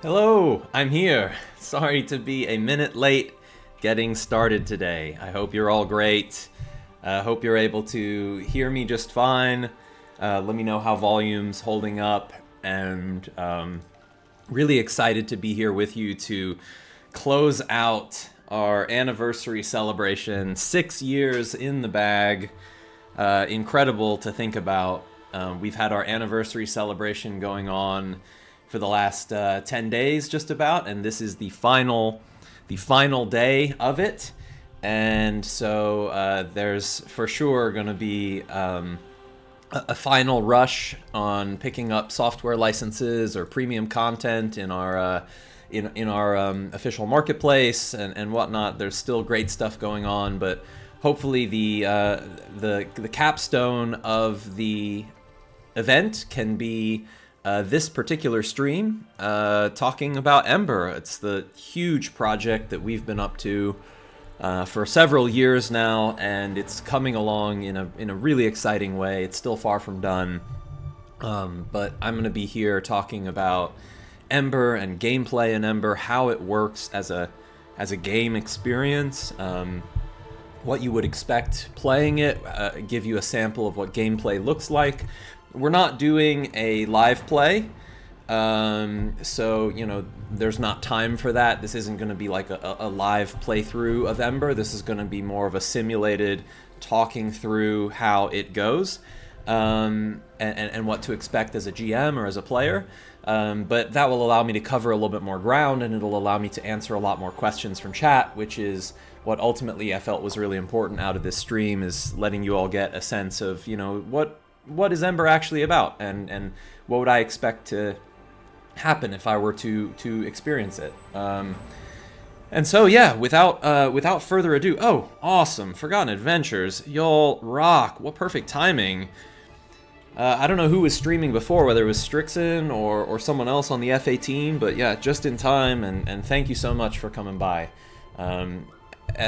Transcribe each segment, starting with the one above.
Hello, I'm here. Sorry to be a minute late getting started today. I hope you're all great. I hope you're able to hear me just fine. Let me know how volume's holding up, and really excited to be here with you to close out our anniversary celebration. 6 years in the bag. Incredible to think about. We've had our anniversary celebration going on for the last 10 days just about, and this is the final day of it. And so there's for sure going to be a final rush on picking up software licenses or premium content in our official marketplace and whatnot. There's still great stuff going on, but hopefully the capstone of the event can be this particular stream talking about Ember. It's the huge project that we've been up to for several years now, and it's coming along in a really exciting way. It's still far from done, but I'm going to be here talking about Ember and gameplay in Ember, how it works as a game experience, what you would expect playing it, give you a sample of what gameplay looks like. We're not doing a live play, so there's not time for that. This isn't going to be like a live playthrough of Ember. This is going to be more of a simulated talking through how it goes, and what to expect as a GM or as a player. But that will allow me to cover a little bit more ground, and it'll allow me to answer a lot more questions from chat, which is what ultimately I felt was really important out of this stream, is letting you all get a sense of, what is Ember actually about, and what would I expect to happen if I were to experience it. And so yeah, without further ado, oh, awesome, Forgotten Adventures, y'all rock, what perfect timing. I don't know who was streaming before, whether it was Strixon or someone else on the FA team, but yeah, just in time, and thank you so much for coming by.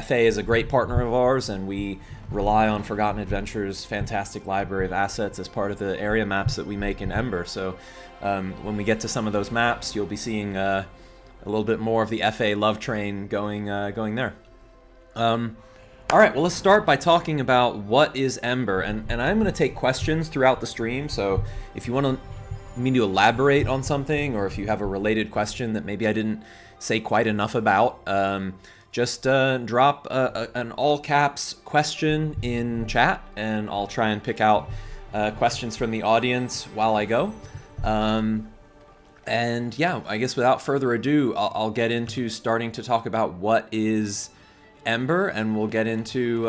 FA is a great partner of ours, and we rely on Forgotten Adventures' fantastic library of assets as part of the area maps that we make in Ember. So when we get to some of those maps, you'll be seeing a little bit more of the FA love train going there. All right, well, let's start by talking about what is Ember, and I'm going to take questions throughout the stream, so if you want me to elaborate on something, or if you have a related question that maybe I didn't say quite enough about, just drop an all-caps question in chat, and I'll try and pick out questions from the audience while I go. And yeah, I guess without further ado, I'll get into starting to talk about what is Ember, and we'll get into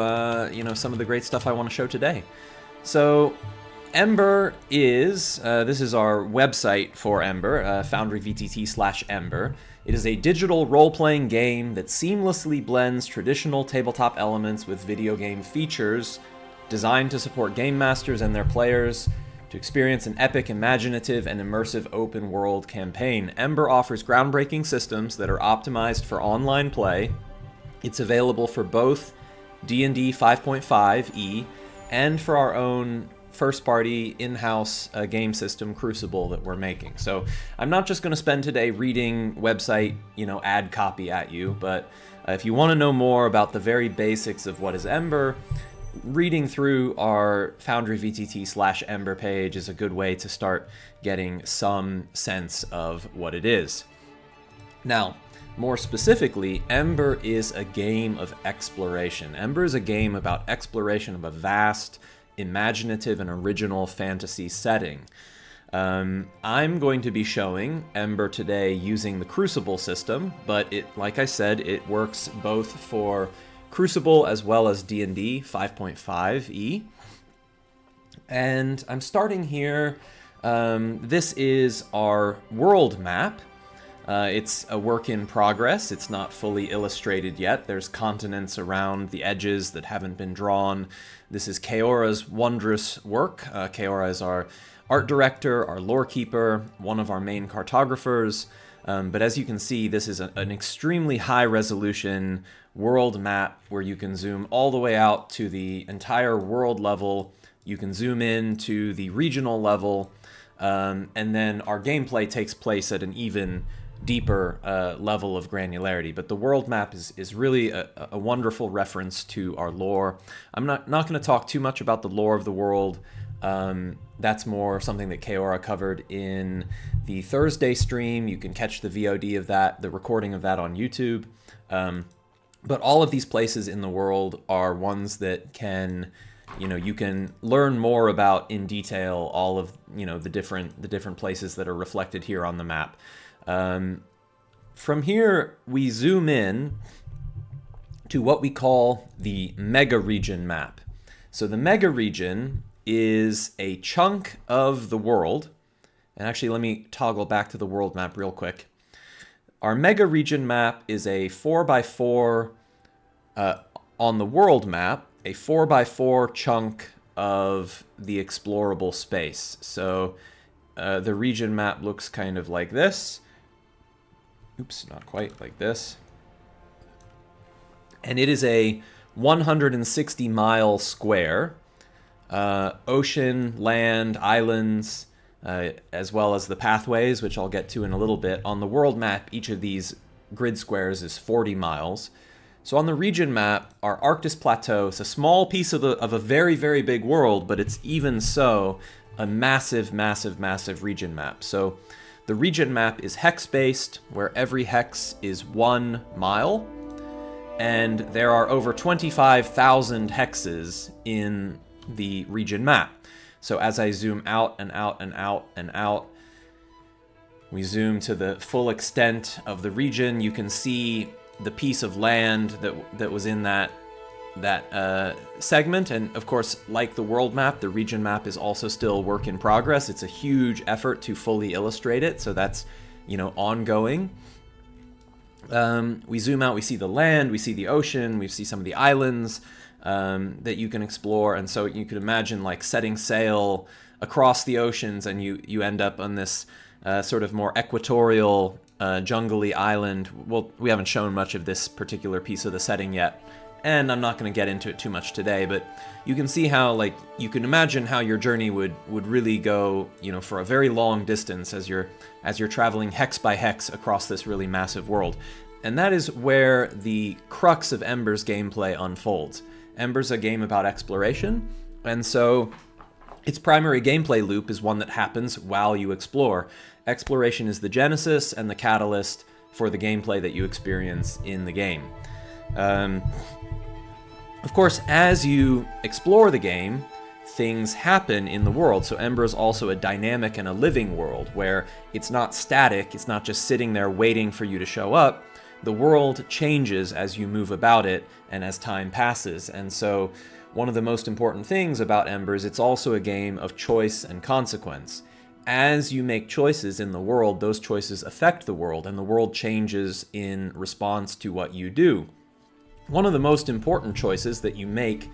some of the great stuff I want to show today. So Ember is, this is our website for Ember, foundryvtt/Ember. It is a digital role-playing game that seamlessly blends traditional tabletop elements with video game features, designed to support game masters and their players to experience an epic, imaginative, and immersive open-world campaign. Ember offers groundbreaking systems that are optimized for online play. It's available for both D&D 5.5e and for our own first-party in-house game system, Crucible, that we're making. So I'm not just going to spend today reading website, ad copy at you, but if you want to know more about the very basics of what is Ember, reading through our foundryvtt/Ember page is a good way to start getting some sense of what it is. Now, more specifically, Ember is a game of exploration. Ember is a game about exploration of a vast, imaginative, and original fantasy setting. I'm going to be showing Ember today using the Crucible system, but like I said, it works both for Crucible as well as D&D 5.5e. And I'm starting here. This is our world map. It's a work in progress. It's not fully illustrated yet. There's continents around the edges that haven't been drawn. This is Kaora's wondrous work. Kaora is our art director, our lore keeper, one of our main cartographers. But as you can see, this is an extremely high resolution world map where you can zoom all the way out to the entire world level. You can zoom in to the regional level. And then our gameplay takes place at an even deeper level of granularity. But the world map is really a wonderful reference to our lore. I'm not going to talk too much about the lore of the world. That's more something that Kaora covered in the Thursday stream. You can catch the VOD of that, the recording of that on YouTube. But all of these places in the world are ones that can, you can learn more about in detail all of, the different places that are reflected here on the map. From here, we zoom in to what we call the mega region map. So the mega region is a chunk of the world. And actually, let me toggle back to the world map real quick. Our mega region map is a 4x4 on the world map, a 4x4 chunk of the explorable space. So the region map looks kind of like this. Oops, not quite like this. And it is a 160-mile square. Ocean, land, islands, as well as the pathways, which I'll get to in a little bit. On the world map, each of these grid squares is 40 miles. So on the region map, our Arctis Plateau is a small piece of a very, very big world, but it's even so a massive, massive, massive region map. So the region map is hex-based, where every hex is 1 mile, and there are over 25,000 hexes in the region map. So as I zoom out and out and out and out, we zoom to the full extent of the region. You can see the piece of land that was in that segment. And of course, like the world map, the region map is also still work in progress. It's a huge effort to fully illustrate it. So that's, ongoing. We zoom out, we see the land, we see the ocean, we see some of the islands that you can explore. And so you could imagine like setting sail across the oceans, and you end up on this sort of more equatorial jungly island. Well, we haven't shown much of this particular piece of the setting yet, and I'm not going to get into it too much today, but you can see how, like, you can imagine how your journey would really go, for a very long distance as you're traveling hex by hex across this really massive world. And that is where the crux of Ember's gameplay unfolds. Ember's a game about exploration, and so its primary gameplay loop is one that happens while you explore. Exploration is the genesis and the catalyst for the gameplay that you experience in the game. Of course, as you explore the game, things happen in the world. So Ember is also a dynamic and a living world where it's not static, it's not just sitting there waiting for you to show up. The world changes as you move about it and as time passes. And so one of the most important things about Ember is it's also a game of choice and consequence. As you make choices in the world, those choices affect the world, and the world changes in response to what you do. One of the most important choices that you make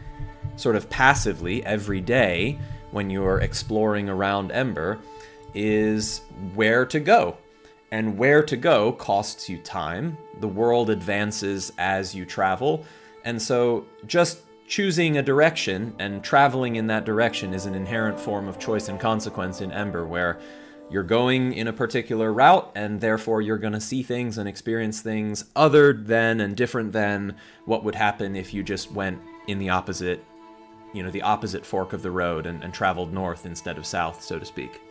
sort of passively every day when you're exploring around Ember is where to go. And where to go costs you time. The world advances as you travel. And so just choosing a direction and traveling in that direction is an inherent form of choice and consequence in Ember, where you're going in a particular route, and therefore you're going to see things and experience things other than and different than what would happen if you just went in the opposite, the opposite fork of the road and traveled north instead of south, so to speak.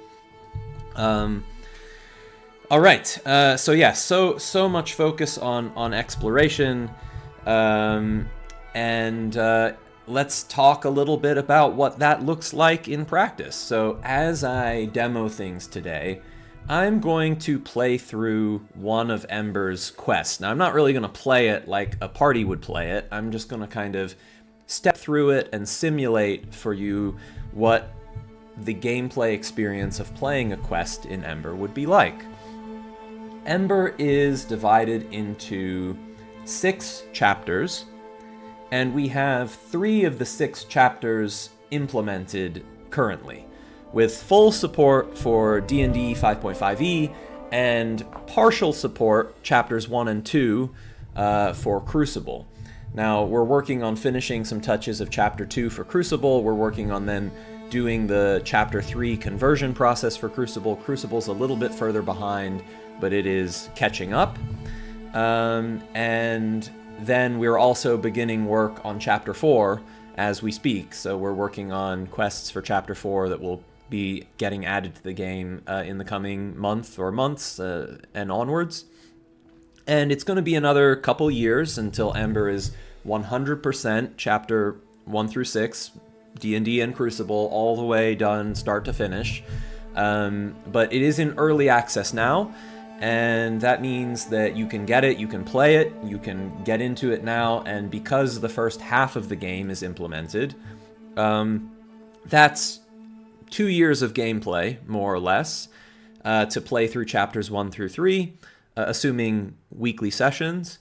All right. So much focus on exploration, and let's talk a little bit about what that looks like in practice. So as I demo things today, I'm going to play through one of Ember's quests. Now, I'm not really going to play it like a party would play it. I'm just going to kind of step through it and simulate for you what the gameplay experience of playing a quest in Ember would be like. Ember is divided into 6 chapters, and we have 3 of the 6 chapters implemented currently, with full support for D&D 5.5e and partial support, chapters 1 and 2, for Crucible. Now, we're working on finishing some touches of chapter 2 for Crucible. We're working on then doing the Chapter 3 conversion process for Crucible. Crucible's a little bit further behind, but it is catching up. And then we're also beginning work on Chapter 4 as we speak. So we're working on quests for Chapter 4 that will be getting added to the game in the coming month or months and onwards. And it's going to be another couple years until Ember is 100% Chapter 1 through 6, D&D and Crucible, all the way done, start to finish. But it is in early access now, and that means that you can get it, you can play it, you can get into it now, and because the first half of the game is implemented, that's 2 years of gameplay, more or less, to play through Chapters 1 through 3, assuming weekly sessions,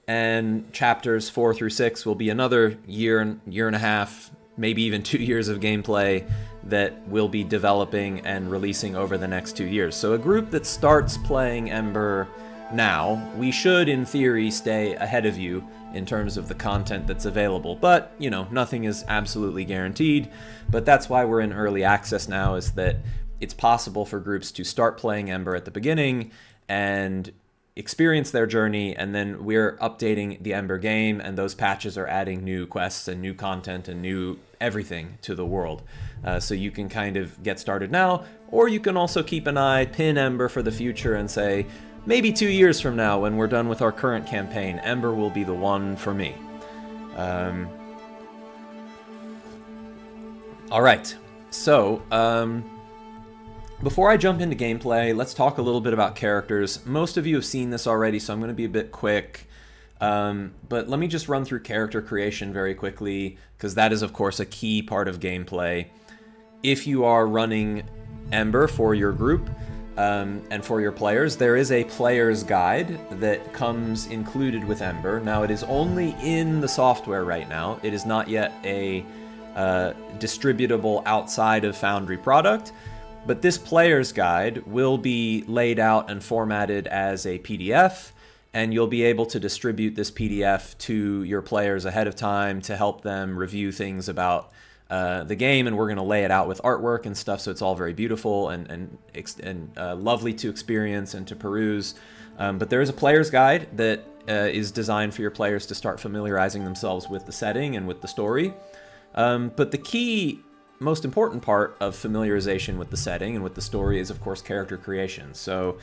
and Chapters 4 through 6 will be another year and a half, maybe even 2 years of gameplay that we'll be developing and releasing over the next 2 years. So a group that starts playing Ember now, we should, in theory, stay ahead of you in terms of the content that's available. But, you know, nothing is absolutely guaranteed. But that's why we're in early access now, is that it's possible for groups to start playing Ember at the beginning and experience their journey, and then we're updating the Ember game, and those patches are adding new quests and new content and new everything to the world. So you can kind of get started now, or you can also keep an eye, pin Ember for the future, and say, maybe 2 years from now, when we're done with our current campaign, Ember will be the one for me. All right, so before I jump into gameplay, let's talk a little bit about characters. Most of you have seen this already, so I'm going to be a bit quick. But let me just run through character creation very quickly, because that is, of course, a key part of gameplay. If you are running Ember for your group and for your players, there is a player's guide that comes included with Ember. Now, it is only in the software right now. It is not yet a distributable outside of Foundry product. But this player's guide will be laid out and formatted as a PDF, and you'll be able to distribute this PDF to your players ahead of time to help them review things about the game, and we're going to lay it out with artwork and stuff, so it's all very beautiful and lovely to experience and to peruse. But there is a player's guide that is designed for your players to start familiarizing themselves with the setting and with the story. But the key, most important part of familiarization with the setting and with the story is, of course, character creation. So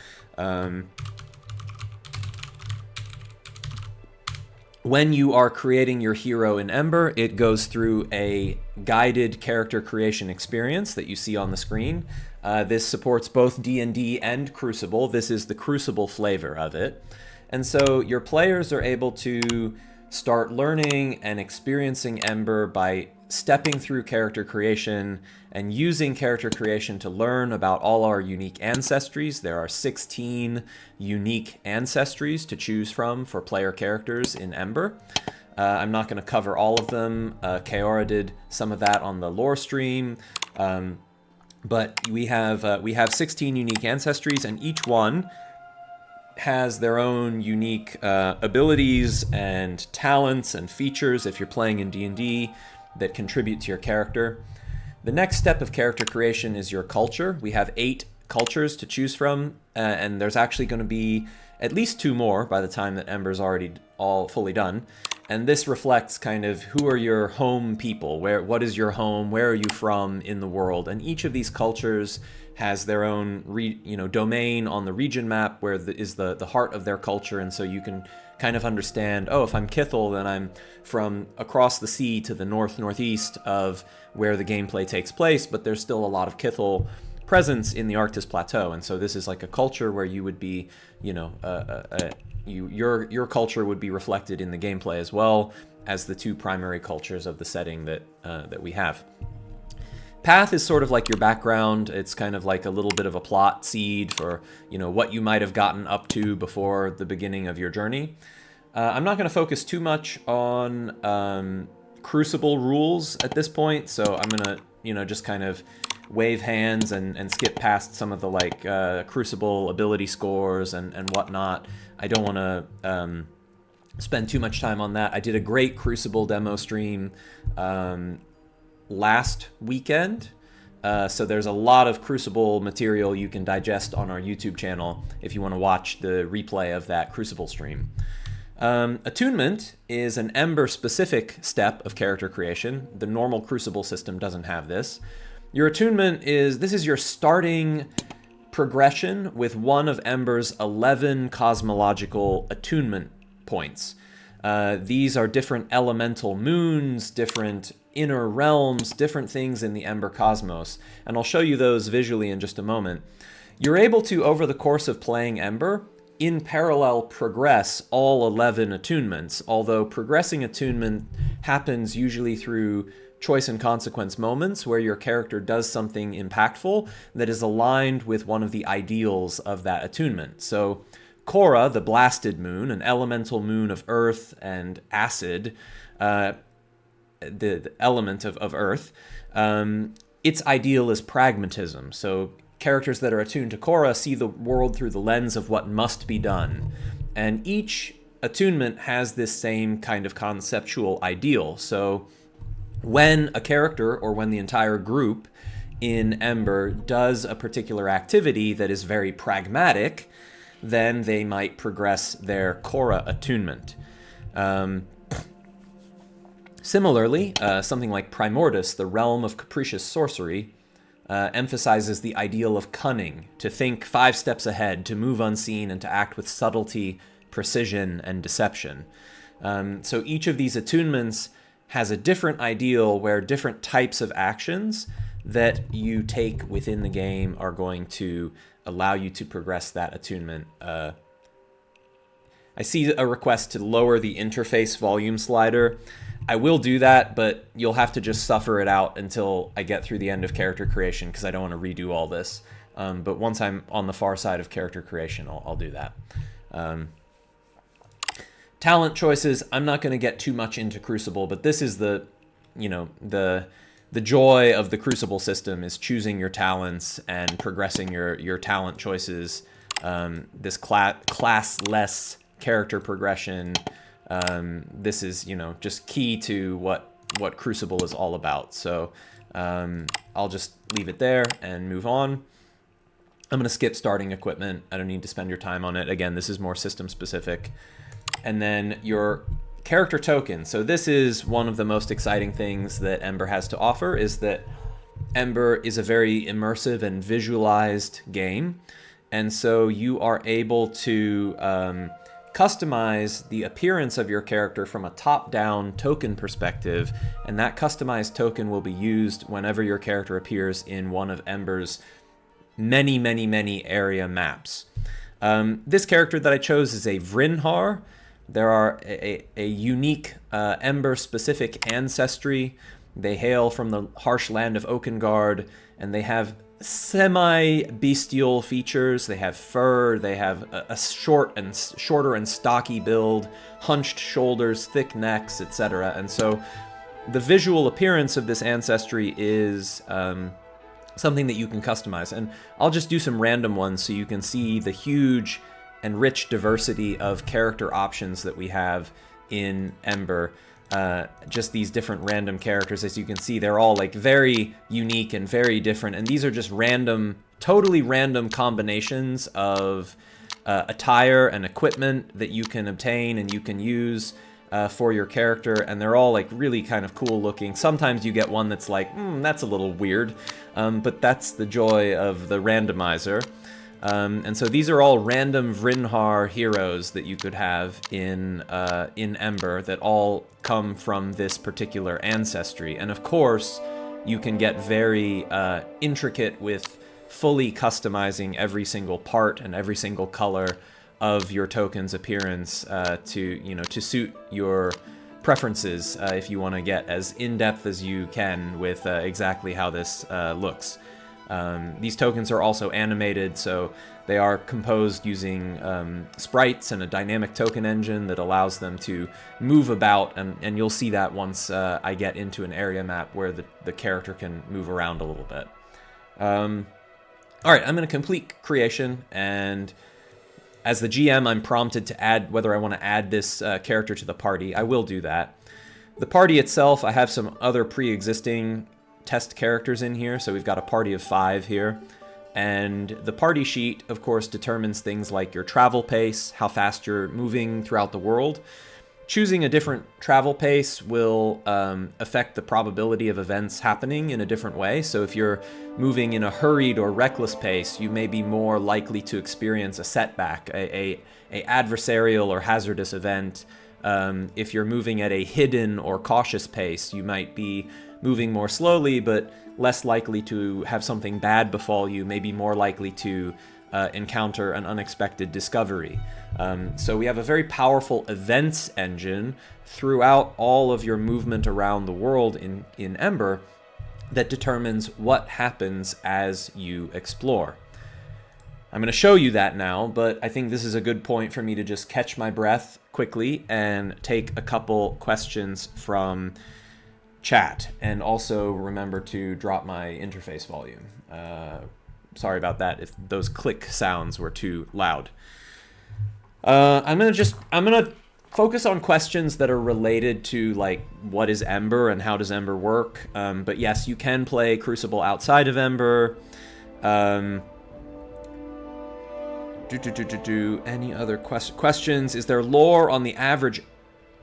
when you are creating your hero in Ember, it goes through a guided character creation experience that you see on the screen. This supports both D&D and Crucible. This is the Crucible flavor of it. And so your players are able to start learning and experiencing Ember by stepping through character creation and using character creation to learn about all our unique ancestries. There are 16 unique ancestries to choose from for player characters in Ember. I'm not going to cover all of them. Kaora did some of that on the lore stream. But we have 16 unique ancestries, and each one has their own unique abilities and talents and features if you're playing in D&D that contribute to your character. The next step of character creation is your culture. We have 8 cultures to choose from, and there's actually going to be at least 2 more by the time that Ember's already all fully done. And this reflects kind of who are your home people, what is your home, where are you from in the world, and each of these cultures has their own domain on the region map where is the heart of their culture, and so you can kind of understand, oh, if I'm Kithel, then I'm from across the sea to the northeast of where the gameplay takes place, but there's still a lot of Kithel presence in the Arctis Plateau, and so this is like a culture where you would be, your culture would be reflected in the gameplay as well as the 2 primary cultures of the setting that we have. Path is sort of like your background. It's kind of like a little bit of a plot seed for, what you might have gotten up to before the beginning of your journey. I'm not going to focus too much on Crucible rules at this point, so I'm going to, just kind of wave hands and skip past some of the Crucible ability scores and whatnot. I don't want to spend too much time on that. I did a great Crucible demo stream last weekend, So there's a lot of Crucible material you can digest on our YouTube channel if you want to watch the replay of that Crucible stream. Attunement is an Ember-specific step of character creation. The normal Crucible system doesn't have this. Your attunement this is your starting progression with one of Ember's 11 cosmological attunement points. These are different elemental moons, different inner realms, different things in the Ember cosmos, and I'll show you those visually in just a moment. You're able to, over the course of playing Ember, in parallel progress all 11 attunements, although progressing attunement happens usually through choice and consequence moments where your character does something impactful that is aligned with one of the ideals of that attunement. So Korra, the blasted moon, an elemental moon of earth and acid, the element of earth, its ideal is pragmatism. So characters that are attuned to Korra see the world through the lens of what must be done. And each attunement has this same kind of conceptual ideal. So when a character, or when the entire group in Ember does a particular activity that is very pragmatic, then they might progress their Korra attunement. Similarly, something like Primordus, the realm of capricious sorcery, emphasizes the ideal of cunning, to think 5 steps ahead, to move unseen, and to act with subtlety, precision, and deception. So each of these attunements has a different ideal where different types of actions that you take within the game are going to allow you to progress that attunement. I see a request to lower the interface volume slider. I will do that, but you'll have to just suffer it out until I get through the end of character creation, because I don't want to redo all this. But once I'm on the far side of character creation, I'll do that. Talent choices, I'm not going to get too much into Crucible, but this is the joy of the Crucible system, is choosing your talents and progressing your talent choices. This classless character progression. This is, just key to what Crucible is all about. So I'll just leave it there and move on. I'm going to skip starting equipment. I don't need to spend your time on it. Again, this is more system specific. And then your character token. So this is one of the most exciting things that Ember has to offer, is that Ember is a very immersive and visualized game. And so you are able to customize the appearance of your character from a top-down token perspective, and that customized token will be used whenever your character appears in one of Ember's many, many, many area maps. This character that I chose is a Vrinhar. There are a unique Ember-specific ancestry. They hail from the harsh land of Okengard, and they have semi-bestial features. They have fur, they have a shorter and stocky build, hunched shoulders, thick necks, etc. And so the visual appearance of this ancestry is something that you can customize. And I'll just do some random ones so you can see the huge and rich diversity of character options that we have in Ember. Just these different random characters, as you can see, they're all like very unique and very different, and these are just random, totally random combinations of attire and equipment that you can obtain and you can use for your character, and they're all like really kind of cool looking. Sometimes you get one that's like, that's a little weird, but that's the joy of the randomizer. And so these are all random Vrinhar heroes that you could have in Ember that all come from this particular ancestry. And of course, you can get very intricate with fully customizing every single part and every single color of your token's appearance to suit your preferences if you want to get as in-depth as you can with exactly how this looks. These tokens are also animated, so they are composed using sprites and a dynamic token engine that allows them to move about, and you'll see that once I get into an area map where the character can move around a little bit. Alright, I'm going to complete creation, and as the GM, I'm prompted to add whether I want to add this character to the party. I will do that. The party itself, I have some other pre-existing test characters in here, so we've got a party of 5 here. And the party sheet, of course, determines things like your travel pace, how fast you're moving throughout the world. Choosing a different travel pace will affect the probability of events happening in a different way. So if you're moving in a hurried or reckless pace, you may be more likely to experience a setback, a adversarial or hazardous event. If you're moving at a hidden or cautious pace, you might be moving more slowly, but less likely to have something bad befall you, maybe more likely to encounter an unexpected discovery. So we have a very powerful events engine throughout all of your movement around the world in Ember that determines what happens as you explore. I'm going to show you that now, but I think this is a good point for me to just catch my breath quickly and take a couple questions from chat. And also remember to drop my interface volume. Sorry about that if those click sounds were too loud. I'm gonna focus on questions that are related to like what is Ember and how does Ember work. But yes, you can play Crucible outside of Ember. Any other questions? Is there lore on the average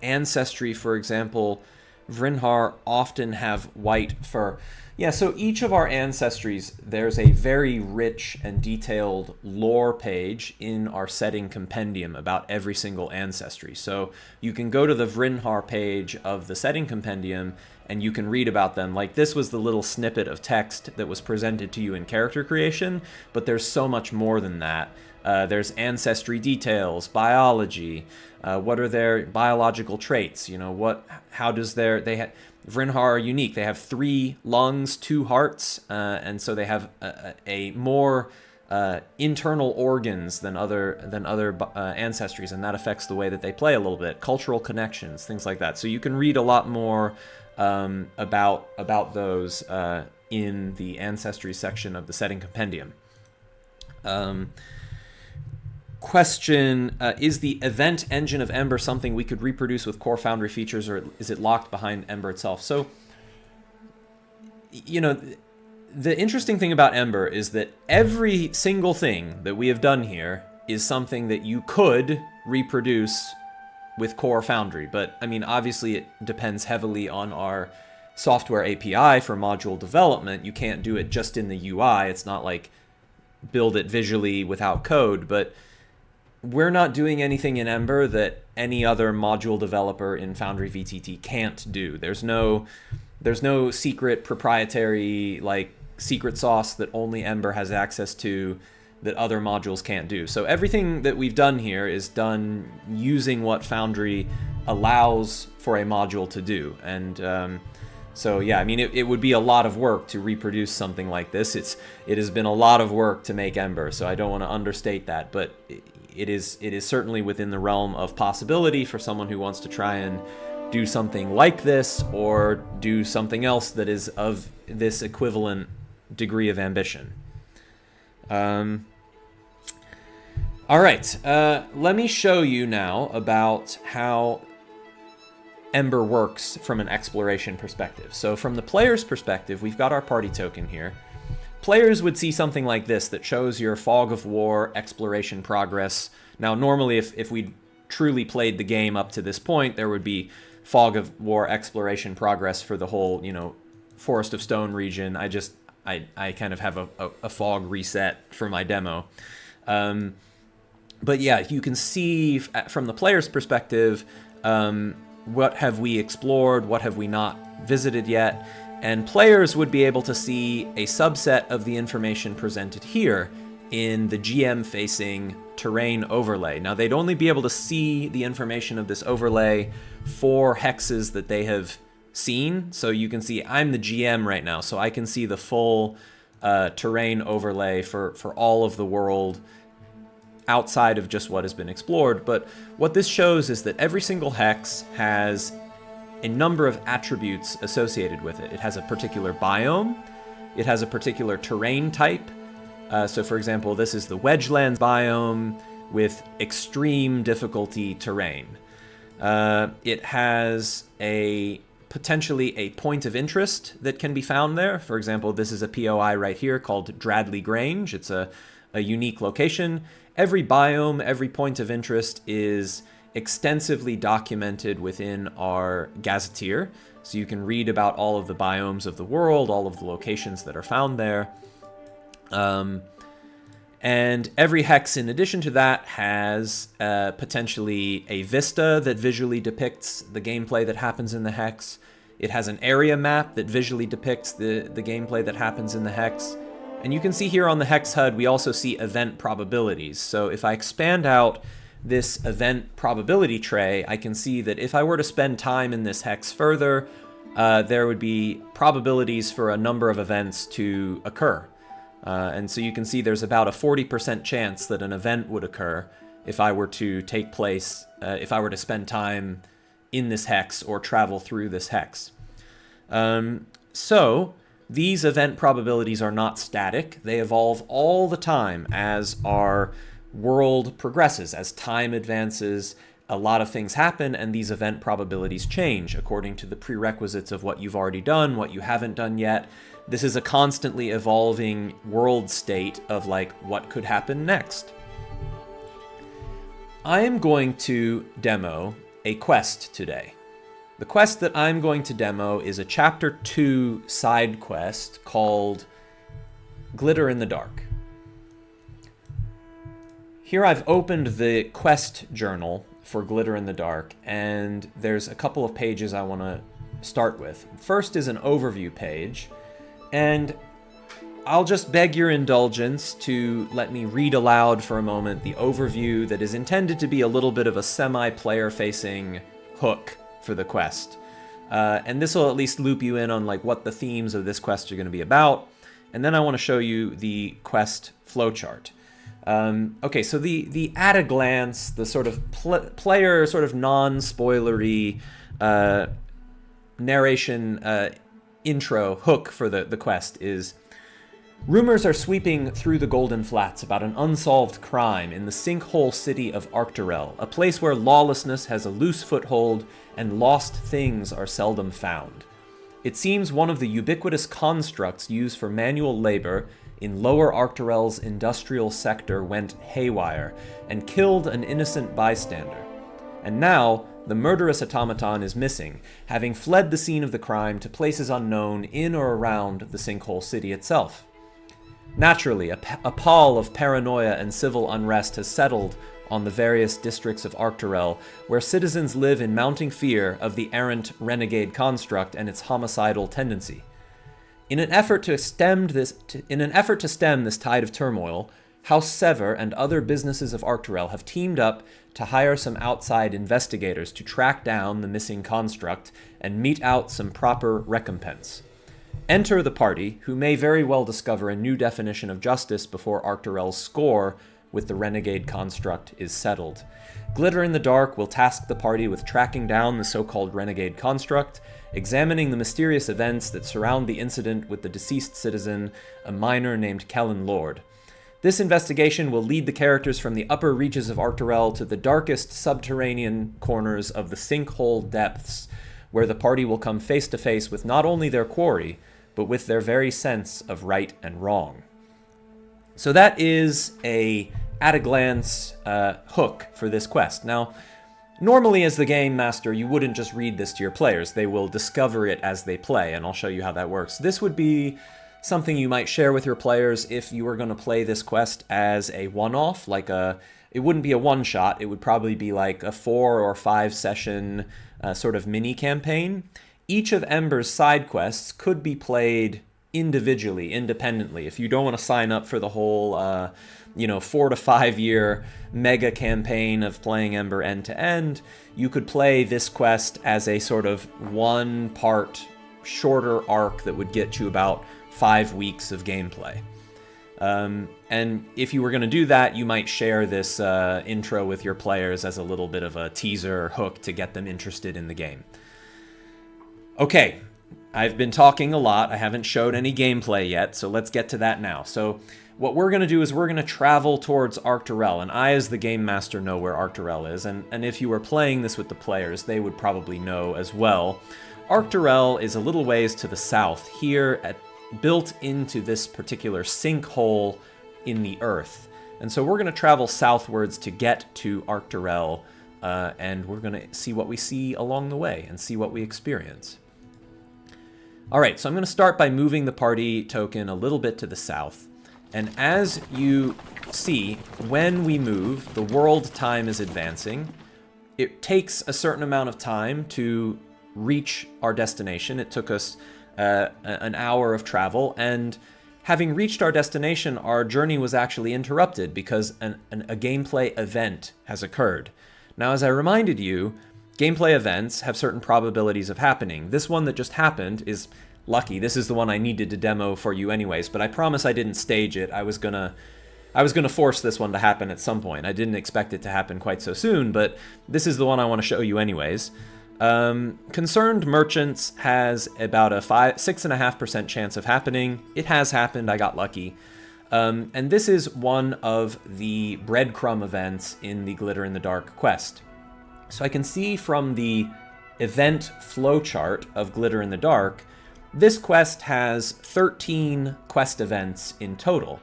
ancestry? For example, Vrinhar often have white fur. Yeah, so each of our ancestries, there's a very rich and detailed lore page in our setting compendium about every single ancestry. So you can go to the Vrinhar page of the setting compendium and you can read about them. Like this was the little snippet of text that was presented to you in character creation, but there's so much more than that. There's ancestry details, biology, what are their biological traits, you know, how does Vrinhar are unique. They have 3 lungs, 2 hearts, and so they have a more internal organs than other ancestries, and that affects the way that they play a little bit. Cultural connections, things like that. So you can read a lot more about those in the ancestry section of the setting compendium. Question, is the event engine of Ember something we could reproduce with Core Foundry features, or is it locked behind Ember itself? So, you know, the interesting thing about Ember is that every single thing that we have done here is something that you could reproduce with Core Foundry. But, I mean, obviously it depends heavily on our software API for module development. You can't do it just in the UI. It's not like build it visually without code, but we're not doing anything in Ember that any other module developer in Foundry VTT can't do. There's no secret proprietary like secret sauce that only Ember has access to that other modules can't do. So everything that we've done here is done using what Foundry allows for a module to do. And so yeah, I mean, it would be a lot of work to reproduce something like this. It has been a lot of work to make Ember, so I don't want to understate that, but it is certainly within the realm of possibility for someone who wants to try and do something like this or do something else that is of this equivalent degree of ambition. All right, let me show you now about how Ember works from an exploration perspective. So from the player's perspective, we've got our party token here. Players would see something like this that shows your Fog of War exploration progress. Now, normally, if we truly played the game up to this point, there would be Fog of War exploration progress for the whole, you know, Forest of Stone region. I kind of have a fog reset for my demo. But yeah, you can see from the player's perspective, what have we explored, what have we not visited yet, and players would be able to see a subset of the information presented here in the GM-facing terrain overlay. Now, they'd only be able to see the information of this overlay for hexes that they have seen. So you can see I'm the GM right now, so I can see the full terrain overlay for all of the world outside of just what has been explored. But what this shows is that every single hex has a number of attributes associated with it. It has a particular biome, it has a particular terrain type. So for example, this is the Wedgelands biome with extreme difficulty terrain. It has a potentially a point of interest that can be found there. For example, this is a POI right here called Dradley Grange. It's a unique location. Every biome, every point of interest is extensively documented within our gazetteer. So you can read about all of the biomes of the world, all of the locations that are found there. And every hex, in addition to that, has potentially a vista that visually depicts the gameplay that happens in the hex. It has an area map that visually depicts the gameplay that happens in the hex. And you can see here on the hex HUD, we also see event probabilities. So if I expand out this event probability tray, I can see that if I were to spend time in this hex further, there would be probabilities for a number of events to occur. And so you can see there's about a 40% chance that an event would occur if I were to take place, if I were to spend time in this hex or travel through this hex. So these event probabilities are not static. They evolve all the time as our world progresses. As time advances, a lot of things happen, and these event probabilities change according to the prerequisites of what you've already done, what you haven't done yet. This is a constantly evolving world state of like what could happen next. I am going to demo a quest today. The quest that I'm going to demo is a Chapter 2 side quest called Glitter in the Dark. Here I've opened the quest journal for Glitter in the Dark, and there's a couple of pages I want to start with. First is an overview page, and I'll just beg your indulgence to let me read aloud for a moment the overview that is intended to be a little bit of a semi-player-facing hook for the quest. And this will at least loop you in on like what the themes of this quest are going to be about. And then I want to show you the quest flowchart. Okay, so the at a glance, the sort of player sort of non-spoilery narration intro hook for the quest is: rumors are sweeping through the Golden Flats about an unsolved crime in the sinkhole city of Arcturel, a place where lawlessness has a loose foothold and lost things are seldom found. It seems one of the ubiquitous constructs used for manual labor in Lower Arcturel's industrial sector went haywire and killed an innocent bystander. And now, the murderous automaton is missing, having fled the scene of the crime to places unknown in or around the sinkhole city itself. Naturally, a pall of paranoia and civil unrest has settled on the various districts of Arcturel, where citizens live in mounting fear of the errant renegade construct and its homicidal tendency. In an effort to stem this tide of turmoil, House Sever and other businesses of Arcturel have teamed up to hire some outside investigators to track down the missing construct and mete out some proper recompense. Enter the party, who may very well discover a new definition of justice before Arcturel's score with the renegade construct is settled. Glitter in the Dark will task the party with tracking down the so-called renegade construct, examining the mysterious events that surround the incident with the deceased citizen, a miner named Kellen Lord. This investigation will lead the characters from the upper reaches of Arcturel to the darkest subterranean corners of the sinkhole depths, where the party will come face to face with not only their quarry, but with their very sense of right and wrong. So that is a at-a-glance hook for this quest. Now, normally as the game master, you wouldn't just read this to your players. They will discover it as they play, and I'll show you how that works. This would be something you might share with your players if you were going to play this quest as a one-off, it wouldn't be a one-shot, it would probably be like a 4 or 5 session sort of mini-campaign. Each of Ember's side quests could be played individually, independently. If you don't want to sign up for the whole 4 to 5 year mega campaign of playing Ember end to end, you could play this quest as a sort of one part shorter arc that would get you about 5 weeks of gameplay. And if you were going to do that, you might share this intro with your players as a little bit of a teaser hook to get them interested in the game. Okay, I've been talking a lot. I haven't showed any gameplay yet, so let's get to that now. So what we're going to do is we're going to travel towards Arcturel, and I, as the game master, know where Arcturel is, and if you were playing this with the players, they would probably know as well. Arcturel is a little ways to the south, here built into this particular sinkhole in the Earth. And so we're going to travel southwards to get to Arcturel, and we're going to see what we see along the way and see what we experience. All right, so I'm going to start by moving the party token a little bit to the south. And as you see, when we move, the world time is advancing. It takes a certain amount of time to reach our destination. It took us an hour of travel, and having reached our destination, our journey was actually interrupted because a gameplay event has occurred. Now, as I reminded you, gameplay events have certain probabilities of happening. This one that just happened is lucky. This is the one I needed to demo for you anyways, but I promise I didn't stage it. I was gonna force this one to happen at some point. I didn't expect it to happen quite so soon, but this is the one I want to show you anyways. Concerned Merchants has about a 6.5% chance of happening. It has happened, I got lucky. And this is one of the breadcrumb events in the Glitter in the Dark quest. So I can see from the event flowchart of Glitter in the Dark, this quest has 13 quest events in total.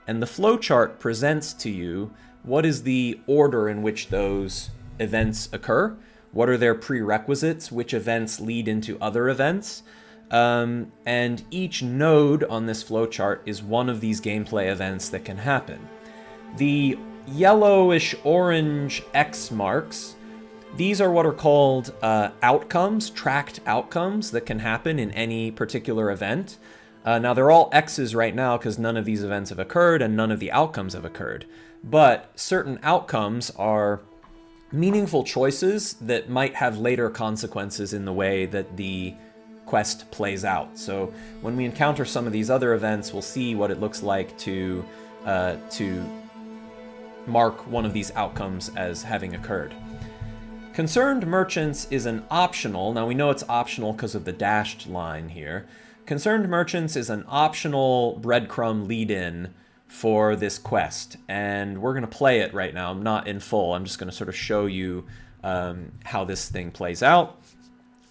And the flowchart presents to you what is the order in which those events occur, what are their prerequisites, which events lead into other events, and each node on this flowchart is one of these gameplay events that can happen. The yellowish orange X marks, these are what are called outcomes, tracked outcomes that can happen in any particular event. Now they're all X's right now because none of these events have occurred and none of the outcomes have occurred. But certain outcomes are meaningful choices that might have later consequences in the way that the quest plays out. So when we encounter some of these other events, we'll see what it looks like to mark one of these outcomes as having occurred. Concerned Merchants is an optional, now we know it's optional because of the dashed line here. Concerned Merchants is an optional breadcrumb lead-in for this quest, and we're going to play it right now. I'm not in full, I'm just going to sort of show you how this thing plays out.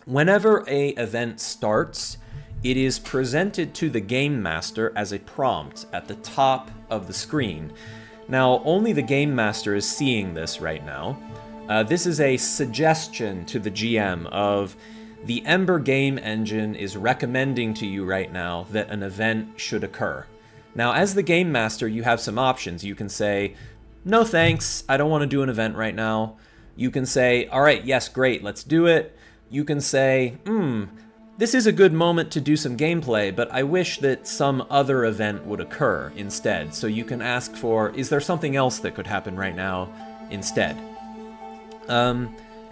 Whenever a event starts, it is presented to the game master as a prompt at the top of the screen. Now, only the game master is seeing this right now. This is a suggestion to the GM of the Ember game engine is recommending to you right now that an event should occur. Now, as the game master, you have some options. You can say, no thanks, I don't want to do an event right now. You can say, all right, yes, great, let's do it. You can say, this is a good moment to do some gameplay, but I wish that some other event would occur instead. So you can ask for, is there something else that could happen right now instead?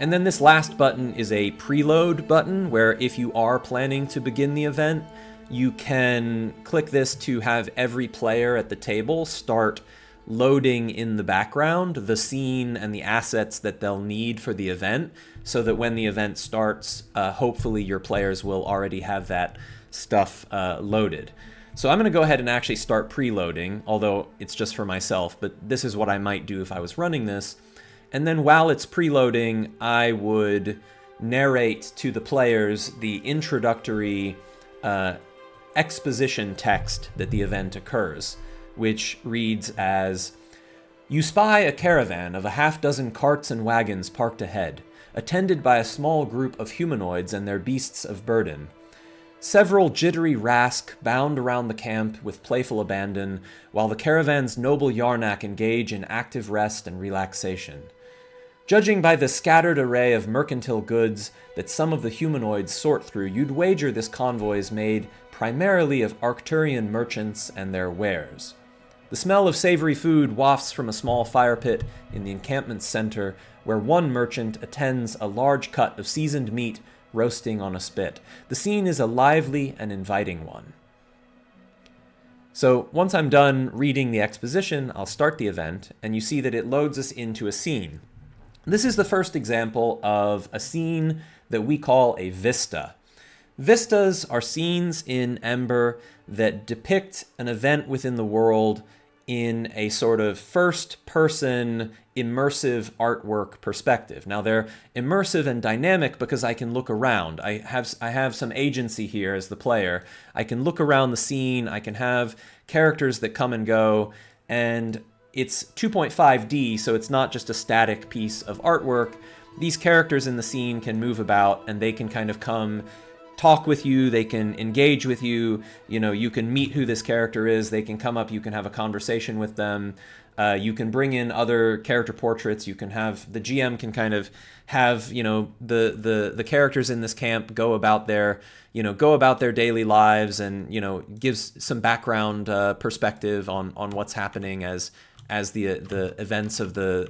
And then this last button is a preload button, where if you are planning to begin the event, you can click this to have every player at the table start loading in the background the scene and the assets that they'll need for the event, so that when the event starts, hopefully your players will already have that stuff loaded. So I'm going to go ahead and actually start preloading, although it's just for myself, but this is what I might do if I was running this. And then while it's preloading, I would narrate to the players the introductory exposition text that the event occurs, which reads as, "You spy a caravan of a half-dozen carts and wagons parked ahead, attended by a small group of humanoids and their beasts of burden. Several jittery rask bound around the camp with playful abandon, while the caravan's noble Yarnak engage in active rest and relaxation. Judging by the scattered array of mercantile goods that some of the humanoids sort through, you'd wager this convoy is made primarily of Arcturian merchants and their wares. The smell of savory food wafts from a small fire pit in the encampment's center, where one merchant attends a large cut of seasoned meat roasting on a spit. The scene is a lively and inviting one." So once I'm done reading the exposition, I'll start the event, and you see that it loads us into a scene. This is the first example of a scene that we call a vista. Vistas are scenes in Ember that depict an event within the world in a sort of first-person immersive artwork perspective. Now they're immersive and dynamic because I can look around. I have some agency here as the player. I can look around the scene. I can have characters that come and go, and it's 2.5D, so it's not just a static piece of artwork. These characters in the scene can move about, and they can kind of come talk with you, they can engage with you, you can meet who this character is, they can come up, you can have a conversation with them, you can bring in other character portraits, you can have, the GM can kind of have, the characters in this camp go about their daily lives, and, gives some background perspective on what's happening as the events of the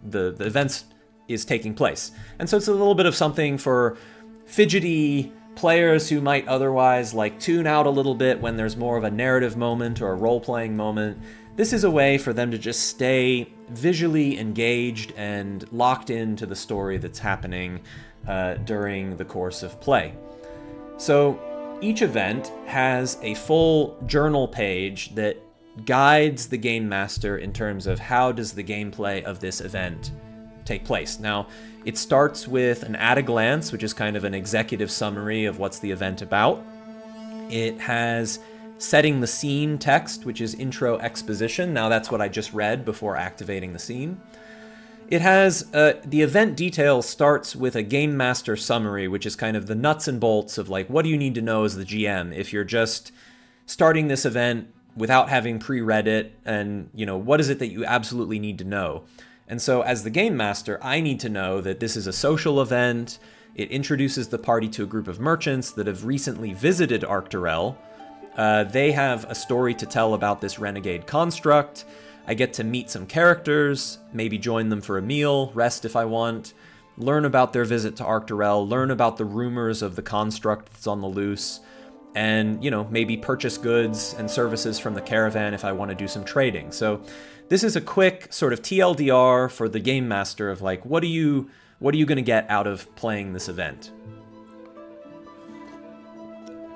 events is taking place. And so it's a little bit of something for fidgety players who might otherwise tune out a little bit when there's more of a narrative moment or a role-playing moment. This is a way for them to just stay visually engaged and locked into the story that's happening during the course of play. So each event has a full journal page that guides the game master in terms of how does the gameplay of this event take place. Now, it starts with an at a glance, which is kind of an executive summary of what's the event about. It has setting the scene text, which is intro exposition. Now, that's what I just read before activating the scene. It has the event detail starts with a game master summary, which is kind of the nuts and bolts of what do you need to know as the GM if you're just starting this event without having pre-read it, and what is it that you absolutely need to know. And so as the game master, I need to know that this is a social event. It introduces the party to a group of merchants that have recently visited Arcturel. They have a story to tell about this renegade construct. I get to meet some characters, maybe join them for a meal, rest if I want, learn about their visit to Arcturel, learn about the rumors of the construct that's on the loose, and, maybe purchase goods and services from the caravan if I want to do some trading. So this is a quick sort of TLDR for the game master of what are you going to get out of playing this event?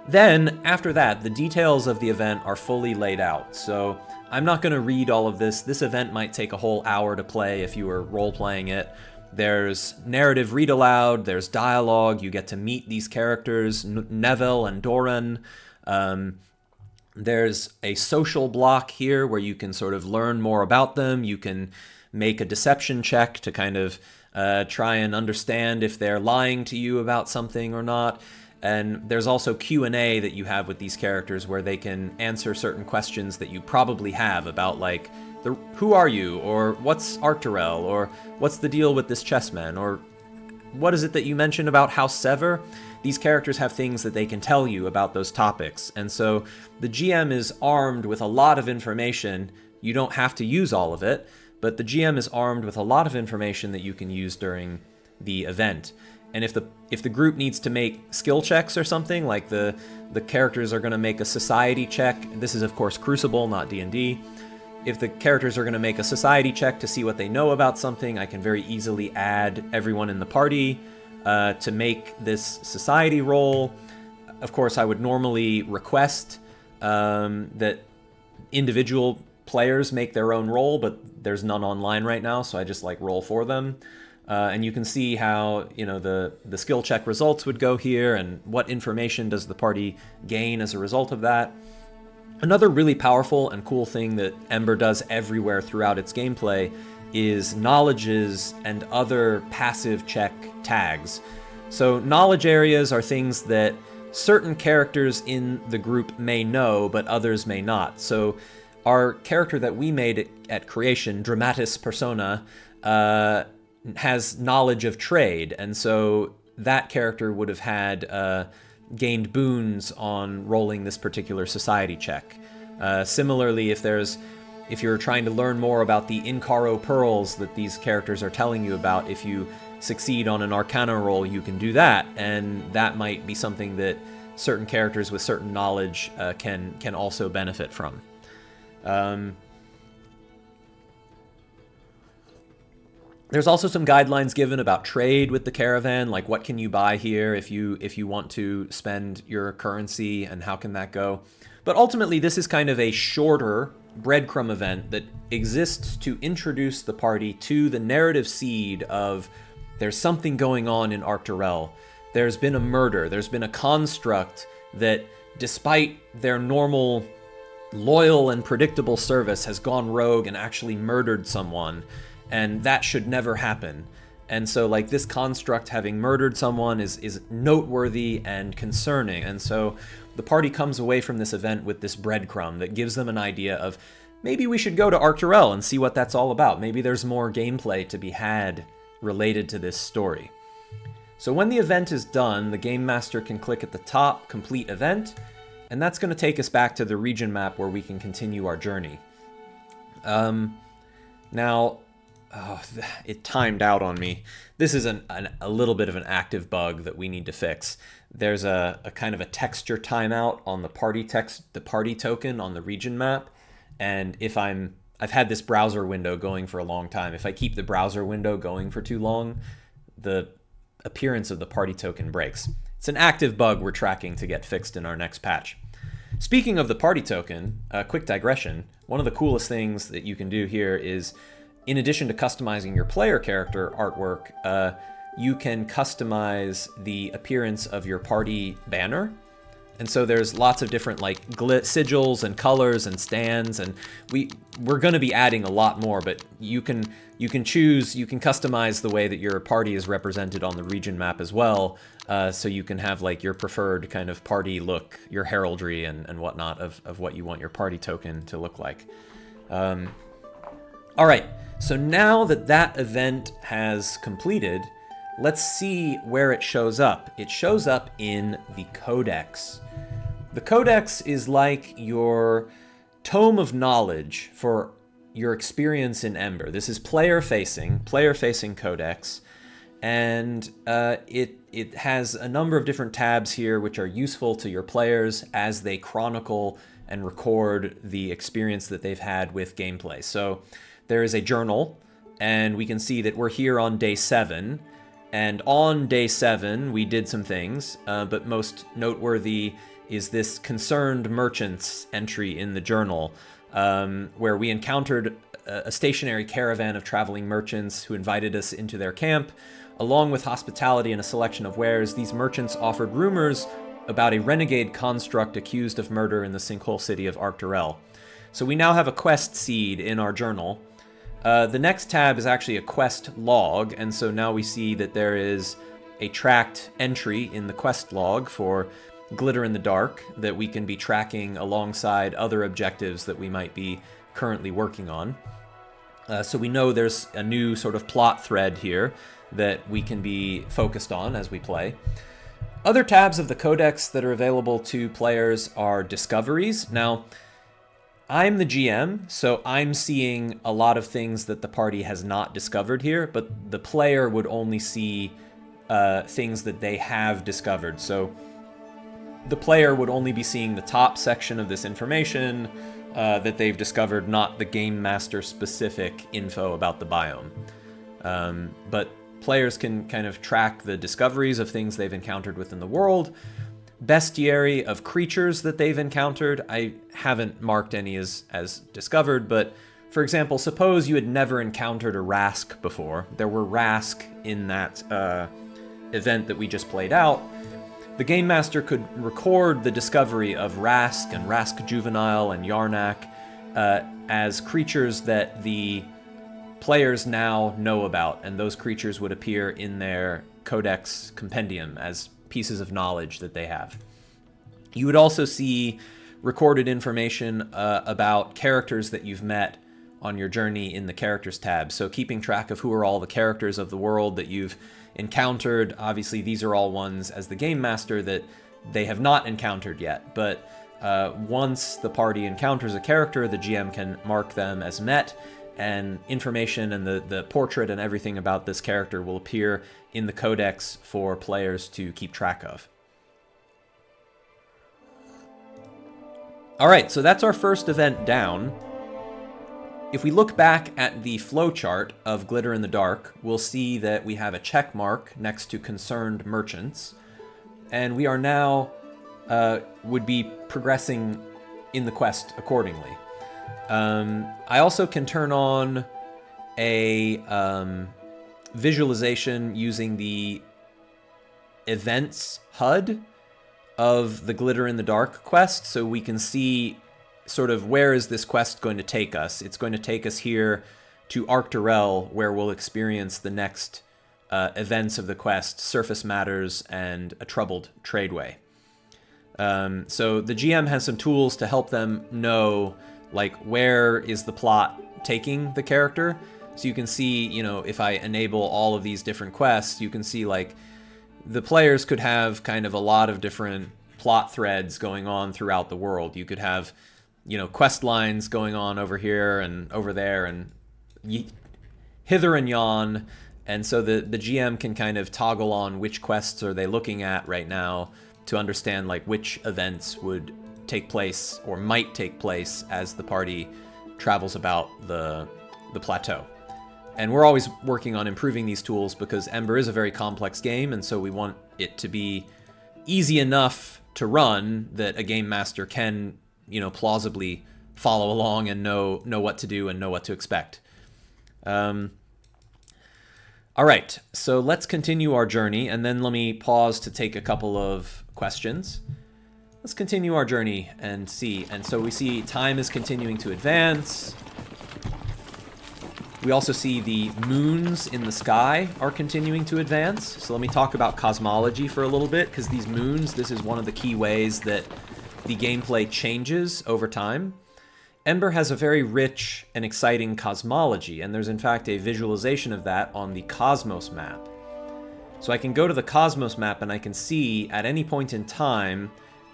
Then, after that, the details of the event are fully laid out. So I'm not going to read all of this. This event might take a whole hour to play if you were role-playing it. There's narrative read aloud, there's dialogue, you get to meet these characters, Neville and Doran. There's a social block here where you can sort of learn more about them. You can make a deception check to kind of try and understand if they're lying to you about something or not. And there's also Q&A that you have with these characters where they can answer certain questions that you probably have about who are you, or what's Arcturel, or what's the deal with this chessman, or what is it that you mentioned about House Sever? These characters have things that they can tell you about those topics, and so the GM is armed with a lot of information. You don't have to use all of it, but the GM is armed with a lot of information that you can use during the event. And if the group needs to make skill checks or something, like the characters are going to make a society check, this is of course Crucible, not D&D. If the characters are going to make a society check to see what they know about something, I can very easily add everyone in the party to make this society roll. Of course, I would normally request that individual players make their own roll, but there's none online right now, so I just roll for them. And you can see how the skill check results would go here, and what information does the party gain as a result of that. Another really powerful and cool thing that Ember does everywhere throughout its gameplay is knowledges and other passive check tags. So knowledge areas are things that certain characters in the group may know, but others may not. So our character that we made at creation, Dramatis Persona, has knowledge of trade, and so that character would have had gained boons on rolling this particular society check. Similarly, if you're trying to learn more about the Incaro pearls that these characters are telling you about, if you succeed on an Arcana roll, you can do that, and that might be something that certain characters with certain knowledge can also benefit from. There's also some guidelines given about trade with the caravan, like what can you buy here if you want to spend your currency, and how can that go. But ultimately, this is kind of a shorter breadcrumb event that exists to introduce the party to the narrative seed of there's something going on in Arcturel. There's been a murder. There's been a construct that, despite their normal, loyal, and predictable service, has gone rogue and actually murdered someone. And that should never happen. And so, like, this construct having murdered someone is noteworthy and concerning. And so the party comes away from this event with this breadcrumb that gives them an idea of maybe we should go to Arcturel and see what that's all about. Maybe there's more gameplay to be had related to this story. So when the event is done, the Game Master can click at the top, Complete Event, and that's going to take us back to the region map where we can continue our journey. Now, it timed out on me. This is a little bit of an active bug that we need to fix. There's a kind of a texture timeout on the party token on the region map, and I've had this browser window going for a long time. If I keep the browser window going for too long, the appearance of the party token breaks. It's an active bug we're tracking to get fixed in our next patch. Speaking of the party token, a quick digression, one of the coolest things that you can do here is, in addition to customizing your player character artwork, you can customize the appearance of your party banner. And so there's lots of different like sigils and colors and stands, and we're going to be adding a lot more, but you can customize the way that your party is represented on the region map as well, so you can have like your preferred kind of party look, your heraldry and whatnot of what you want your party token to look like. All right, so now that event has completed, let's see where it shows up. It shows up in the Codex. The Codex is like your tome of knowledge for your experience in Ember. This is player-facing Codex, and it has a number of different tabs here which are useful to your players as they chronicle and record the experience that they've had with gameplay. So there is a journal, and we can see that we're here on day 7, and on day 7 we did some things, but most noteworthy is this concerned merchants entry in the journal, where we encountered a stationary caravan of traveling merchants who invited us into their camp. Along with hospitality and a selection of wares, these merchants offered rumors about a renegade construct accused of murder in the sinkhole city of Arcturel. So we now have a quest seed in our journal. The next tab is actually a quest log, and so now we see that there is a tracked entry in the quest log for Glitter in the Dark that we can be tracking alongside other objectives that we might be currently working on. So we know there's a new sort of plot thread here that we can be focused on as we play. Other tabs of the Codex that are available to players are discoveries. Now, I'm the GM, so I'm seeing a lot of things that the party has not discovered here, but the player would only see things that they have discovered. So the player would only be seeing the top section of this information that they've discovered, not the Game Master specific info about the biome. But players can kind of track the discoveries of things they've encountered within the world, bestiary of creatures that they've encountered. I haven't marked any as discovered, but for example, suppose you had never encountered a Rask before. There were Rask in that event that we just played out. The Game Master could record the discovery of Rask and Rask Juvenile and Yarnak as creatures that the players now know about, and those creatures would appear in their Codex compendium as pieces of knowledge that they have. You would also see recorded information about characters that you've met on your journey in the Characters tab, so keeping track of who are all the characters of the world that you've encountered. Obviously, these are all ones as the Game Master that they have not encountered yet, but once the party encounters a character, the GM can mark them as met, and information and the portrait and everything about this character will appear in the Codex for players to keep track of. Alright, so that's our first event down. If we look back at the flowchart of Glitter in the Dark, we'll see that we have a check mark next to concerned merchants, and we are now would be progressing in the quest accordingly. I also can turn on a visualization using the events HUD of the Glitter in the Dark quest, so we can see sort of where is this quest going to take us. It's going to take us here to Arcturel, where we'll experience the next events of the quest, Surface Matters and a Troubled Tradeway. So the GM has some tools to help them know, like, where is the plot taking the character. So you can see, you know, if I enable all of these different quests, you can see, like, the players could have kind of a lot of different plot threads going on throughout the world. You could have, you know, quest lines going on over here and over there and hither and yon. And so the GM can kind of toggle on which quests are they looking at right now to understand, like, which events would take place or might take place as the party travels about the plateau. And we're always working on improving these tools because Ember is a very complex game, and so we want it to be easy enough to run that a game master can, you know, plausibly follow along and know what to do and know what to expect. All right, so let's continue our journey, and then let me pause to take a couple of questions. Let's continue our journey and see. And so we see time is continuing to advance. We also see the moons in the sky are continuing to advance. So let me talk about cosmology for a little bit, because these moons, this is one of the key ways that the gameplay changes over time. Ember has a very rich and exciting cosmology, and there's in fact a visualization of that on the Cosmos map. So I can go to the Cosmos map and I can see at any point in time,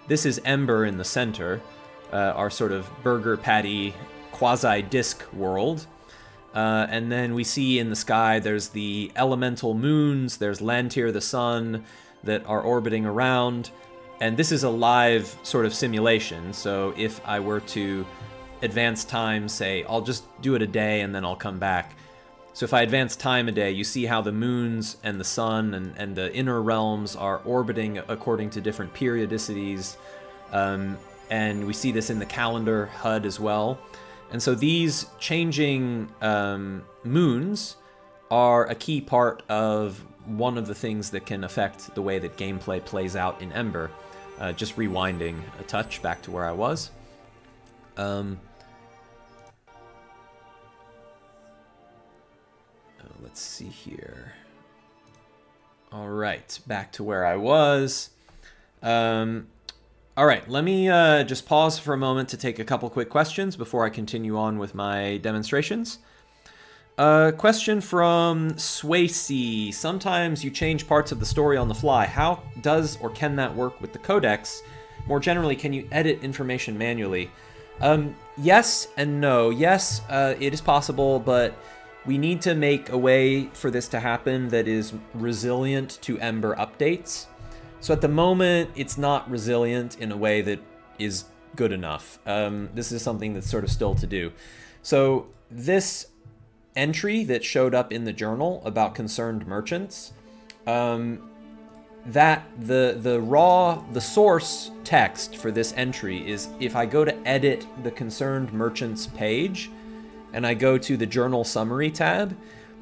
this is Ember in the center, our sort of burger patty quasi-disc world. And then we see in the sky there's the elemental moons, there's Lantir the sun that are orbiting around, and this is a live sort of simulation. So if I were to advance time, say, I'll just do it a day and then I'll come back. So if I advance time a day, you see how the moons and the sun and the inner realms are orbiting according to different periodicities, and we see this in the calendar HUD as well. And so these changing moons are a key part of one of the things that can affect the way that gameplay plays out in Ember. Just rewinding a touch back to where I was. Let's see here. All right, back to where I was. All right, let me just pause for a moment to take a couple quick questions before I continue on with my demonstrations. Question from Swayze. Sometimes you change parts of the story on the fly. How does or can that work with the codex? More generally, can you edit information manually? Yes and no. Yes, it is possible, but we need to make a way for this to happen that is resilient to Ember updates. So at the moment, it's not resilient in a way that is good enough. This is something that's sort of still to do. So this entry that showed up in the journal about concerned merchants, that the source text for this entry is, if I go to edit the concerned merchants page and I go to the journal summary tab,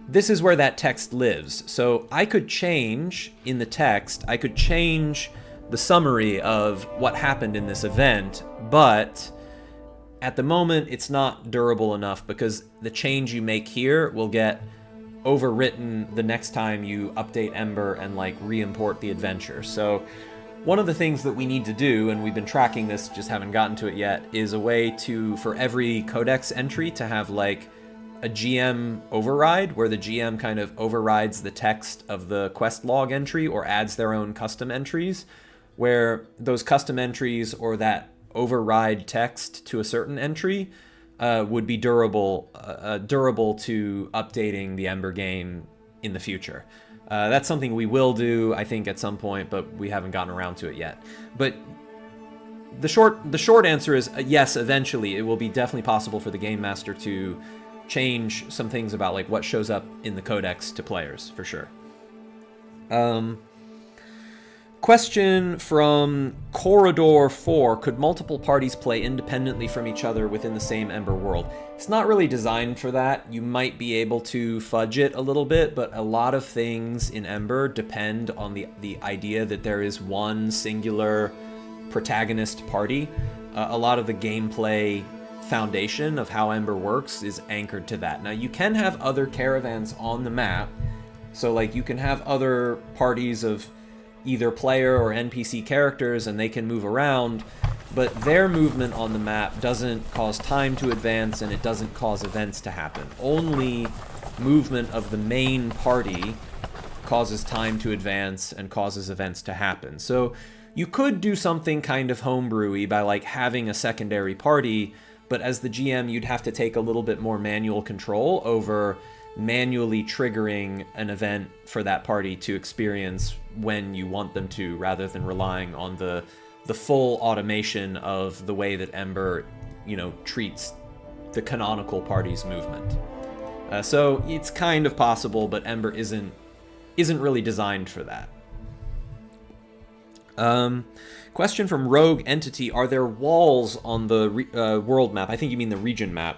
this is where that text lives. So I could change in the text, I could change the summary of what happened in this event, but at the moment it's not durable enough because the change you make here will get overwritten the next time you update Ember and like re-import the adventure. So one of the things that we need to do, and we've been tracking this, just haven't gotten to it yet, is a way to, for every codex entry, to have like a GM override, where the GM kind of overrides the text of the quest log entry or adds their own custom entries, where those custom entries or that override text to a certain entry would be durable to updating the Ember game in the future. That's something we will do, I think, at some point, but we haven't gotten around to it yet. But the short answer is yes, eventually it will be definitely possible for the game master to change some things about like what shows up in the codex to players, for sure. Question from Corridor 4. Could multiple parties play independently from each other within the same Ember world? It's not really designed for that. You might be able to fudge it a little bit, but a lot of things in Ember depend on the idea that there is one singular protagonist party. A lot of the gameplay foundation of how Ember works is anchored to that. Now, you can have other caravans on the map, so like you can have other parties of either player or NPC characters, and they can move around, but their movement on the map doesn't cause time to advance, and it doesn't cause events to happen. Only movement of the main party causes time to advance and causes events to happen. So you could do something kind of homebrewy by like having a secondary party, but as the GM, you'd have to take a little bit more manual control over manually triggering an event for that party to experience when you want them to, rather than relying on the full automation of the way that Ember, you know, treats the canonical party's movement. So it's kind of possible, but Ember isn't really designed for that. Question from Rogue Entity: are there walls on the world map? I think you mean the region map.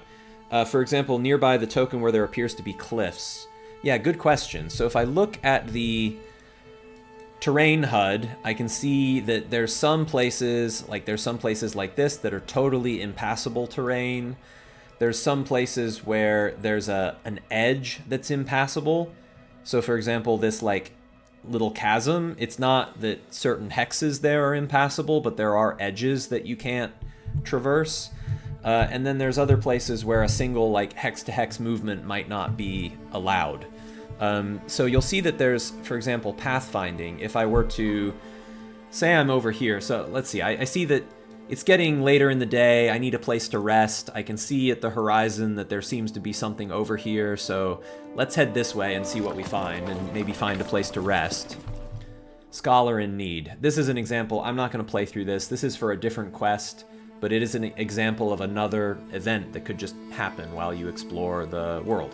For example, nearby the token where there appears to be cliffs. Yeah, good question. So if I look at the terrain HUD, I can see that there's some places like this that are totally impassable terrain. There's some places where there's an edge that's impassable. So for example, this like little chasm, it's not that certain hexes there are impassable, but there are edges that you can't traverse. And then there's other places where a single like hex-to-hex movement might not be allowed. So you'll see that there's, for example, pathfinding. If I were to say I'm over here, so let's see, I see that it's getting later in the day, I need a place to rest. I can see at the horizon that there seems to be something over here, so let's head this way and see what we find, and maybe find a place to rest. Scholar in need. This is an example. I'm not going to play through this. This is for a different quest, but it is an example of another event that could just happen while you explore the world.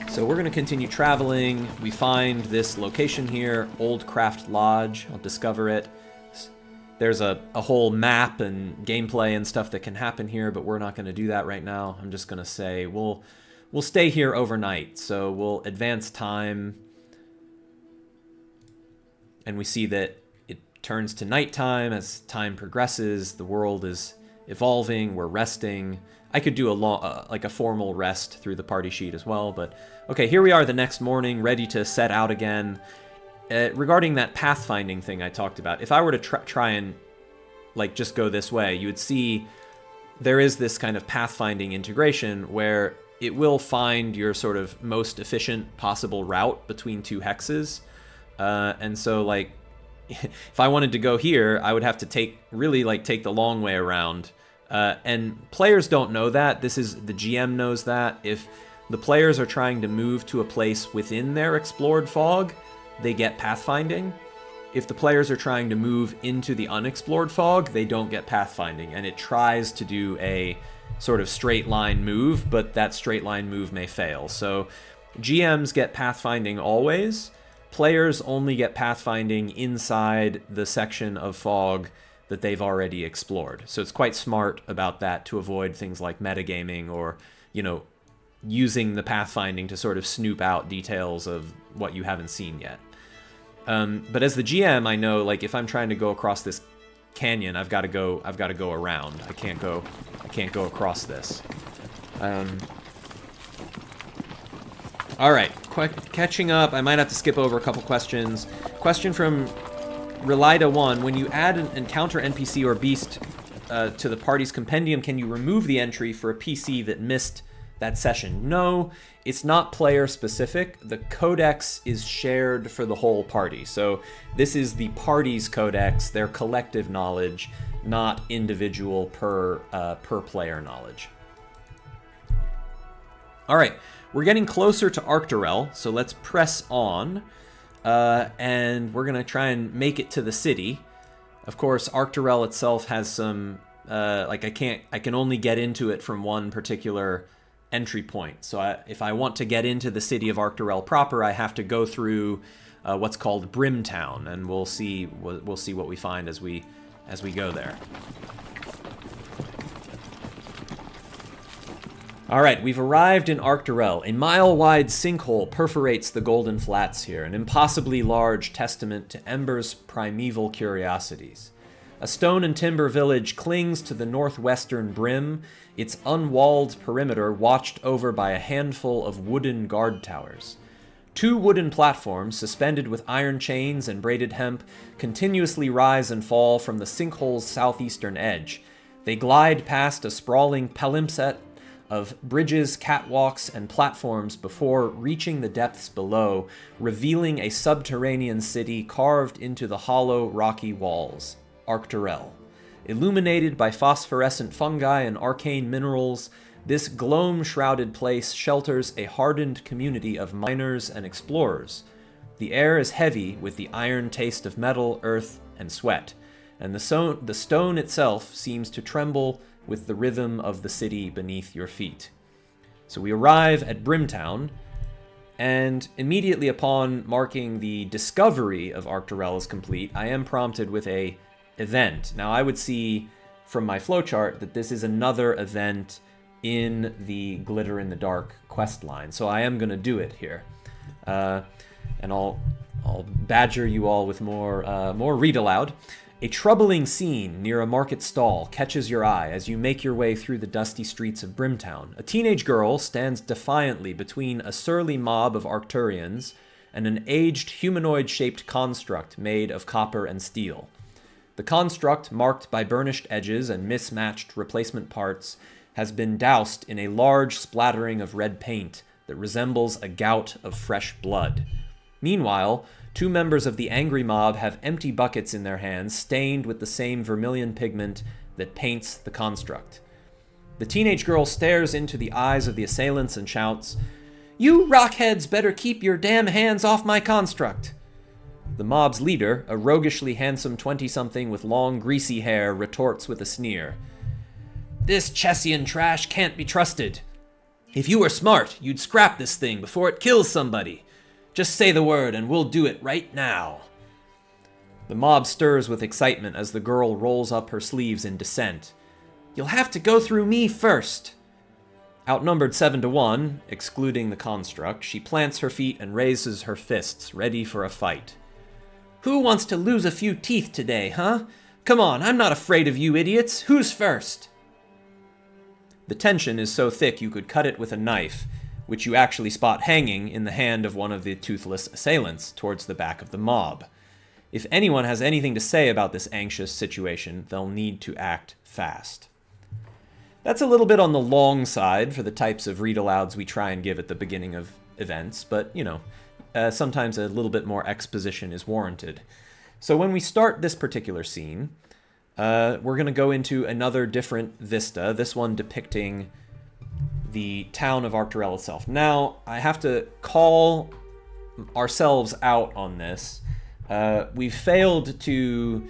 So we're going to continue traveling. We find this location here, Old Craft Lodge. I'll discover it. There's a whole map and gameplay and stuff that can happen here, but we're not going to do that right now. I'm just going to say we'll stay here overnight. So we'll advance time, and we see that it turns to nighttime as time progresses. The world is evolving. We're resting. I could do like a formal rest through the party sheet as well, but okay, here we are the next morning, ready to set out again. Regarding that pathfinding thing I talked about, if I were to try and like just go this way, you would see there is this kind of pathfinding integration where it will find your sort of most efficient possible route between two hexes. And so like if I wanted to go here, I would have to take the long way around. And players don't know that. The GM knows that. If the players are trying to move to a place within their explored fog, they get pathfinding. If the players are trying to move into the unexplored fog, they don't get pathfinding, and it tries to do a sort of straight line move, but that straight line move may fail. So GMs get pathfinding always. Players only get pathfinding inside the section of fog that they've already explored. So it's quite smart about that to avoid things like metagaming or, you know, using the pathfinding to sort of snoop out details of what you haven't seen yet. But as the GM, I know, like, if I'm trying to go across this canyon, I've got to go around. I can't go across this. All right, catching up. I might have to skip over a couple questions. Question from Relida1: when you add an encounter NPC or beast to the party's compendium, can you remove the entry for a PC that missed that session? No, it's not player specific. The codex is shared for the whole party. So this is the party's codex, their collective knowledge, not individual per player knowledge. All right, we're getting closer to Arcturel, so let's press on. And we're gonna try and make it to the city. Of course, Arcturel itself has some, I can only get into it from one particular entry point. So if I want to get into the city of Arcturel proper, I have to go through what's called Brimtown, and we'll see what we find as we go there. Alright, we've arrived in Arcturel. A mile-wide sinkhole perforates the Golden Flats here, an impossibly large testament to Ember's primeval curiosities. A stone and timber village clings to the northwestern brim, its unwalled perimeter watched over by a handful of wooden guard towers. 2 wooden platforms, suspended with iron chains and braided hemp, continuously rise and fall from the sinkhole's southeastern edge. They glide past a sprawling palimpsest of bridges, catwalks, and platforms before reaching the depths below, revealing a subterranean city carved into the hollow, rocky walls. Arcturel. Illuminated by phosphorescent fungi and arcane minerals, this gloam-shrouded place shelters a hardened community of miners and explorers. The air is heavy with the iron taste of metal, earth, and sweat, and the stone itself seems to tremble with the rhythm of the city beneath your feet. So we arrive at Brimtown, and immediately upon marking the discovery of Arcturel as complete, I am prompted with a event. Now I would see from my flowchart that this is another event in the Glitter in the Dark quest line, so I am going to do it here, and I'll badger you all with more read aloud. A troubling scene near a market stall catches your eye as you make your way through the dusty streets of Brimtown. A teenage girl stands defiantly between a surly mob of Arcturians and an aged humanoid-shaped construct made of copper and steel. The construct, marked by burnished edges and mismatched replacement parts, has been doused in a large splattering of red paint that resembles a gout of fresh blood. Meanwhile, 2 members of the angry mob have empty buckets in their hands, stained with the same vermilion pigment that paints the construct. The teenage girl stares into the eyes of the assailants and shouts, "You rockheads better keep your damn hands off my construct!" The mob's leader, a roguishly handsome 20-something with long, greasy hair, retorts with a sneer. "This Chessian trash can't be trusted. If you were smart, you'd scrap this thing before it kills somebody. Just say the word and we'll do it right now." The mob stirs with excitement as the girl rolls up her sleeves in dissent. "You'll have to go through me first." Outnumbered 7-1, excluding the construct, she plants her feet and raises her fists, ready for a fight. "Who wants to lose a few teeth today, huh? Come on, I'm not afraid of you idiots. Who's first?" The tension is so thick you could cut it with a knife, which you actually spot hanging in the hand of one of the toothless assailants towards the back of the mob. If anyone has anything to say about this anxious situation, they'll need to act fast. That's a little bit on the long side for the types of read-alouds we try and give at the beginning of events, but, you know, sometimes a little bit more exposition is warranted. So when we start this particular scene, we're going to go into another different vista, this one depicting the town of Arcturel itself. Now, I have to call ourselves out on this. We've failed to...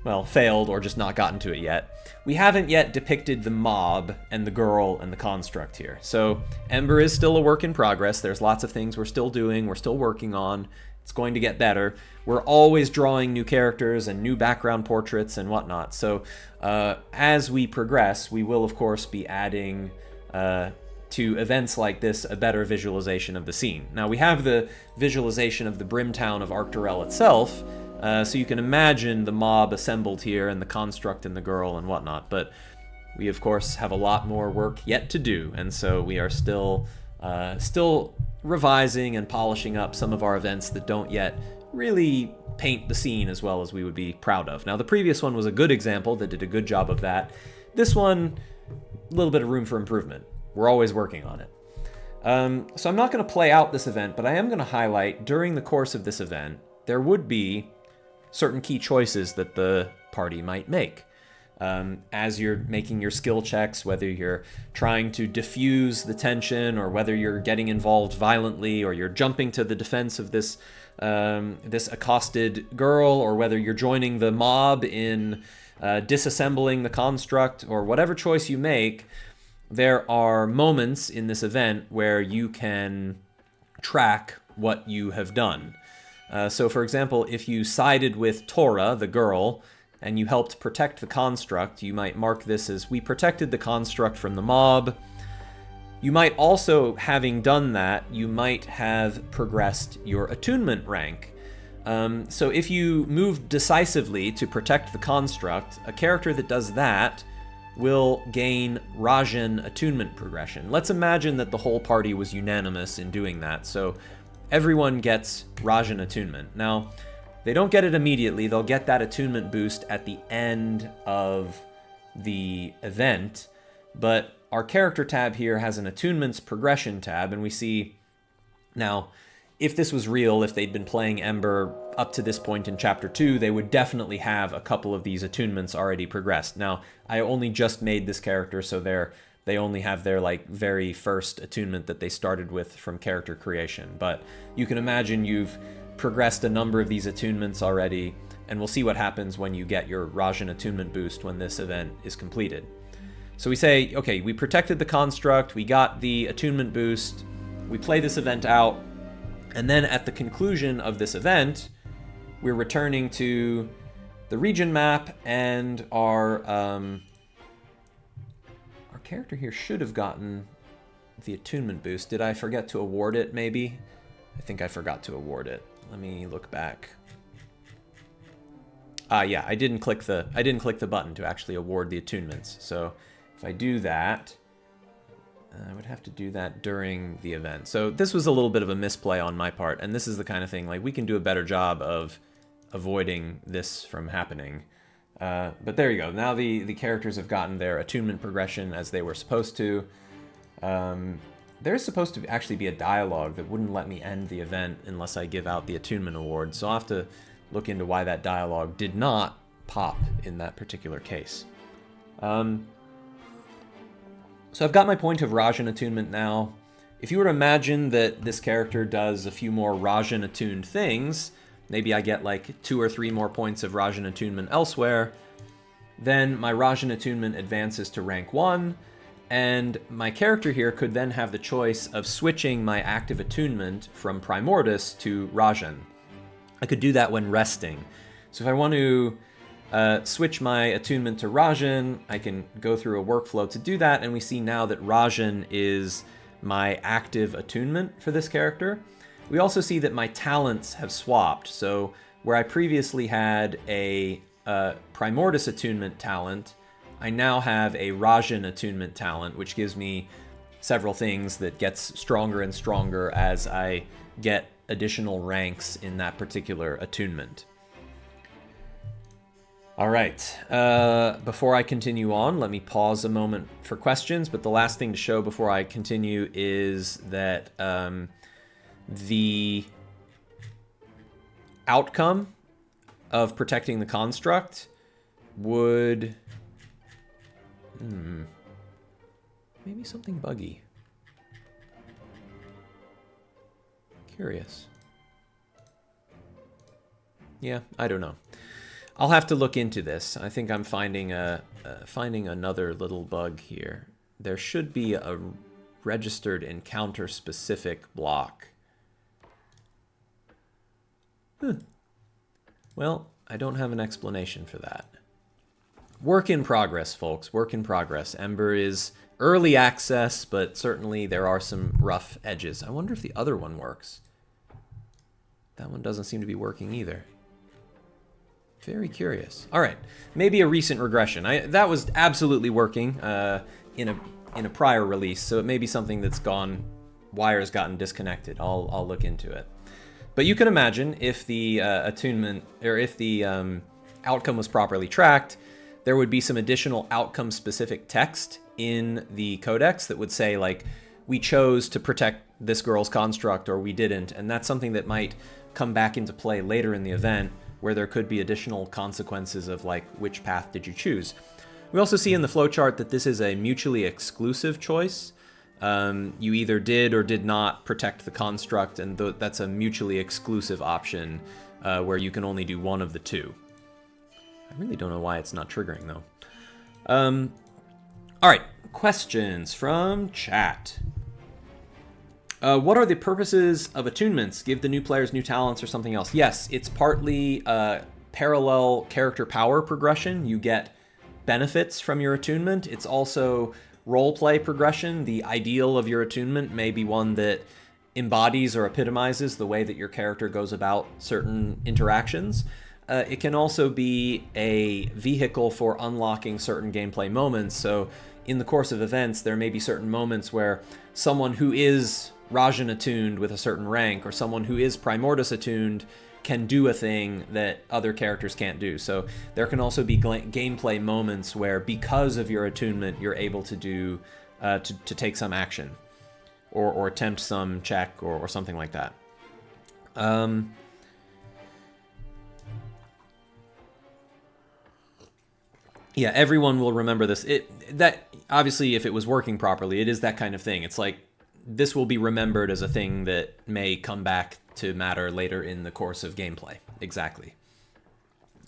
well, failed or just not gotten to it yet. We haven't yet depicted the mob and the girl and the construct here. So Ember is still a work in progress. There's lots of things we're still doing, we're still working on. It's going to get better. We're always drawing new characters and new background portraits and whatnot. So as we progress, we will, of course, be adding to events like this a better visualization of the scene. Now, we have the visualization of the Brimtown of Arcturel itself, so you can imagine the mob assembled here and the construct and the girl and whatnot, but we, of course, have a lot more work yet to do, and so we are still revising and polishing up some of our events that don't yet really paint the scene as well as we would be proud of. Now, the previous one was a good example that did a good job of that. This one, a little bit of room for improvement. We're always working on it. So I'm not going to play out this event, but I am going to highlight during the course of this event, there would be certain key choices that the party might make. As you're making your skill checks, whether you're trying to diffuse the tension or whether you're getting involved violently or you're jumping to the defense of this accosted girl, or whether you're joining the mob in disassembling the construct, or whatever choice you make, there are moments in this event where you can track what you have done. So for example, if you sided with Tora, the girl, and you helped protect the construct, you might mark this as we protected the construct from the mob. You might also, having done that, you might have progressed your attunement rank. So if you move decisively to protect the construct, a character that does that will gain Rajan attunement progression. Let's imagine that the whole party was unanimous in doing that, so everyone gets Rajan attunement. Now, they don't get it immediately, they'll get that attunement boost at the end of the event, but our character tab here has an attunements progression tab, and we see now, if this was real, if they'd been playing Ember up to this point in Chapter 2, they would definitely have a couple of these attunements already progressed. Now, I only just made this character, so they only have their like very first attunement that they started with from character creation. But you can imagine you've progressed a number of these attunements already, and we'll see what happens when you get your Rajan attunement boost when this event is completed. So we say, okay, we protected the construct, we got the attunement boost, we play this event out, and then at the conclusion of this event, we're returning to the region map, and our character here should have gotten the attunement boost. Did I forget to award it, maybe? I think I forgot to award it. Let me look back. Yeah, I didn't click the button to actually award the attunements. So if I do that, I would have to do that during the event. So this was a little bit of a misplay on my part, and this is the kind of thing, like, we can do a better job of avoiding this from happening. But there you go. Now the characters have gotten their attunement progression as they were supposed to. There's supposed to actually be a dialogue that wouldn't let me end the event unless I give out the attunement award, so I'll have to look into why that dialogue did not pop in that particular case. So I've got my point of Rajan attunement now. If you were to imagine that this character does a few more Rajan attuned things, maybe I get like 2 or 3 more points of Rajan attunement elsewhere, then my Rajan attunement advances to rank 1, and my character here could then have the choice of switching my active attunement from Primordus to Rajan. I could do that when resting. So if I want to switch my attunement to Rajan, I can go through a workflow to do that, and we see now that Rajan is my active attunement for this character. We also see that my talents have swapped, so where I previously had a Primordus attunement talent, I now have a Rajan attunement talent, which gives me several things that gets stronger and stronger as I get additional ranks in that particular attunement. All right, before I continue on, let me pause a moment for questions, but the last thing to show before I continue is that the outcome of protecting the construct would... maybe something buggy. Curious. Yeah, I don't know. I'll have to look into this. I think I'm finding another little bug here. There should be a registered encounter-specific block. Well, I don't have an explanation for that. Work in progress, folks. Work in progress. Ember is early access, but certainly there are some rough edges. I wonder if the other one works. That one doesn't seem to be working either. Very curious. All right, maybe a recent regression. That was absolutely working in a prior release, so it may be something that's gone, wires gotten disconnected. I'll look into it. But you can imagine if the attunement, or if the outcome was properly tracked, there would be some additional outcome-specific text in the codex that would say, like, we chose to protect this girl's construct, or we didn't, and that's something that might come back into play later in the event, where there could be additional consequences of, like, which path did you choose. We also see in the flowchart that this is a mutually exclusive choice. You either did or did not protect the construct, and that's a mutually exclusive option where you can only do one of the two. I really don't know why it's not triggering, though. All right, questions from chat. What are the purposes of attunements? Give the new players new talents or something else? Yes, it's partly parallel character power progression. You get benefits from your attunement. It's also roleplay progression. The ideal of your attunement may be one that embodies or epitomizes the way that your character goes about certain interactions. It can also be a vehicle for unlocking certain gameplay moments. So in the course of events, there may be certain moments where someone who is Rajan attuned with a certain rank, or someone who is Primordus attuned, can do a thing that other characters can't do. So there can also be gameplay moments where, because of your attunement, you're able to do to take some action, or attempt some check, or something like that. Yeah, everyone will remember this. That obviously, if it was working properly, it is that kind of thing. It's like, this will be remembered as a thing that may come back to matter later in the course of gameplay. Exactly.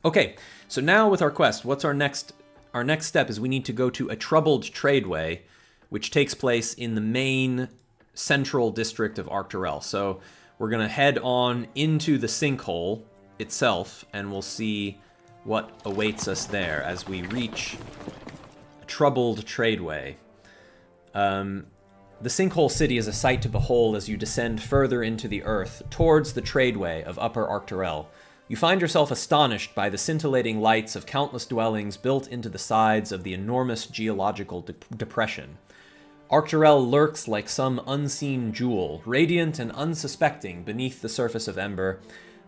Okay, so now with our quest, what's our next step is we need to go to a troubled tradeway, which takes place in the main central district of Arcturel. So we're going to head on into the sinkhole itself, and we'll see what awaits us there as we reach a troubled tradeway. The Sinkhole City is a sight to behold as you descend further into the earth, towards the tradeway of Upper Arcturel. You find yourself astonished by the scintillating lights of countless dwellings built into the sides of the enormous geological depression. Arcturel lurks like some unseen jewel, radiant and unsuspecting beneath the surface of Ember.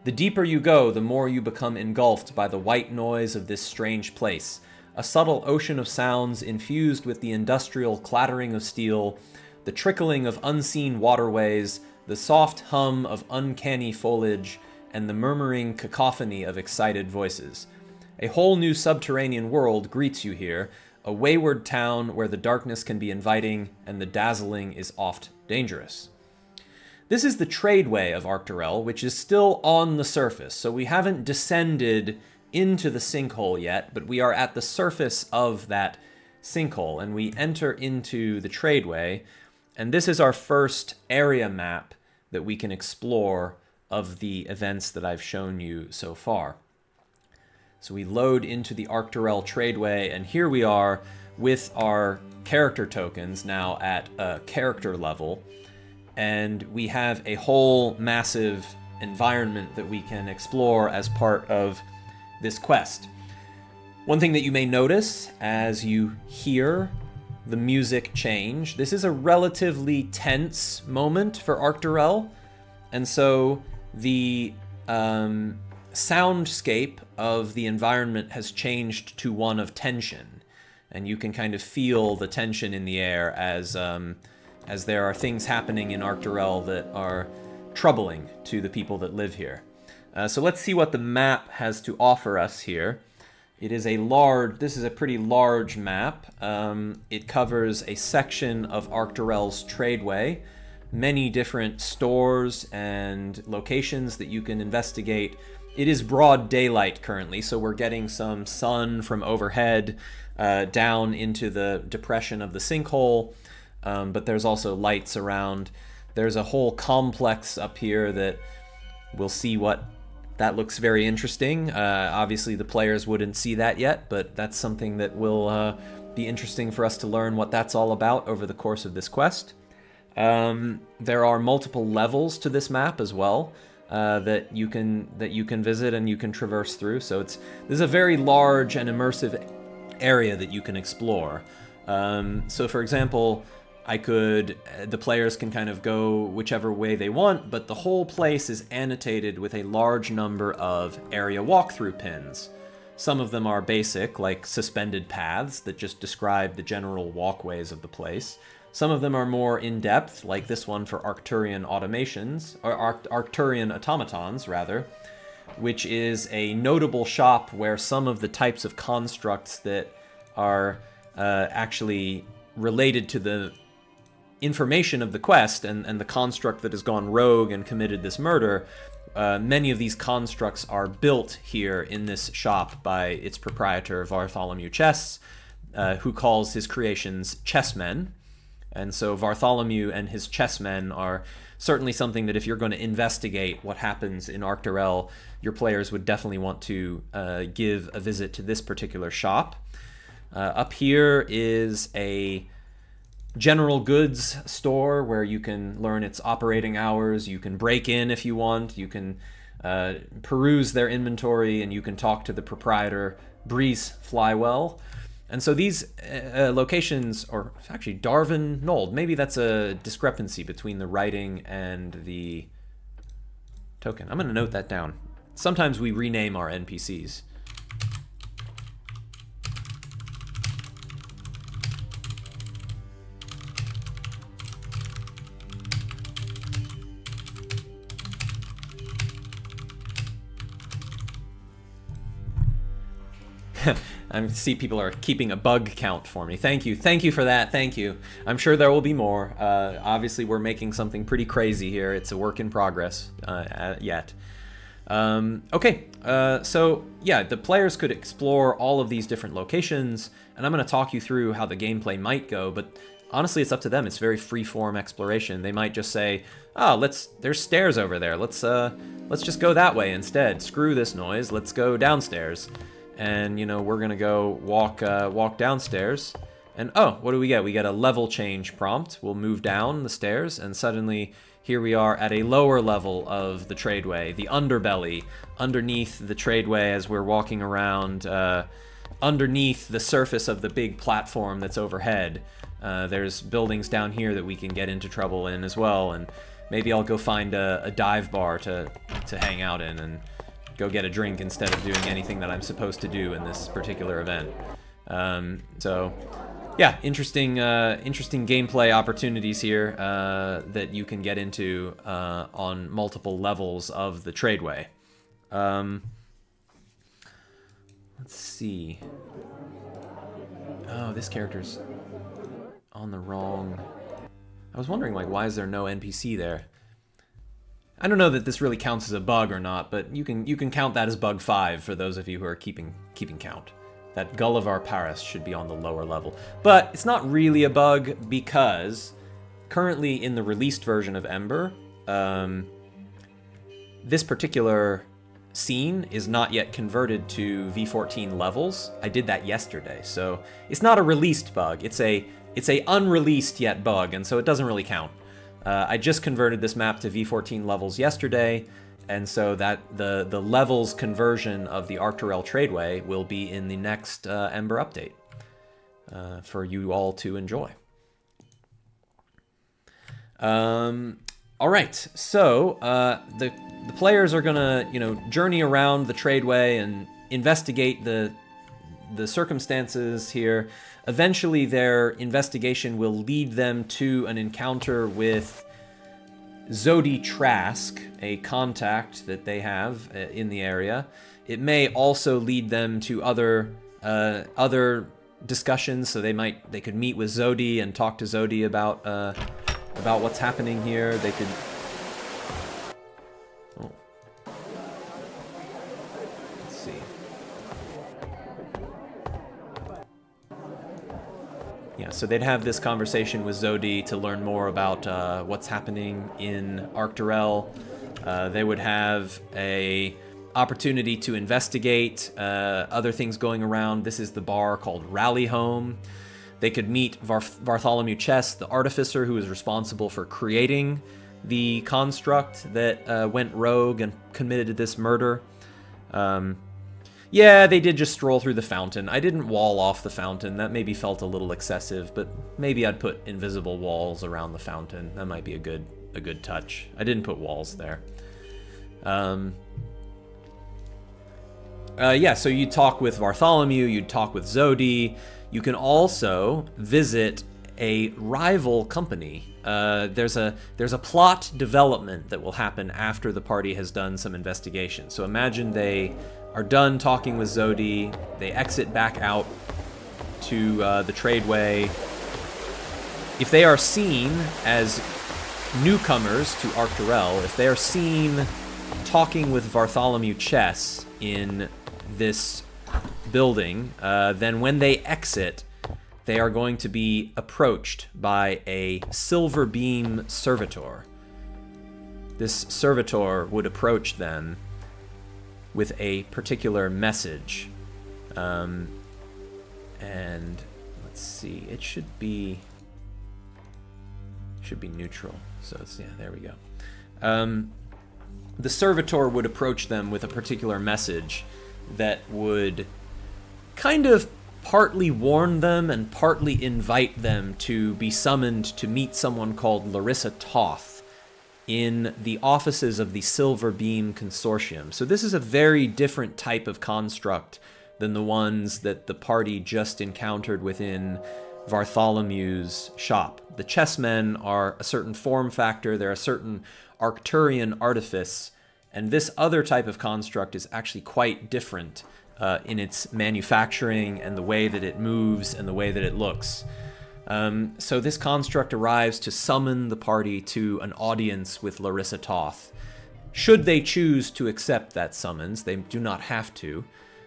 The deeper you go, the more you become engulfed by the white noise of this strange place, a subtle ocean of sounds infused with the industrial clattering of steel, the trickling of unseen waterways, the soft hum of uncanny foliage, and the murmuring cacophony of excited voices. A whole new subterranean world greets you here, a wayward town where the darkness can be inviting and the dazzling is oft dangerous. This is the tradeway of Arcturel, which is still on the surface, so we haven't descended into the sinkhole yet, but we are at the surface of that sinkhole, and we enter into the tradeway. And this is our first area map that we can explore of the events that I've shown you so far. So we load into the Arcturel tradeway, and here we are with our character tokens now at a character level. And we have a whole massive environment that we can explore as part of this quest. One thing that you may notice as you hear the music change, this is a relatively tense moment for Arcturel, and so the soundscape of the environment has changed to one of tension, and you can kind of feel the tension in the air as there are things happening in Arcturel that are troubling to the people that live here. So let's see what the map has to offer us here. This is a pretty large map. It covers a section of Arcturel's tradeway, many different stores and locations that you can investigate. It is broad daylight currently, so we're getting some sun from overhead down into the depression of the sinkhole, but there's also lights around. There's a whole complex up here that we'll see what that looks very interesting. Obviously, the players wouldn't see that yet, but that's something that will be interesting for us to learn what that's all about over the course of this quest. There are multiple levels to this map as well that you can visit and you can traverse through. So this is a very large and immersive area that you can explore. So, for example, the players can kind of go whichever way they want, but the whole place is annotated with a large number of area walkthrough pins. Some of them are basic, like suspended paths that just describe the general walkways of the place. Some of them are more in-depth, like this one for Arcturian automations, or Arcturian automatons, rather, which is a notable shop where some of the types of constructs that are actually related to the information of the quest and the construct that has gone rogue and committed this murder, many of these constructs are built here in this shop by its proprietor, Bartholomew Chess, who calls his creations chessmen. And so Bartholomew and his chessmen are certainly something that if you're going to investigate what happens in Arcturel, your players would definitely want to give a visit to this particular shop. Up here is a general goods store where you can learn its operating hours. You can break in if you want. You can peruse their inventory, and you can talk to the proprietor, Breeze Flywell. And so these locations, or actually Darwin Nold, maybe that's a discrepancy between the writing and the token. I'm going to note that down. Sometimes we rename our NPCs. I see people are keeping a bug count for me. Thank you for that. Thank you. I'm sure there will be more. Obviously, we're making something pretty crazy here. It's a work in progress yet. Okay, so yeah, the players could explore all of these different locations, and I'm going to talk you through how the gameplay might go, but honestly, it's up to them. It's very free-form exploration. They might just say, oh, there's stairs over there. Let's just go that way instead. Screw this noise. Let's go downstairs. And, you know, we're going to go walk downstairs. And, oh, what do we get? We get a level change prompt. We'll move down the stairs, and suddenly here we are at a lower level of the tradeway, the underbelly, underneath the tradeway as we're walking around, underneath the surface of the big platform that's overhead. There's buildings down here that we can get into trouble in as well, and maybe I'll go find a dive bar to hang out in and go get a drink instead of doing anything that I'm supposed to do in this particular event. So, yeah, interesting gameplay opportunities here that you can get into on multiple levels of the tradeway. Let's see. Oh, this character's on the wrong... I was wondering, like, why is there no NPC there? I don't know that this really counts as a bug or not, but you can count that as bug 5 for those of you who are keeping count. That Gullivar Paris should be on the lower level. But it's not really a bug because currently in the released version of Ember, this particular scene is not yet converted to V14 levels. I did that yesterday, so it's not a released bug. It's a unreleased yet bug, and so it doesn't really count. I just converted this map to V14 levels yesterday, and so that the levels conversion of the Arcturel Tradeway will be in the next Ember update for you all to enjoy. All right, so the players are gonna journey around the Tradeway and investigate the circumstances here. Eventually, their investigation will lead them to an encounter with Zodi Trask, a contact that they have in the area. It may also lead them to other discussions. So they could meet with Zodi and talk to Zodi about what's happening here. They could. Oh. Let's see. Yeah, so they'd have this conversation with Zodi to learn more about what's happening in Arcturel. They would have a opportunity to investigate other things going around. This is the bar called Rally Home. They could meet Bartholomew Chess, the artificer who is responsible for creating the construct that went rogue and committed this murder. Yeah, they did just stroll through the fountain. I didn't wall off the fountain. That maybe felt a little excessive, but maybe I'd put invisible walls around the fountain. That might be a good touch. I didn't put walls there. Yeah, so you'd talk with Bartholomew, you'd talk with Zodi. You can also visit a rival company. There's a plot development that will happen after the party has done some investigation. So imagine they are done talking with Zodi, they exit back out to the Tradeway. If they are seen as newcomers to Arcturel, if they are seen talking with Bartholomew Chess in this building, then when they exit, they are going to be approached by a silver beam servitor. This servitor would approach them with a particular message. And let's see, it should be neutral. So it's, yeah, there we go. The servitor would approach them with a particular message that would kind of partly warn them and partly invite them to be summoned to meet someone called Larissa Toth in the offices of the Silver Beam Consortium. So this is a very different type of construct than the ones that the party just encountered within Bartholomew's shop. The chessmen are a certain form factor, they're a certain Arcturian artifice, and this other type of construct is actually quite different in its manufacturing and the way that it moves and the way that it looks. So this construct arrives to summon the party to an audience with Larissa Toth. Should they choose to accept that summons, they do not have to.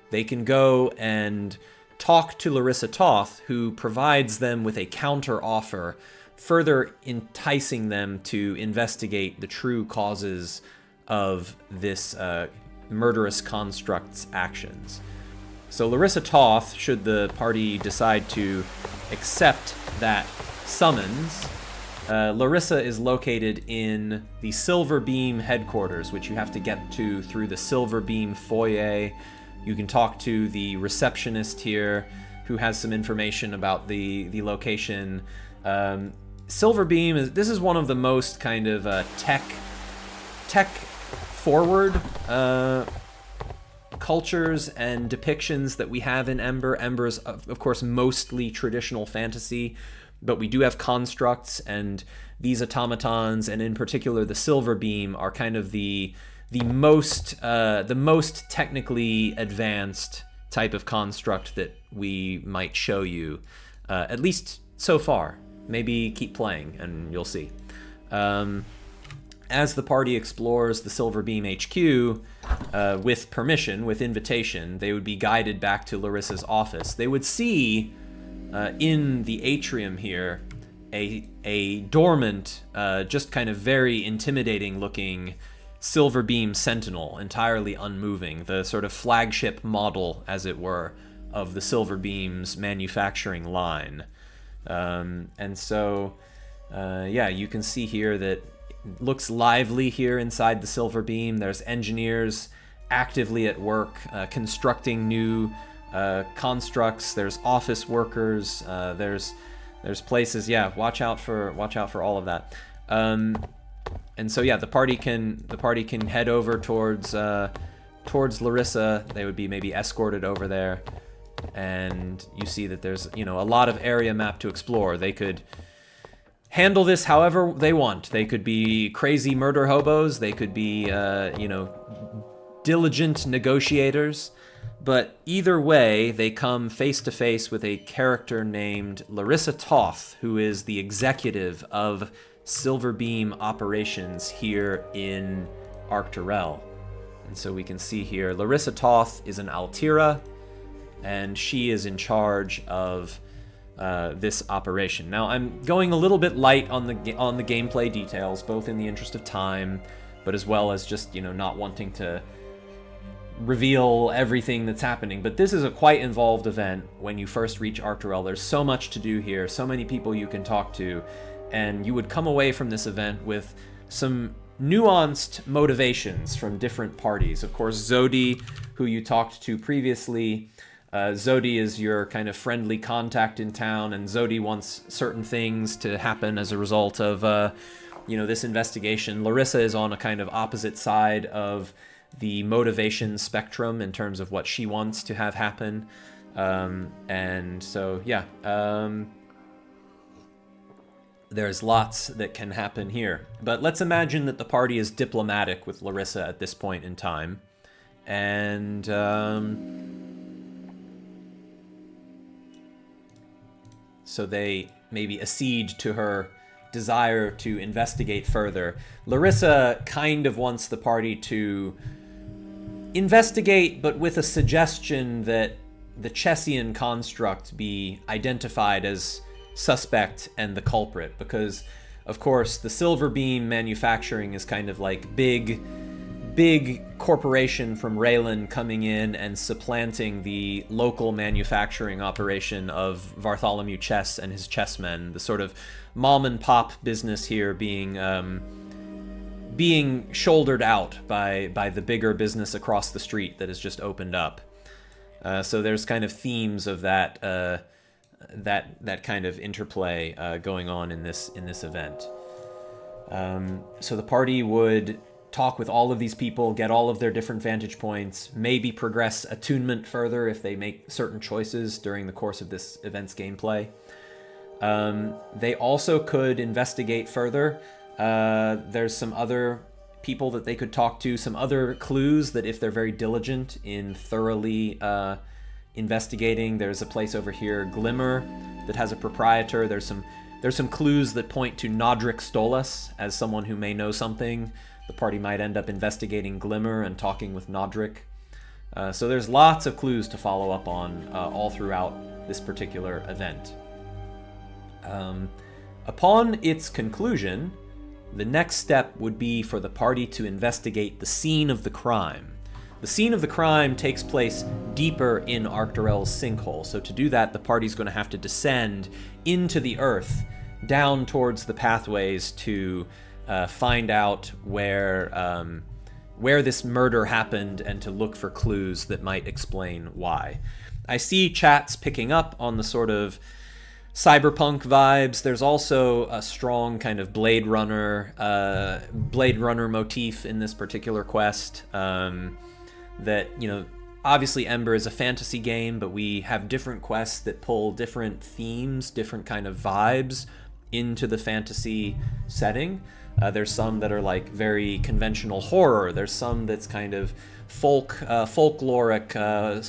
They can go and talk to Larissa Toth, who provides them with a counter offer, further enticing them to investigate the true causes of this murderous construct's actions. So Larissa Toth, should the party decide to accept that summons, Larissa is located in the Silver Beam headquarters, which you have to get to through the Silver Beam foyer. You can talk to the receptionist here, who has some information about the location. Silver Beam this is one of the most kind of tech forward cultures and depictions that we have in Ember. Ember is, of course, mostly traditional fantasy, but we do have constructs, and these automatons, and in particular the Silver Beam, are kind of the most technically advanced type of construct that we might show you, at least so far. Maybe keep playing and you'll see. As the party explores the Silver Beam HQ, with permission, with invitation, they would be guided back to Larissa's office. They would see in the atrium here a dormant, just kind of very intimidating looking Silver Beam Sentinel, entirely unmoving, the sort of flagship model, as it were, of the Silver Beam's manufacturing line. And so, yeah, you can see here that it looks lively here inside the Silver Beam. There's engineers actively at work, constructing new constructs. There's office workers. There's places. Yeah, watch out for all of that. And so, yeah, the party can head over towards Larissa. They would be maybe escorted over there, and you see that there's, a lot of area map to explore. They could handle this however they want. They could be crazy murder hobos. They could be, diligent negotiators. But either way, they come face to face with a character named Larissa Toth, who is the executive of Silver Beam operations here in Arcturel. And so we can see here, Larissa Toth is an Altira, and she is in charge of this operation. Now, I'm going a little bit light on the gameplay details, both in the interest of time, but as well as just, not wanting to reveal everything that's happening. But this is a quite involved event when you first reach Arcturel. There's so much to do here, so many people you can talk to, and you would come away from this event with some nuanced motivations from different parties. Of course, Zodi, who you talked to previously, Zodi is your kind of friendly contact in town, and Zodi wants certain things to happen as a result of, this investigation. Larissa is on a kind of opposite side of the motivation spectrum in terms of what she wants to have happen. And so, yeah, there's lots that can happen here. But let's imagine that the party is diplomatic with Larissa at this point in time. And so they maybe accede to her desire to investigate further. Larissa kind of wants the party to investigate, but with a suggestion that the Chessian construct be identified as suspect and the culprit, because of course the Silver Beam manufacturing is kind of like big corporation from Raylan coming in and supplanting the local manufacturing operation of Bartholomew Chess and his chessmen. The sort of mom and pop business here being shouldered out by the bigger business across the street that has just opened up. So there's kind of themes of that kind of interplay going on in this event. So the party would talk with all of these people, get all of their different vantage points, maybe progress attunement further if they make certain choices during the course of this event's gameplay. They also could investigate further. There's some other people that they could talk to, some other clues that if they're very diligent in thoroughly investigating. There's a place over here, Glimmer, that has a proprietor. There's some clues that point to Nodric Stolas as someone who may know something. The party might end up investigating Glimmer and talking with Nodric. So there's lots of clues to follow up on all throughout this particular event. Upon its conclusion, the next step would be for the party to investigate the scene of the crime. The scene of the crime takes place deeper in Arcturel's sinkhole, so to do that, the party's going to have to descend into the earth, down towards the pathways to find out where this murder happened and to look for clues that might explain why. I see chats picking up on the sort of cyberpunk vibes. There's also a strong kind of Blade Runner motif in this particular quest. That, you know, obviously Ember is a fantasy game, but we have different quests that pull different themes, different kind of vibes into the fantasy setting. There's some that are like very conventional horror. There's some that's kind of folkloric,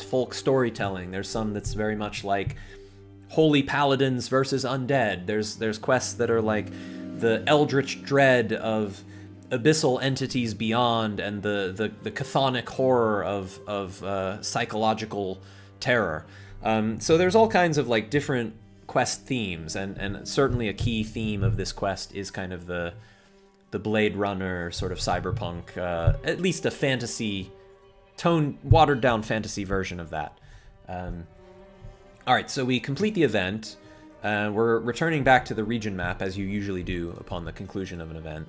folk storytelling. There's some that's very much like holy paladins versus undead. There's quests that are like the eldritch dread of abyssal entities beyond and the chthonic horror of psychological terror. So there's all kinds of like different quest themes, and certainly a key theme of this quest is kind of the Blade Runner sort of cyberpunk, at least a fantasy watered down fantasy version of that. All right, so we complete the event. We're returning back to the region map as you usually do upon the conclusion of an event.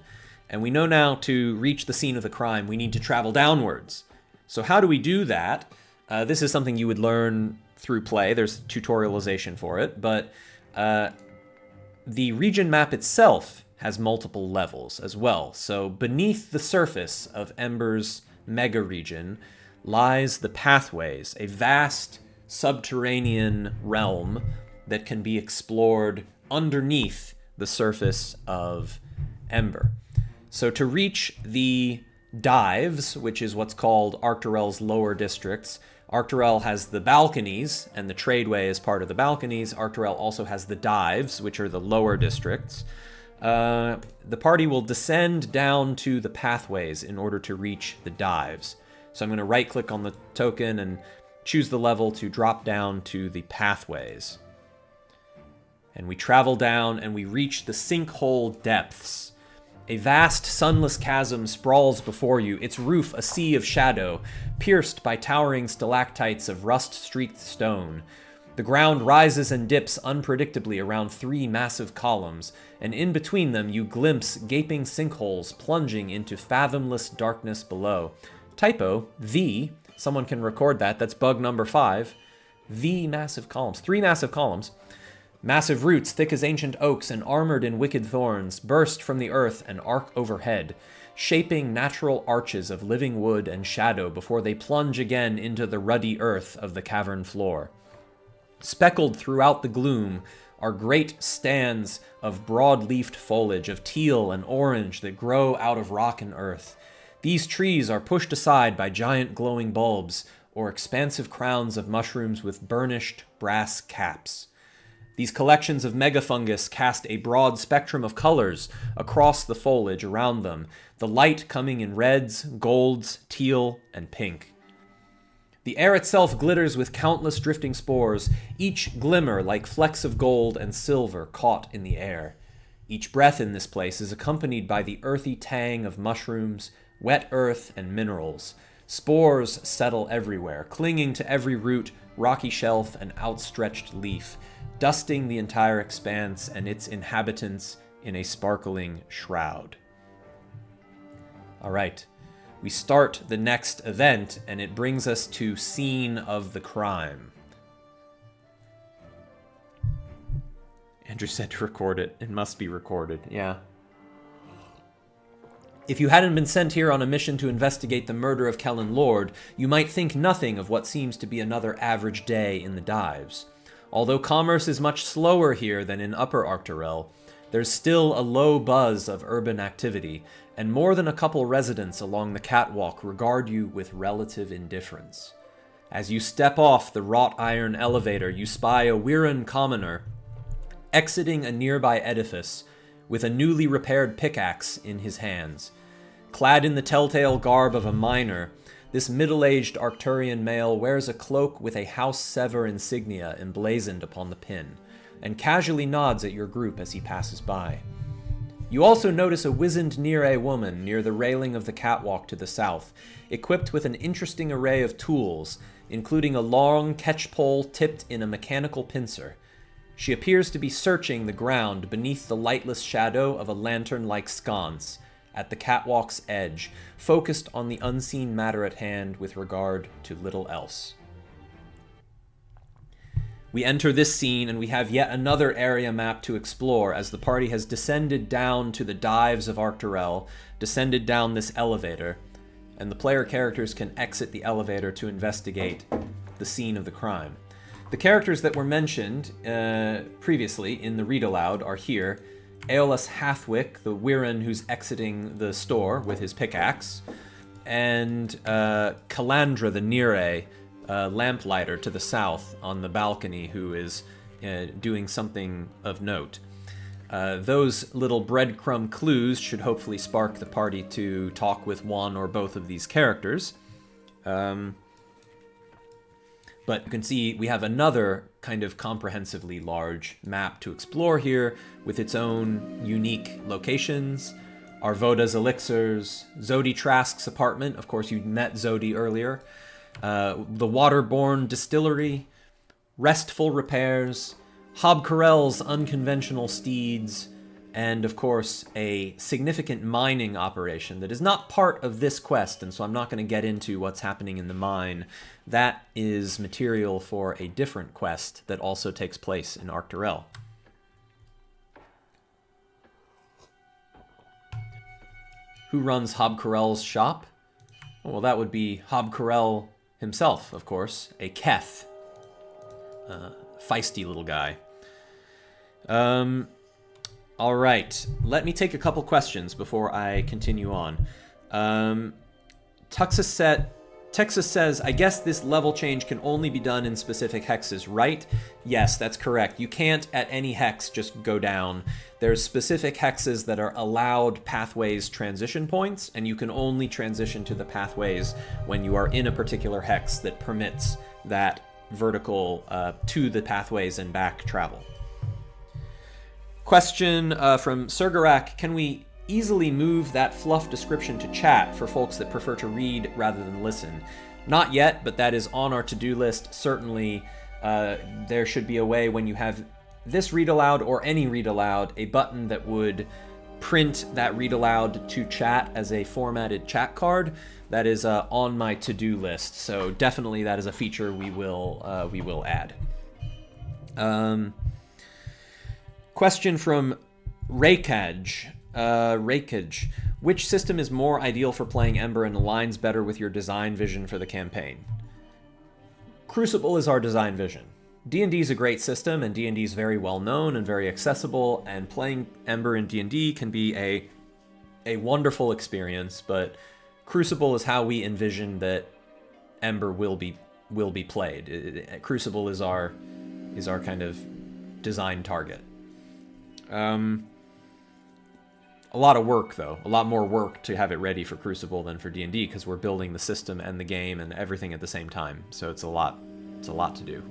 And we know now to reach the scene of the crime, we need to travel downwards. So how do we do that? This is something you would learn through play. There's tutorialization for it, but the region map itself has multiple levels as well. So beneath the surface of Ember's mega region lies the pathways, a vast subterranean realm that can be explored underneath the surface of Ember. So to reach the dives, which is what's called Arcturel's lower districts, Arcturel has the balconies, and the tradeway is part of the balconies. Arcturel also has the dives, which are the lower districts. The party will descend down to the pathways in order to reach the dives. So I'm going to right-click on the token and choose the level to drop down to the pathways. And we travel down and we reach the sinkhole depths. A vast, sunless chasm sprawls before you, its roof a sea of shadow, pierced by towering stalactites of rust-streaked stone. The ground rises and dips unpredictably around 3 massive columns, and in between them you glimpse gaping sinkholes plunging into fathomless darkness below. Typo, the, someone can record that, that's bug number 5. The massive columns, 3 massive columns. Massive roots, thick as ancient oaks and armored in wicked thorns, burst from the earth and arc overhead, shaping natural arches of living wood and shadow before they plunge again into the ruddy earth of the cavern floor. Speckled throughout the gloom are great stands of broad-leafed foliage of teal and orange that grow out of rock and earth. These trees are pushed aside by giant glowing bulbs or expansive crowns of mushrooms with burnished brass caps. These collections of megafungus cast a broad spectrum of colors across the foliage around them, the light coming in reds, golds, teal, and pink. The air itself glitters with countless drifting spores, each glimmer like flecks of gold and silver caught in the air. Each breath in this place is accompanied by the earthy tang of mushrooms, wet earth, and minerals. Spores settle everywhere, clinging to every root, rocky shelf, and outstretched leaf, dusting the entire expanse and its inhabitants in a sparkling shroud. All right, we start the next event, and it brings us to scene of the crime. Andrew said to record it. It must be recorded, yeah. If you hadn't been sent here on a mission to investigate the murder of Kellen Lord, you might think nothing of what seems to be another average day in the dives. Although commerce is much slower here than in Upper Arcturel, there's still a low buzz of urban activity, and more than a couple residents along the catwalk regard you with relative indifference. As you step off the wrought iron elevator, you spy a Wirran commoner exiting a nearby edifice with a newly repaired pickaxe in his hands. Clad in the telltale garb of a miner, this middle-aged Arcturian male wears a cloak with a House Sever insignia emblazoned upon the pin, and casually nods at your group as he passes by. You also notice a wizened Nire woman near the railing of the catwalk to the south, equipped with an interesting array of tools, including a long catch pole tipped in a mechanical pincer. She appears to be searching the ground beneath the lightless shadow of a lantern-like sconce at the catwalk's edge, focused on the unseen matter at hand with regard to little else. We enter this scene, and we have yet another area map to explore as the party has descended down to the dives of Arcturel, descended down this elevator, and the player characters can exit the elevator to investigate the scene of the crime. The characters that were mentioned previously in the read aloud are here. Aeolus Hathwick, the Wirran who's exiting the store with his pickaxe, and Calandra, the Nire lamplighter to the south on the balcony, who is doing something of note. Those little breadcrumb clues should hopefully spark the party to talk with one or both of these characters. But you can see we have another kind of comprehensively large map to explore here with its own unique locations. Arvoda's elixirs, Zodi Trask's apartment, of course you met Zodi earlier, the Waterborne Distillery, Restful Repairs, Hobcarel's unconventional steeds, and of course a significant mining operation that is not part of this quest, and so I'm not going to get into what's happening in the mine. That is material for a different quest that also takes place in Arcturel. Who runs Hobcarel's shop? Well, that would be Hobcarel himself, of course, a Keth. Feisty little guy. All right, let me take a couple questions before I continue on. Texas says, I guess this level change can only be done in specific hexes, right? Yes, that's correct. You can't at any hex just go down. There's specific hexes that are allowed pathways transition points, and you can only transition to the pathways when you are in a particular hex that permits that vertical to the pathways and back travel. Question from Sergarak, can we easily move that fluff description to chat for folks that prefer to read rather than listen? Not yet, but that is on our to-do list. Certainly, there should be a way when you have this read aloud or any read aloud, a button that would print that read aloud to chat as a formatted chat card. That is on my to-do list, so definitely that is a feature we will add. Question from Rakaj. Which system is more ideal for playing Ember and aligns better with your design vision for the campaign? Crucible is our design vision. D&D is a great system, and D&D is very well known and very accessible, and playing Ember in D&D can be a wonderful experience, but Crucible is how we envision that Ember will be played. Crucible is our kind of design target. A lot of work, though. A lot more work to have it ready for Crucible than for D&D, because we're building the system and the game and everything at the same time. So it's a lot to do.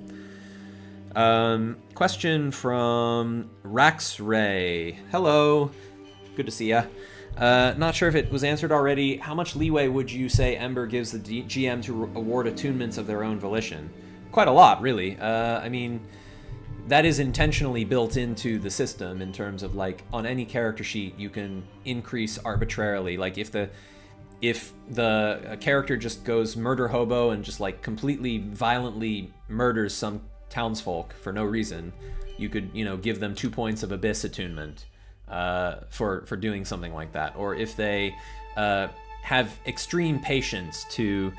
Question from Raxray. Hello. Good to see ya. Not sure if it was answered already. How much leeway would you say Ember gives the GM to award attunements of their own volition? Quite a lot, really. I mean, that is intentionally built into the system in terms of, like, on any character sheet you can increase arbitrarily. Like, if the character just goes murder hobo and just, like, completely violently murders some townsfolk for no reason, you could, you know, give them 2 points of abyss attunement for doing something like that. Or if they have extreme patience to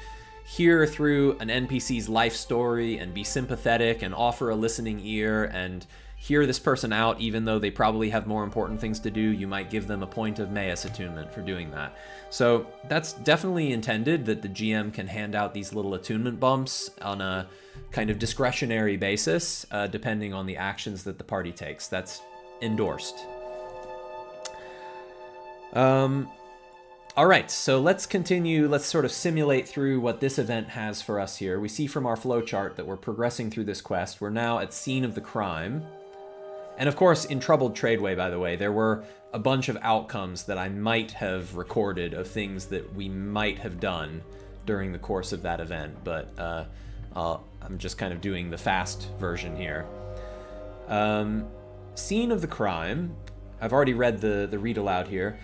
hear through an NPC's life story and be sympathetic and offer a listening ear and hear this person out even though they probably have more important things to do, you might give them a point of Magus attunement for doing that. So that's definitely intended, that the GM can hand out these little attunement bumps on a kind of discretionary basis, depending on the actions that the party takes. That's endorsed. All right, so let's continue. Let's sort of simulate through what this event has for us here. We see from our flowchart that we're progressing through this quest. We're now at scene of the crime. And of course, in Troubled Tradeway, by the way, there were a bunch of outcomes that I might have recorded of things that we might have done during the course of that event, but I'm just kind of doing the fast version here. Scene of the crime. I've already read the read aloud here.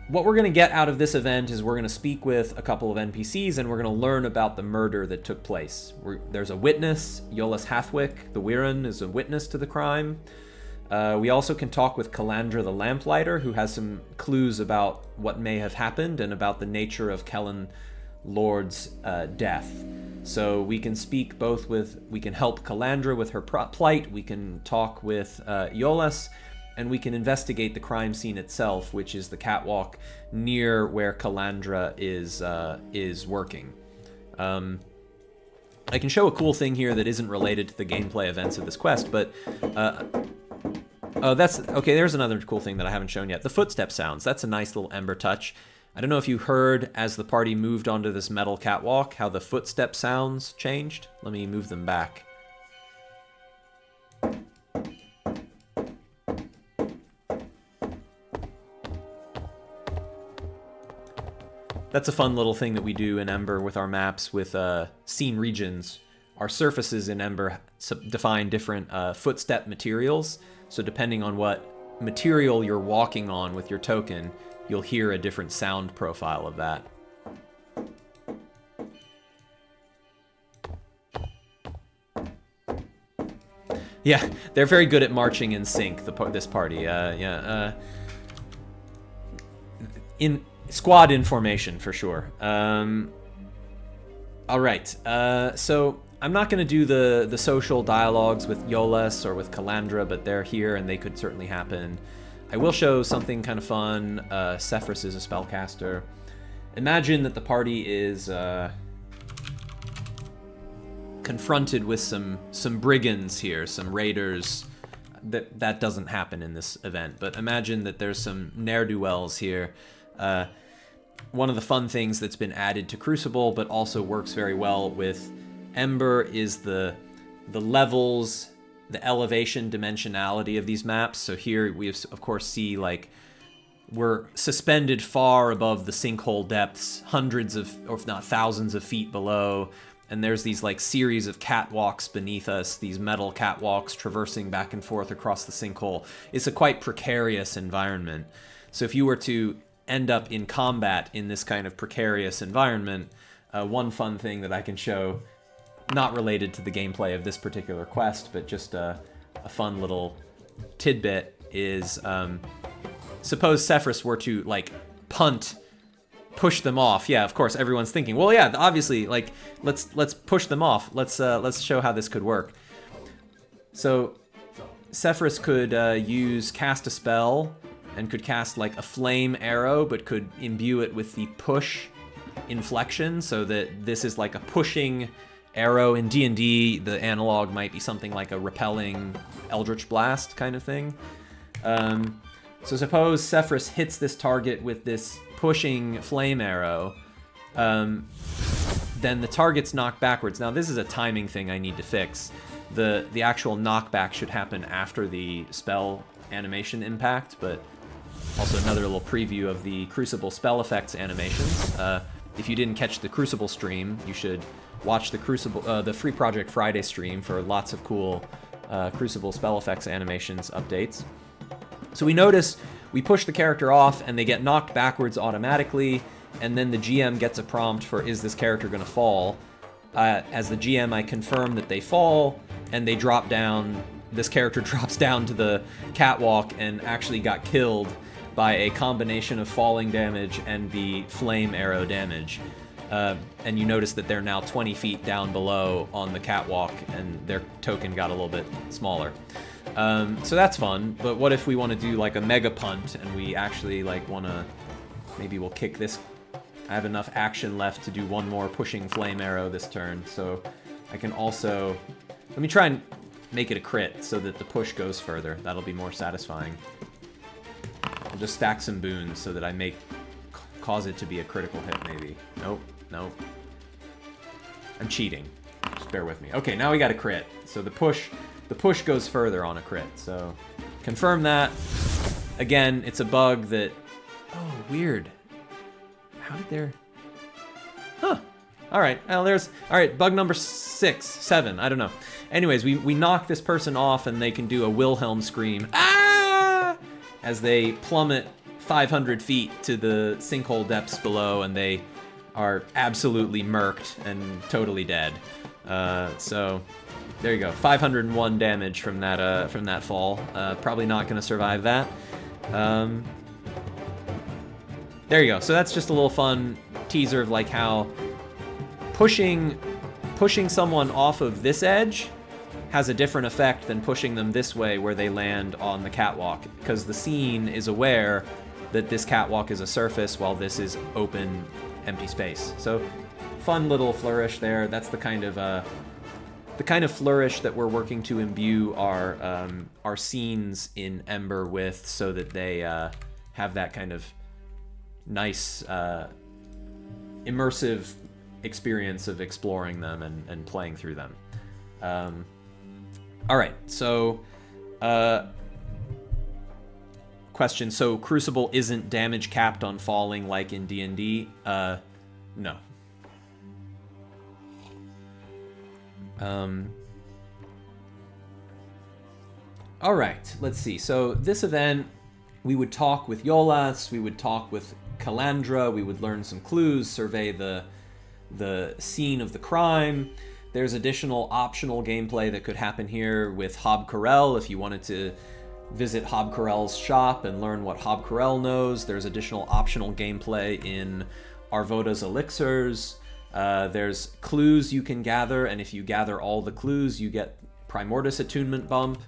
What we're going to get out of this event is we're going to speak with a couple of NPCs and we're going to learn about the murder that took place. There's a witness, Yolas Hathwick, the Weirin, is a witness to the crime. We also can talk with Calandra the Lamplighter, who has some clues about what may have happened and about the nature of Kellen Lord's death. So we can speak both with, we can help Calandra with her plight, we can talk with Yolas, and we can investigate the crime scene itself, which is the catwalk near where Calandra is working. I can show a cool thing here that isn't related to the gameplay events of this quest, but oh, that's okay. There's another cool thing that I haven't shown yet. The footstep sounds. That's a nice little Ember touch. I don't know if you heard as the party moved onto this metal catwalk how the footstep sounds changed. Let me move them back. That's a fun little thing that we do in Ember with our maps with scene regions. Our surfaces in Ember define different footstep materials. So depending on what material you're walking on with your token, you'll hear a different sound profile of that. Yeah, they're very good at marching in sync, this party. In squad in formation, for sure. All right, so I'm not going to do the social dialogues with Yolas or with Calandra, but they're here and they could certainly happen. I will show something kind of fun. Cephras is a spellcaster. Imagine that the party is confronted with some brigands here, some raiders. That doesn't happen in this event, but imagine that there's some ne'er-do-wells here. One of the fun things that's been added to Crucible, but also works very well with Ember, is the levels, the elevation dimensionality of these maps. So here we of course see, like, we're suspended far above the sinkhole depths, hundreds of, or if not thousands of feet below, and there's these like series of catwalks beneath us, these metal catwalks traversing back and forth across the sinkhole. It's a quite precarious environment. So if you were to end up in combat in this kind of precarious environment, one fun thing that I can show, not related to the gameplay of this particular quest, but just a fun little tidbit, is suppose Cephras were to, like, push them off. Yeah, of course, everyone's thinking, well, yeah, obviously, like, let's push them off. Let's show how this could work. So Cephras could cast a spell and could cast like a flame arrow, but could imbue it with the push inflection, so that this is like a pushing arrow. In D&D, the analog might be something like a repelling Eldritch Blast kind of thing. So suppose Sephiroth hits this target with this pushing flame arrow, then the target's knocked backwards. Now this is a timing thing I need to fix. The actual knockback should happen after the spell animation impact, but also another little preview of the Crucible spell effects animations. If you didn't catch the Crucible stream, you should watch the Crucible, the Free Project Friday stream for lots of cool Crucible spell effects animations updates. So we notice we push the character off and they get knocked backwards automatically, and then the GM gets a prompt for, is this character going to fall? As the GM, I confirm that they fall, and they drop down. This character drops down to the catwalk and actually got killed by a combination of falling damage and the flame arrow damage. And you notice that they're now 20 feet down below on the catwalk, and their token got a little bit smaller. So that's fun, but what if we want to do like a mega punt, and we actually like want to, maybe we'll kick this. I have enough action left to do one more pushing flame arrow this turn, so I can also, let me try and make it a crit so that the push goes further. That'll be more satisfying. I'll just stack some boons so that I cause it to be a critical hit, maybe. Nope, nope. I'm cheating. Just bear with me. Okay, now we got a crit. So the push goes further on a crit. So confirm that. Again, it's a bug that, oh, weird. How did there, huh. All right, well, all right, bug number 6, 7, I don't know. Anyways, we knock this person off and they can do a Wilhelm scream, ah, as they plummet 500 feet to the sinkhole depths below, and they are absolutely murked and totally dead. So there you go, 501 damage from that fall. Probably not going to survive that. There you go. So that's just a little fun teaser of like how pushing someone off of this edge has a different effect than pushing them this way where they land on the catwalk, because the scene is aware that this catwalk is a surface while this is open, empty space. So fun little flourish there. That's the kind of flourish that we're working to imbue our scenes in Ember with, so that they have that kind of nice immersive experience of exploring them and playing through them. All right, so question, so Crucible isn't damage capped on falling like in D&D? No. All right, let's see. So this event, we would talk with Yolas, we would talk with Calandra, we would learn some clues, survey the scene of the crime. There's additional optional gameplay that could happen here with Hob Corel if you wanted to visit Hob Corel's shop and learn what Hob Corel knows. There's additional optional gameplay in Arvoda's elixirs. There's clues you can gather, and if you gather all the clues, you get Primordus attunement bump.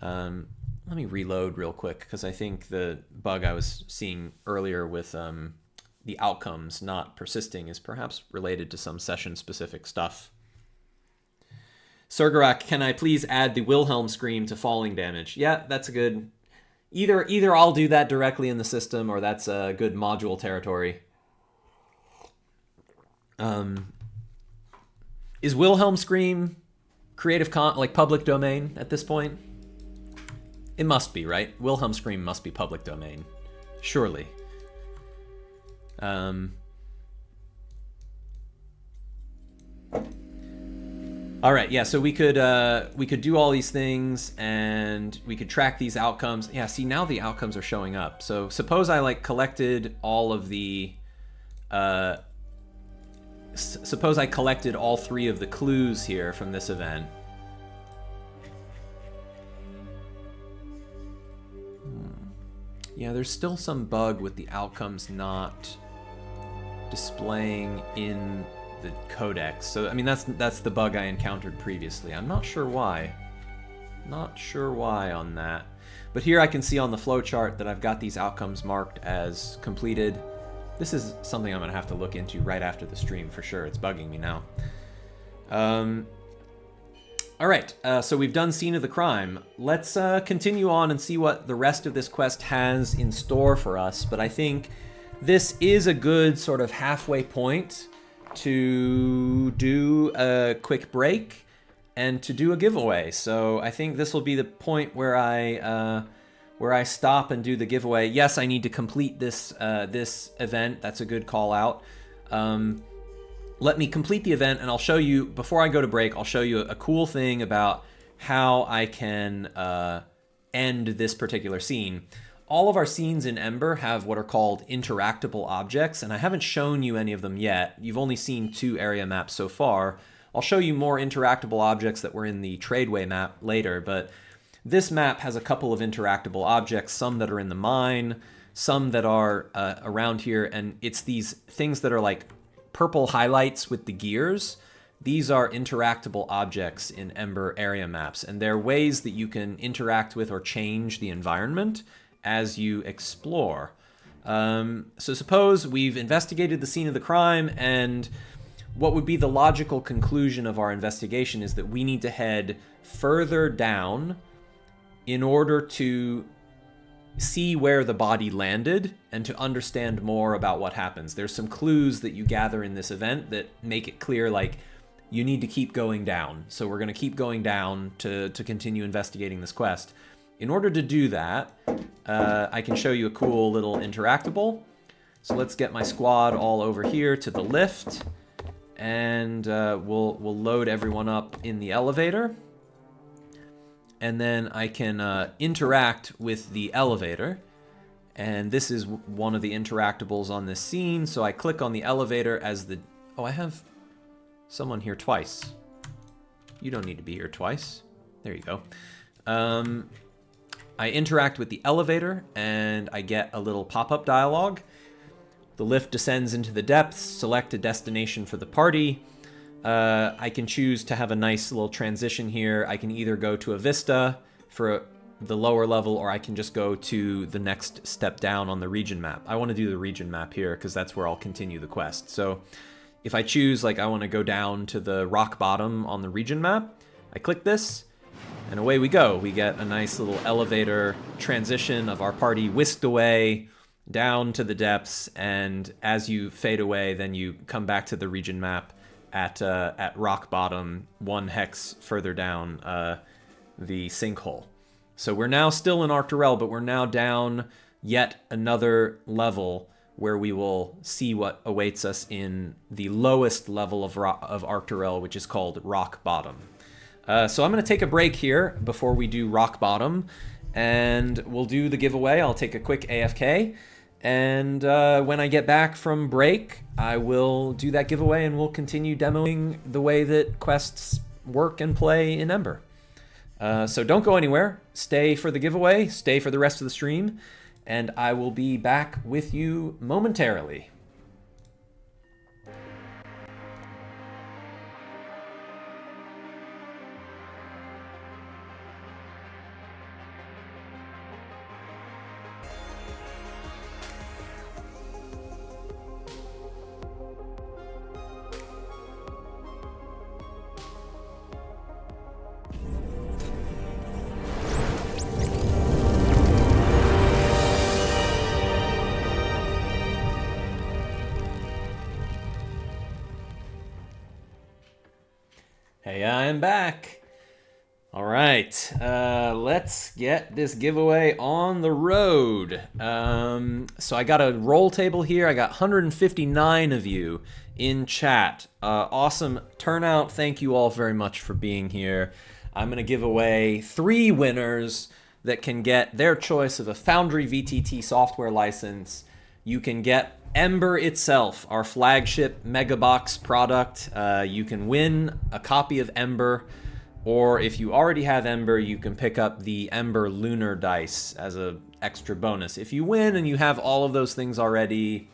Let me reload real quick, because I think the bug I was seeing earlier with the outcomes not persisting is perhaps related to some session-specific stuff. Sergerak, can I please add the Wilhelm scream to falling damage? Yeah, that's a good... Either I'll do that directly in the system, or that's a good module territory. Is Wilhelm scream like public domain at this point? It must be, right? Wilhelm scream must be public domain, surely. All right, yeah. So we could do all these things, and we could track these outcomes. Yeah. See, now the outcomes are showing up. So suppose I like collected all of the. Suppose I collected all 3 of the clues here from this event. Yeah, there's still some bug with the outcomes not displaying in the codex. So, I mean, that's the bug I encountered previously. I'm not sure why. Not sure why on that. But here I can see on the flowchart that I've got these outcomes marked as completed. This is something I'm going to have to look into right after the stream for sure. It's bugging me now. All right, so we've done Scene of the Crime. Let's continue on and see what the rest of this quest has in store for us. But I think this is a good sort of halfway point to do a quick break and to do a giveaway. So I think this will be the point where I stop and do the giveaway. Yes, I need to complete this this event. That's a good call out. Let me complete the event, and I'll show you, before I go to break, I'll show you a cool thing about how I can end this particular scene. All of our scenes in Ember have what are called interactable objects, and I haven't shown you any of them yet. You've only seen 2 area maps so far. I'll show you more interactable objects that were in the Tradeway map later, but this map has a couple of interactable objects, some that are in the mine, some that are around here, and it's these things that are like purple highlights with the gears. These are interactable objects in Ember area maps, and they're ways that you can interact with or change the environment as you explore. So suppose we've investigated the scene of the crime, and what would be the logical conclusion of our investigation is that we need to head further down in order to see where the body landed and to understand more about what happens. There's some clues that you gather in this event that make it clear, like, you need to keep going down. So we're going to keep going down to continue investigating this quest. In order to do that, I can show you a cool little interactable. So let's get my squad all over here to the lift, and we'll load everyone up in the elevator. And then I can interact with the elevator. And this is one of the interactables on this scene. So I click on the elevator as the... Oh, I have someone here twice. You don't need to be here twice. There you go. I interact with the elevator, and I get a little pop-up dialogue. The lift descends into the depths. Select a destination for the party. I can choose to have a nice little transition here. I can either go to a vista for the lower level, or I can just go to the next step down on the region map. I want to do the region map here because that's where I'll continue the quest. So if I choose, like, I want to go down to the rock bottom on the region map, I click this, and away we go. We get a nice little elevator transition of our party whisked away down to the depths, and as you fade away, then you come back to the region map at rock bottom, 1 hex further down the sinkhole. So we're now still in Arcturel, but we're now down yet another level where we will see what awaits us in the lowest level of Arcturel, which is called Rock Bottom. So I'm going to take a break here before we do Rock Bottom, and we'll do the giveaway. I'll take a quick AFK. And when I get back from break, I will do that giveaway, and we'll continue demoing the way that quests work and play in Ember. So don't go anywhere. Stay for the giveaway. Stay for the rest of the stream. And I will be back with you momentarily. Hey, I'm back. All right, let's get this giveaway on the road. So I got a roll table here. I got 159 of you in chat. Awesome turnout. Thank you all very much for being here. I'm going to give away 3 winners that can get their choice of a Foundry VTT software license. You can get Ember itself, our flagship Megabox product. You can win a copy of Ember, or if you already have Ember, you can pick up the Ember Lunar Dice as an extra bonus. If you win and you have all of those things already,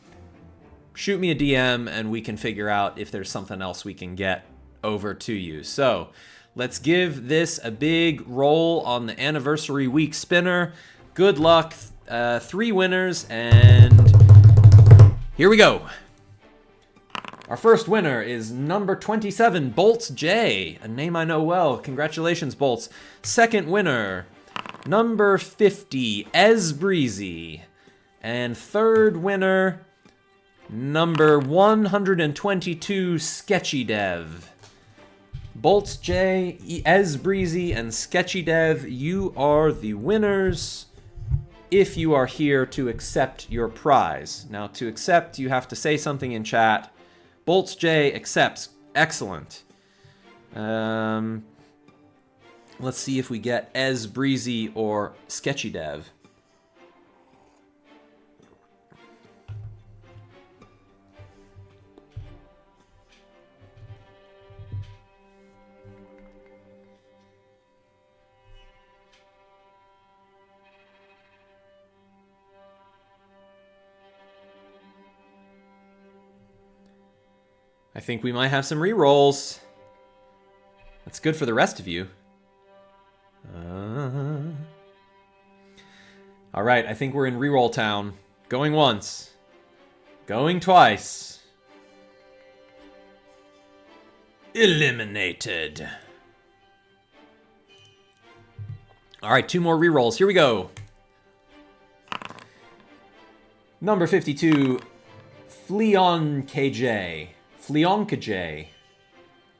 shoot me a DM and we can figure out if there's something else we can get over to you. So let's give this a big roll on the anniversary week spinner. Good luck. 3 winners, and here we go. Our first winner is number 27, Bolts J, a name I know well. Congratulations, Bolts. Second winner, number 50, Ez Breezy. And third winner, number 122, Sketchy Dev. Bolts J, Ez Breezy, and Sketchy Dev, you are the winners if you are here to accept your prize. Now, to accept, you have to say something in chat. Bolts J accepts. Excellent. Let's see if we get Ez Breezy or Sketchy Dev. I think we might have some rerolls. That's good for the rest of you. All right, I think we're in reroll town. Going once. Going twice. Eliminated. All right, 2 more rerolls. Here we go. Number 52, Fleon KJ. Fleonka J.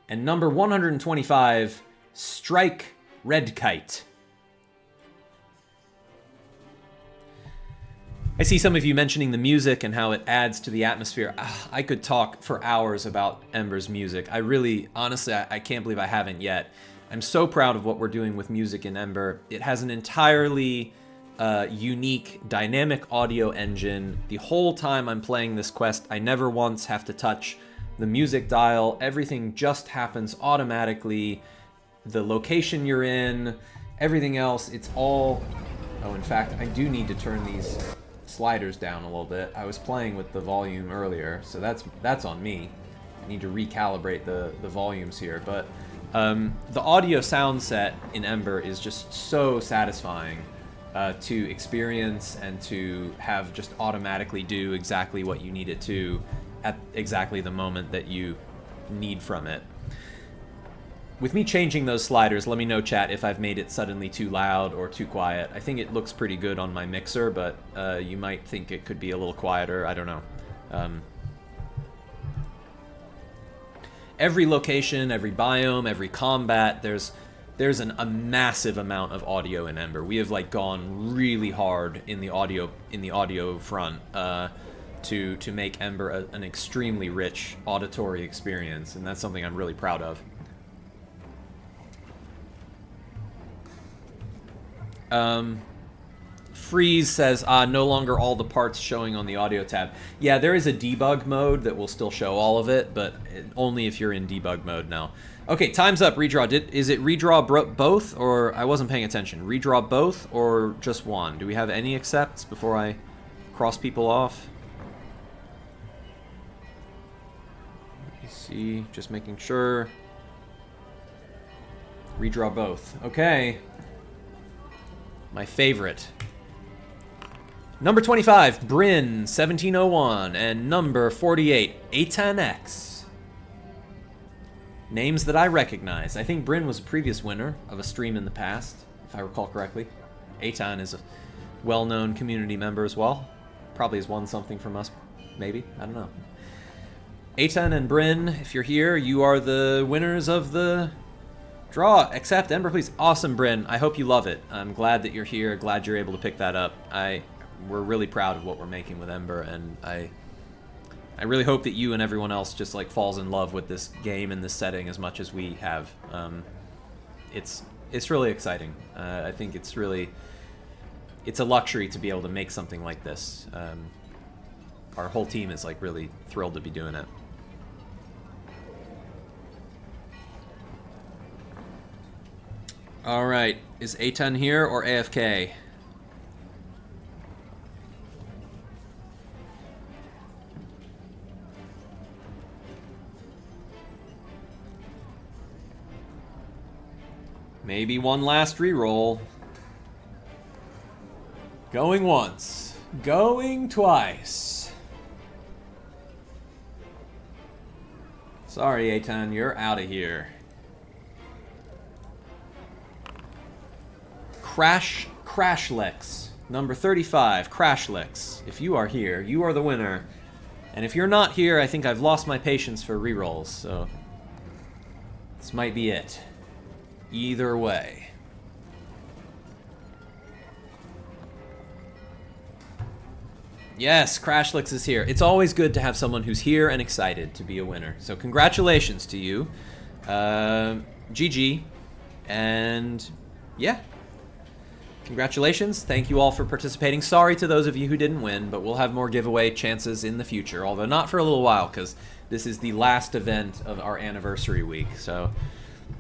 And number 125, Strike Red Kite. I see some of you mentioning the music and how it adds to the atmosphere. I could talk for hours about Ember's music. I really, honestly, I can't believe I haven't yet. I'm so proud of what we're doing with music in Ember. It has an entirely unique dynamic audio engine. The whole time I'm playing this quest, I never once have to touch the music dial. Everything just happens automatically. The location you're in, everything else, it's all... Oh, in fact, I do need to turn these sliders down a little bit. I was playing with the volume earlier, so that's on me. I need to recalibrate the volumes here, but the audio sound set in Ember is just so satisfying to experience and to have just automatically do exactly what you need it to at exactly the moment that you need from it. With me changing those sliders, let me know, chat, if I've made it suddenly too loud or too quiet. I think it looks pretty good on my mixer, but you might think it could be a little quieter. I don't know. Every location, every biome, every combat, there's a massive amount of audio in Ember. We have like gone really hard in the audio front to make Ember an extremely rich auditory experience, and that's something I'm really proud of. Freeze says, no longer all the parts showing on the audio tab. Yeah, there is a debug mode that will still show all of it, but only if you're in debug mode now. Okay, time's up. Redraw. Is it redraw both, or I wasn't paying attention? Redraw both or just one? Do we have any accepts before I cross people off? Let me see. Just making sure. Redraw both. Okay. My favorite. Number 25, Bryn, 1701, and number 48, A10X. Names that I recognize. I think Bryn was a previous winner of a stream in the past, if I recall correctly. A10 is a well-known community member as well. Probably has won something from us, maybe. I don't know. A10 and Bryn, if you're here, you are the winners of the draw. Accept Ember, please. Awesome, Bryn. I hope you love it. I'm glad that you're here. Glad you're able to pick that up. We're really proud of what we're making with Ember, and I really hope that you and everyone else just like falls in love with this game and this setting as much as we have. It's really exciting. I think it's a luxury to be able to make something like this. Our whole team is like really thrilled to be doing it. All right, is A10 here or AFK? Maybe one last reroll. Going once. Going twice. Sorry, Eitan, you're out of here. Crashlex, number 35, Crashlex. If you are here, you are the winner. And if you're not here, I think I've lost my patience for rerolls, so this might be it. Either way. Yes, Crashlex is here. It's always good to have someone who's here and excited to be a winner. So congratulations to you. GG. And yeah. Congratulations. Thank you all for participating. Sorry to those of you who didn't win, but we'll have more giveaway chances in the future, although not for a little while, because this is the last event of our anniversary week. So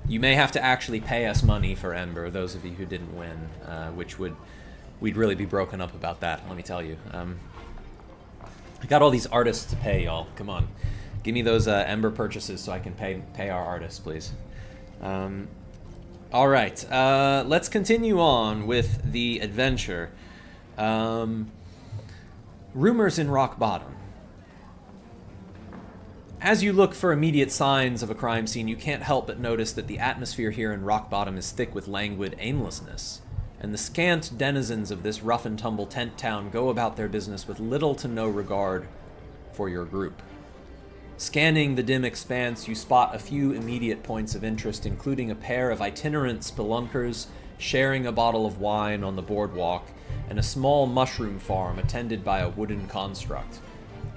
you may have to actually pay us money for Ember, those of you who didn't win, which we'd really be broken up about that, let me tell you. I got all these artists to pay, y'all. Come on. Give me those Ember purchases so I can pay our artists, please. All right, let's continue on with the adventure. Rumors in Rock Bottom. As you look for immediate signs of a crime scene, you can't help but notice that the atmosphere here in Rock Bottom is thick with languid aimlessness, and the scant denizens of this rough-and-tumble tent town go about their business with little to no regard for your group. Scanning the dim expanse, you spot a few immediate points of interest, including a pair of itinerant spelunkers sharing a bottle of wine on the boardwalk, and a small mushroom farm attended by a wooden construct.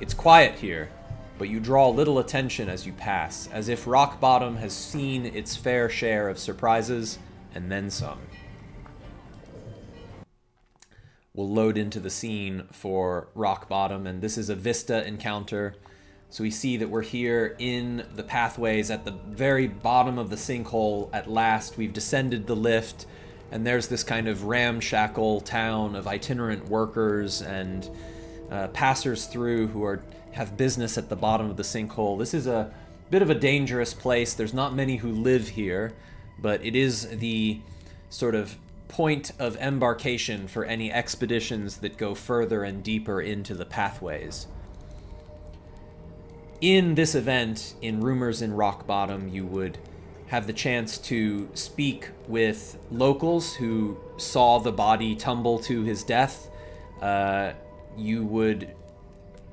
It's quiet here, but you draw little attention as you pass, as if Rock Bottom has seen its fair share of surprises, and then some. We'll load into the scene for Rock Bottom, and this is a Vista encounter. So we see that we're here in the pathways at the very bottom of the sinkhole. At last, we've descended the lift, and there's this kind of ramshackle town of itinerant workers and passers through who have business at the bottom of the sinkhole. This is a bit of a dangerous place. There's not many who live here, but it is the sort of point of embarkation for any expeditions that go further and deeper into the pathways. In this event, in Rumors in Rock Bottom, you would have the chance to speak with locals who saw the body tumble to his death. You would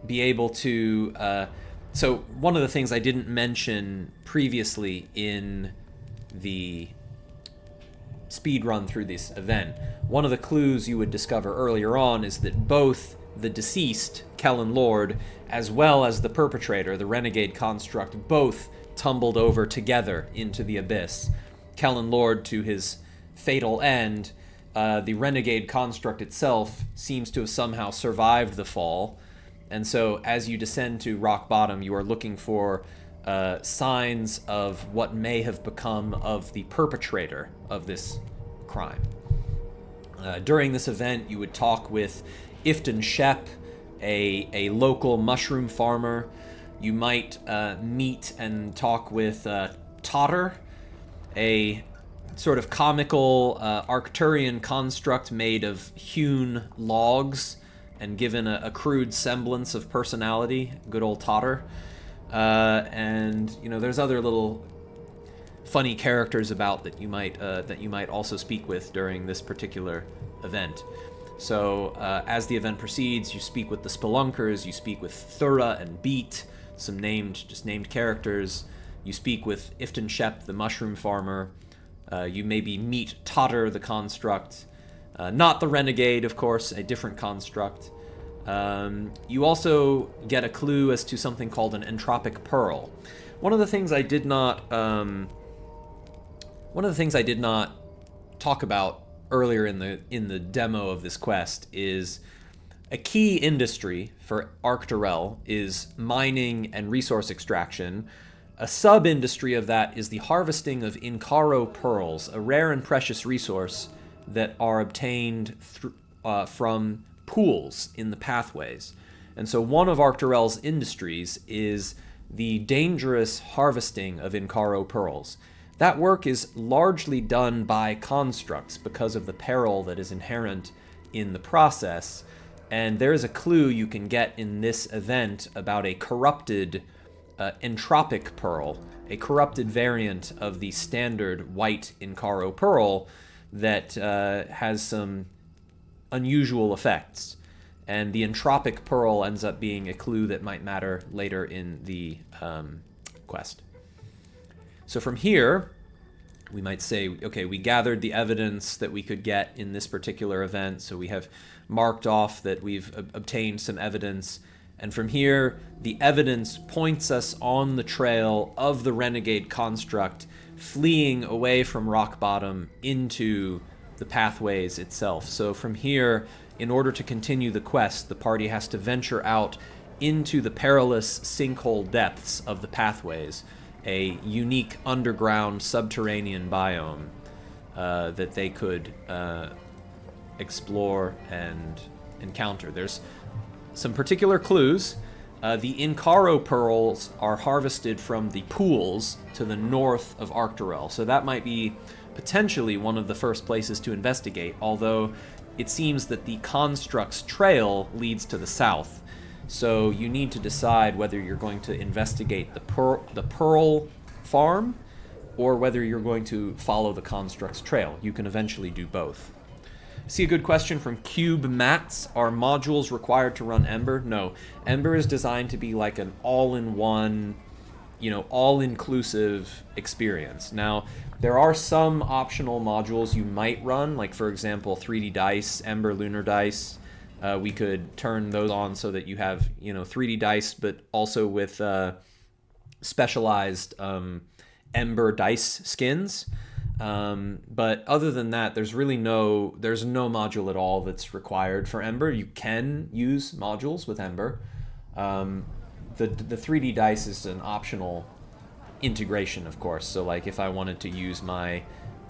be able to... So one of the things I didn't mention previously in the speed run through this event, one of the clues you would discover earlier on is that both the deceased, Kellen Lord, as well as the perpetrator, the renegade construct, both tumbled over together into the abyss. Kellen Lord to his fatal end. The renegade construct itself seems to have somehow survived the fall. And so as you descend to Rock Bottom, you are looking for signs of what may have become of the perpetrator of this crime. During this event, you would talk with Ifton Shep, a local mushroom farmer. You might meet and talk with Totter, a sort of comical Arcturian construct made of hewn logs and given a crude semblance of personality. Good old Totter. And you know, there's other little funny characters about that you might also speak with during this particular event. So as the event proceeds, you speak with the Spelunkers, you speak with Thura and Beat, some named characters. You speak with Ifton Shep, the mushroom farmer. You maybe meet Totter, the construct. Not the renegade, of course, a different construct. You also get a clue as to something called an entropic pearl. One of the things I did not talk about earlier in the demo of this quest is a key industry for Arcturel is mining and resource extraction. A sub-industry of that is the harvesting of Incaro pearls, a rare and precious resource that are obtained from pools in the pathways. And so one of Arcturel's industries is the dangerous harvesting of Incaro pearls. That work is largely done by constructs because of the peril that is inherent in the process, and there is a clue you can get in this event about a corrupted entropic pearl, a corrupted variant of the standard white Incaro pearl that has some unusual effects. And the entropic pearl ends up being a clue that might matter later in the quest. So from here, we might say, okay, we gathered the evidence that we could get in this particular event, so we have marked off that we've obtained some evidence. And from here, the evidence points us on the trail of the renegade construct, fleeing away from rock bottom into the pathways itself. So from here, in order to continue the quest, the party has to venture out into the perilous sinkhole depths of the pathways, a unique underground subterranean biome that they could explore and encounter. There's some particular clues. The Incaro pearls are harvested from the pools to the north of Arcturel, so that might be potentially one of the first places to investigate, although it seems that the construct's trail leads to the south. So you need to decide whether you're going to investigate the pearl farm or whether you're going to follow the construct's trail. You can eventually do both. See a good question from Cube Mats. Are modules required to run Ember? No. Ember is designed to be like an all-in-one, all-inclusive experience. Now, there are some optional modules you might run, like for example 3D dice, Ember lunar dice. We could turn those on so that you have 3D dice, but also with specialized Ember dice skins. But other than that, there's no module at all that's required for Ember. You can use modules with Ember. The 3D dice is an optional integration, of course. So like if I wanted to use my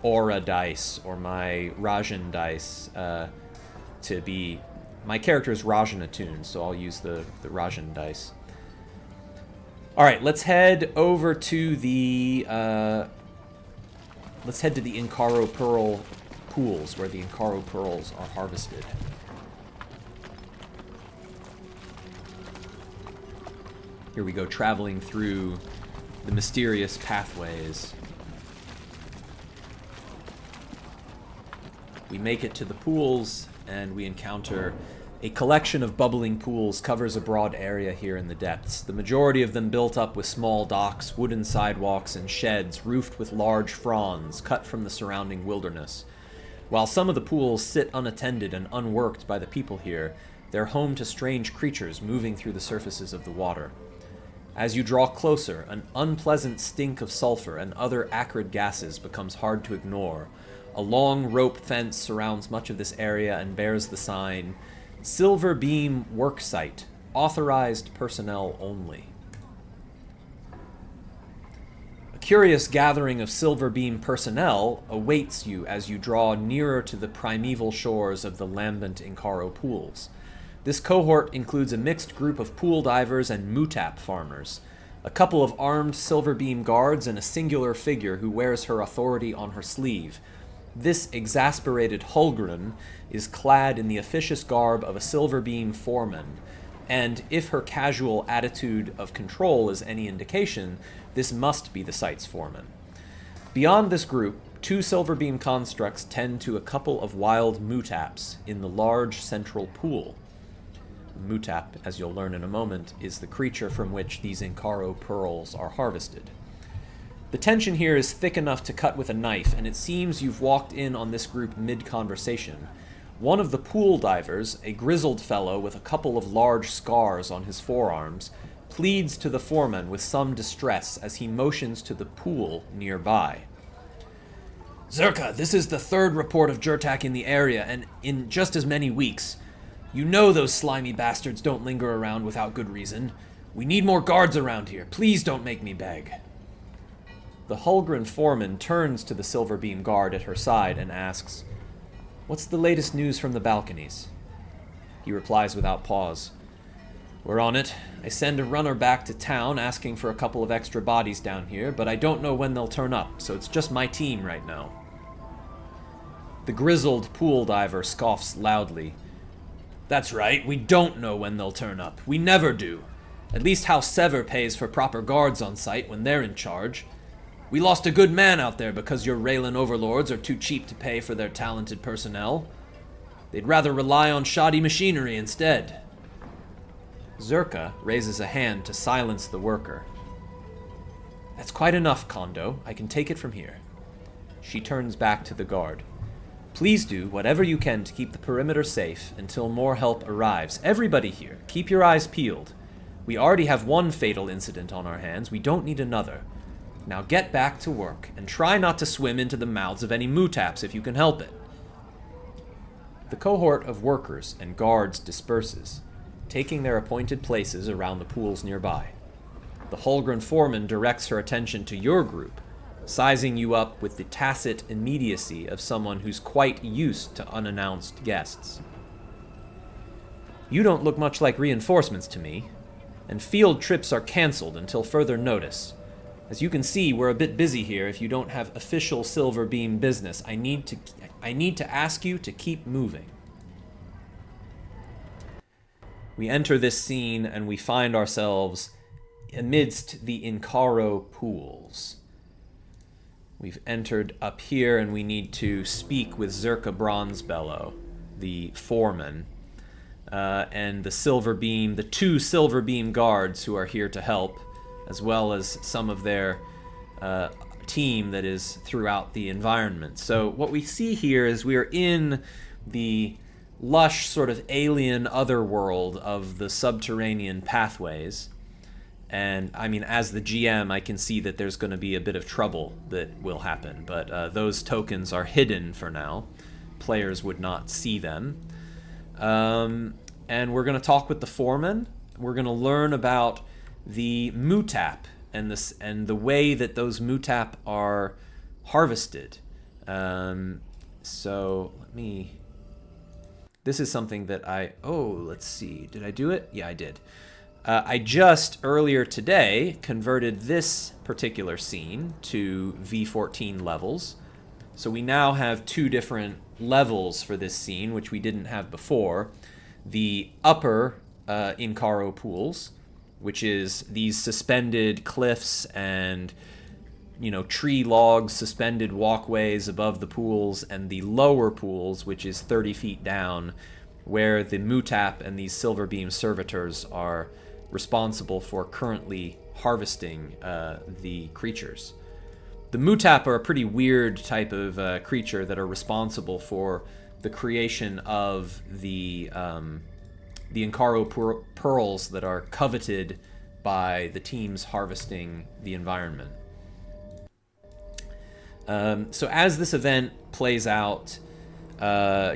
Aura dice or my Rajan dice to be... My character is Rajan attuned, so I'll use the Rajan dice. Alright, let's head over to the... let's head to the Incaro Pearl pools, where the Incaro Pearls are harvested. Here we go, traveling through the mysterious pathways. We make it to the pools, and we encounter a collection of bubbling pools covers a broad area here in the depths, the majority of them built up with small docks, wooden sidewalks, and sheds roofed with large fronds cut from the surrounding wilderness. While some of the pools sit unattended and unworked by the people here, they're home to strange creatures moving through the surfaces of the water. As you draw closer, an unpleasant stink of sulfur and other acrid gases becomes hard to ignore. A long rope fence surrounds much of this area and bears the sign, Silver Beam Worksite, authorized personnel only. A curious gathering of Silver Beam personnel awaits you as you draw nearer to the primeval shores of the lambent Incaro pools. This cohort includes a mixed group of pool divers and mutap farmers, a couple of armed Silver Beam guards, and a singular figure who wears her authority on her sleeve. This exasperated Hulgren is clad in the officious garb of a Silver Beam foreman, and if her casual attitude of control is any indication, this must be the site's foreman. Beyond this group, two Silver Beam constructs tend to a couple of wild mutaps in the large central pool. Mutap, as you'll learn in a moment, is the creature from which these Incaro pearls are harvested. The tension here is thick enough to cut with a knife, and it seems you've walked in on this group mid-conversation. One of the pool divers, a grizzled fellow with a couple of large scars on his forearms, pleads to the foreman with some distress as he motions to the pool nearby. Zerka, this is the third report of Jurtak in the area, and in just as many weeks. You know those slimy bastards don't linger around without good reason. We need more guards around here. Please don't make me beg. The Hulgren foreman turns to the Silver Beam guard at her side and asks, "What's the latest news from the balconies?" He replies without pause, "We're on it. I send a runner back to town asking for a couple of extra bodies down here, but I don't know when they'll turn up, so it's just my team right now." The grizzled pool diver scoffs loudly. "That's right, we don't know when they'll turn up. We never do. At least House Sever pays for proper guards on site when they're in charge. We lost a good man out there because your Raylan overlords are too cheap to pay for their talented personnel. They'd rather rely on shoddy machinery instead. Zerka raises a hand to silence the worker. That's quite enough, Kondo. I can take it from here. She turns back to the guard. Please do whatever you can to keep the perimeter safe until more help arrives. Everybody here, keep your eyes peeled. We already have one fatal incident on our hands. We don't need another. Now get back to work, and try not to swim into the mouths of any mutaps if you can help it. The cohort of workers and guards disperses, taking their appointed places around the pools nearby. The Holgren foreman directs her attention to your group, sizing you up with the tacit immediacy of someone who's quite used to unannounced guests. You don't look much like reinforcements to me, and field trips are cancelled until further notice. As you can see, we're a bit busy here. If you don't have official Silver Beam business, I need to ask you to keep moving. We enter this scene and we find ourselves amidst the Incaro pools. We've entered up here and we need to speak with Zerka Bronzebellow, the foreman, and the two Silver Beam guards who are here to help, as well as some of their team that is throughout the environment. So what we see here is we are in the lush sort of alien otherworld of the subterranean pathways. And, I mean, as the GM, I can see that there's going to be a bit of trouble that will happen. But those tokens are hidden for now. Players would not see them. And we're going to talk with the foreman. We're going to learn about the mutap and the way that those mutap are harvested. So let me... This is something that let's see. Did I do it? Yeah, I did. I just, earlier today, converted this particular scene to V14 levels. So we now have two different levels for this scene, which we didn't have before. The upper Incaro pools, which is these suspended cliffs and, tree logs, suspended walkways above the pools, and the lower pools, which is 30 feet down, where the mutap and these Silver Beam servitors are responsible for currently harvesting the creatures. The mutap are a pretty weird type of creature that are responsible for the creation of the Incaro pearls that are coveted by the teams harvesting the environment. So as this event plays out,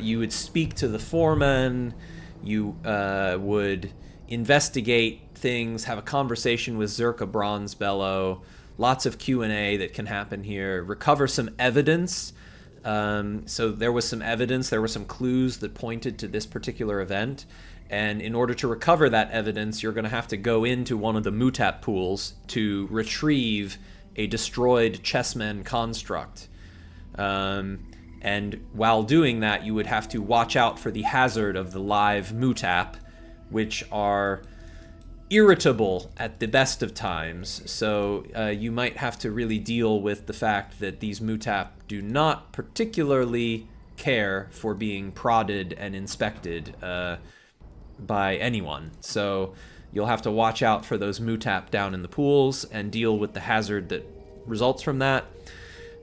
you would speak to the foreman, you would investigate things, have a conversation with Zerka Bronzebellow, lots of Q&A that can happen here, recover some evidence. So there was some evidence, there were some clues that pointed to this particular event, and in order to recover that evidence, you're going to have to go into one of the mutap pools to retrieve a destroyed chessmen construct. And while doing that, you would have to watch out for the hazard of the live mutap, which are irritable at the best of times. So you might have to really deal with the fact that these mutap do not particularly care for being prodded and inspected by anyone. So you'll have to watch out for those mutap down in the pools and deal with the hazard that results from that.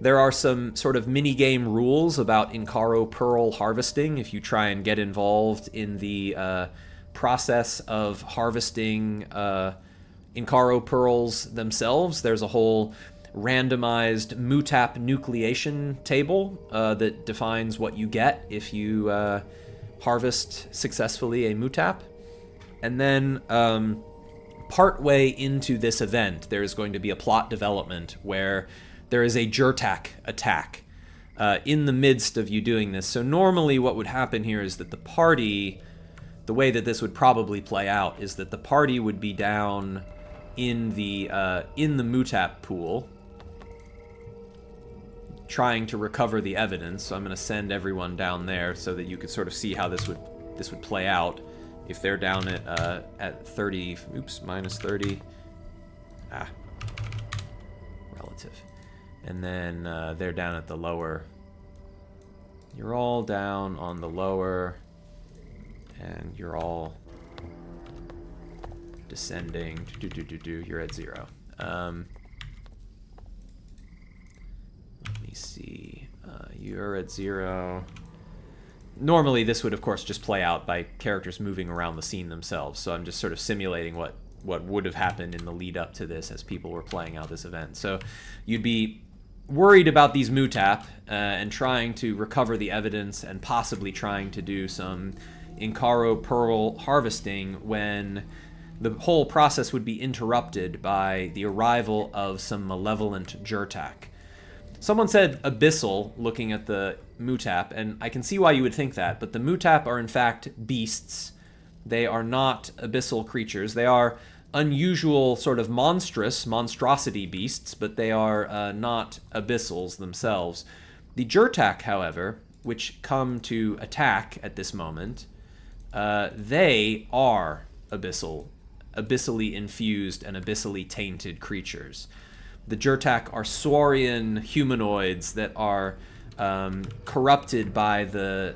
There are some sort of mini-game rules about Incaro pearl harvesting if you try and get involved in the process of harvesting Incaro pearls themselves. There's a whole randomized mutap nucleation table that defines what you get if you harvest successfully a mutap. And then partway into this event, there is going to be a plot development where there is a Jurtak attack in the midst of you doing this. So normally what would happen here is that the party, the way that this would probably play out is that the party would be down in the mutap pool trying to recover the evidence. So I'm going to send everyone down there so that you could sort of see how this would play out. If they're down at 30, oops, minus 30, relative. And then they're down at the lower. You're all down on the lower, and you're all descending. You're at 0. Let me see. You're at 0. Normally, this would, of course, just play out by characters moving around the scene themselves. So I'm just sort of simulating what would have happened in the lead up to this as people were playing out this event. So you'd be worried about these mutap and trying to recover the evidence and possibly trying to do some Inkaro pearl harvesting when the whole process would be interrupted by the arrival of some malevolent Jurtak. Someone said abyssal, looking at the mutap, and I can see why you would think that, but the mutap are in fact beasts. They are not abyssal creatures. They are unusual sort of monstrosity beasts, but they are not abyssals themselves. The Jurtak, however, which come to attack at this moment, they are abyssally infused and abyssally tainted creatures. The Jurtak are saurian humanoids that are corrupted by the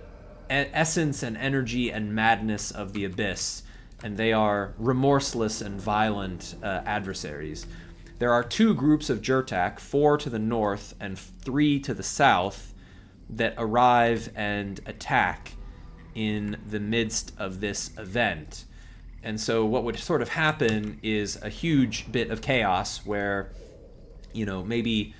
essence and energy and madness of the abyss, and they are remorseless and violent adversaries. There are 2 groups of Jurtak, 4 to the north and 3 to the south, that arrive and attack in the midst of this event. And so what would sort of happen is a huge bit of chaos where, maybe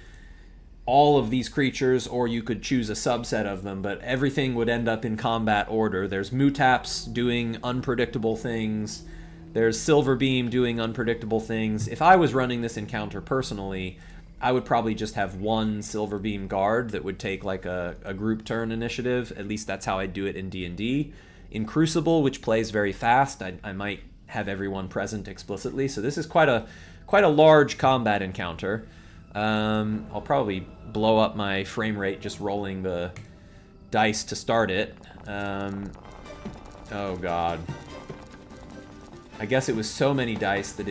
all of these creatures, or you could choose a subset of them, but everything would end up in combat order. There's mutaps doing unpredictable things. There's Silverbeam doing unpredictable things. If I was running this encounter personally, I would probably just have one Silverbeam guard that would take like a group turn initiative. At least that's how I'd do it in D&D. In Crucible, which plays very fast, I might have everyone present explicitly. So this is quite a large combat encounter. I'll probably blow up my frame rate just rolling the dice to start it. Oh god. I guess it was so many dice that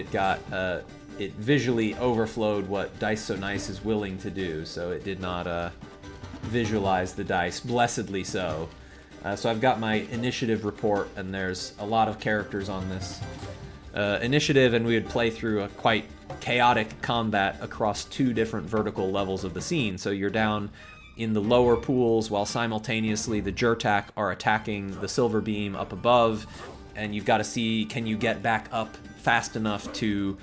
it visually overflowed what Dice So Nice is willing to do, so it did not visualize the dice, blessedly so. So I've got my initiative report, and there's a lot of characters on this initiative, and we would play through a quite chaotic combat across 2 different vertical levels of the scene. So you're down in the lower pools while simultaneously the Jurtak are attacking the Silverbeam up above, and you've got to see, can you get back up fast enough to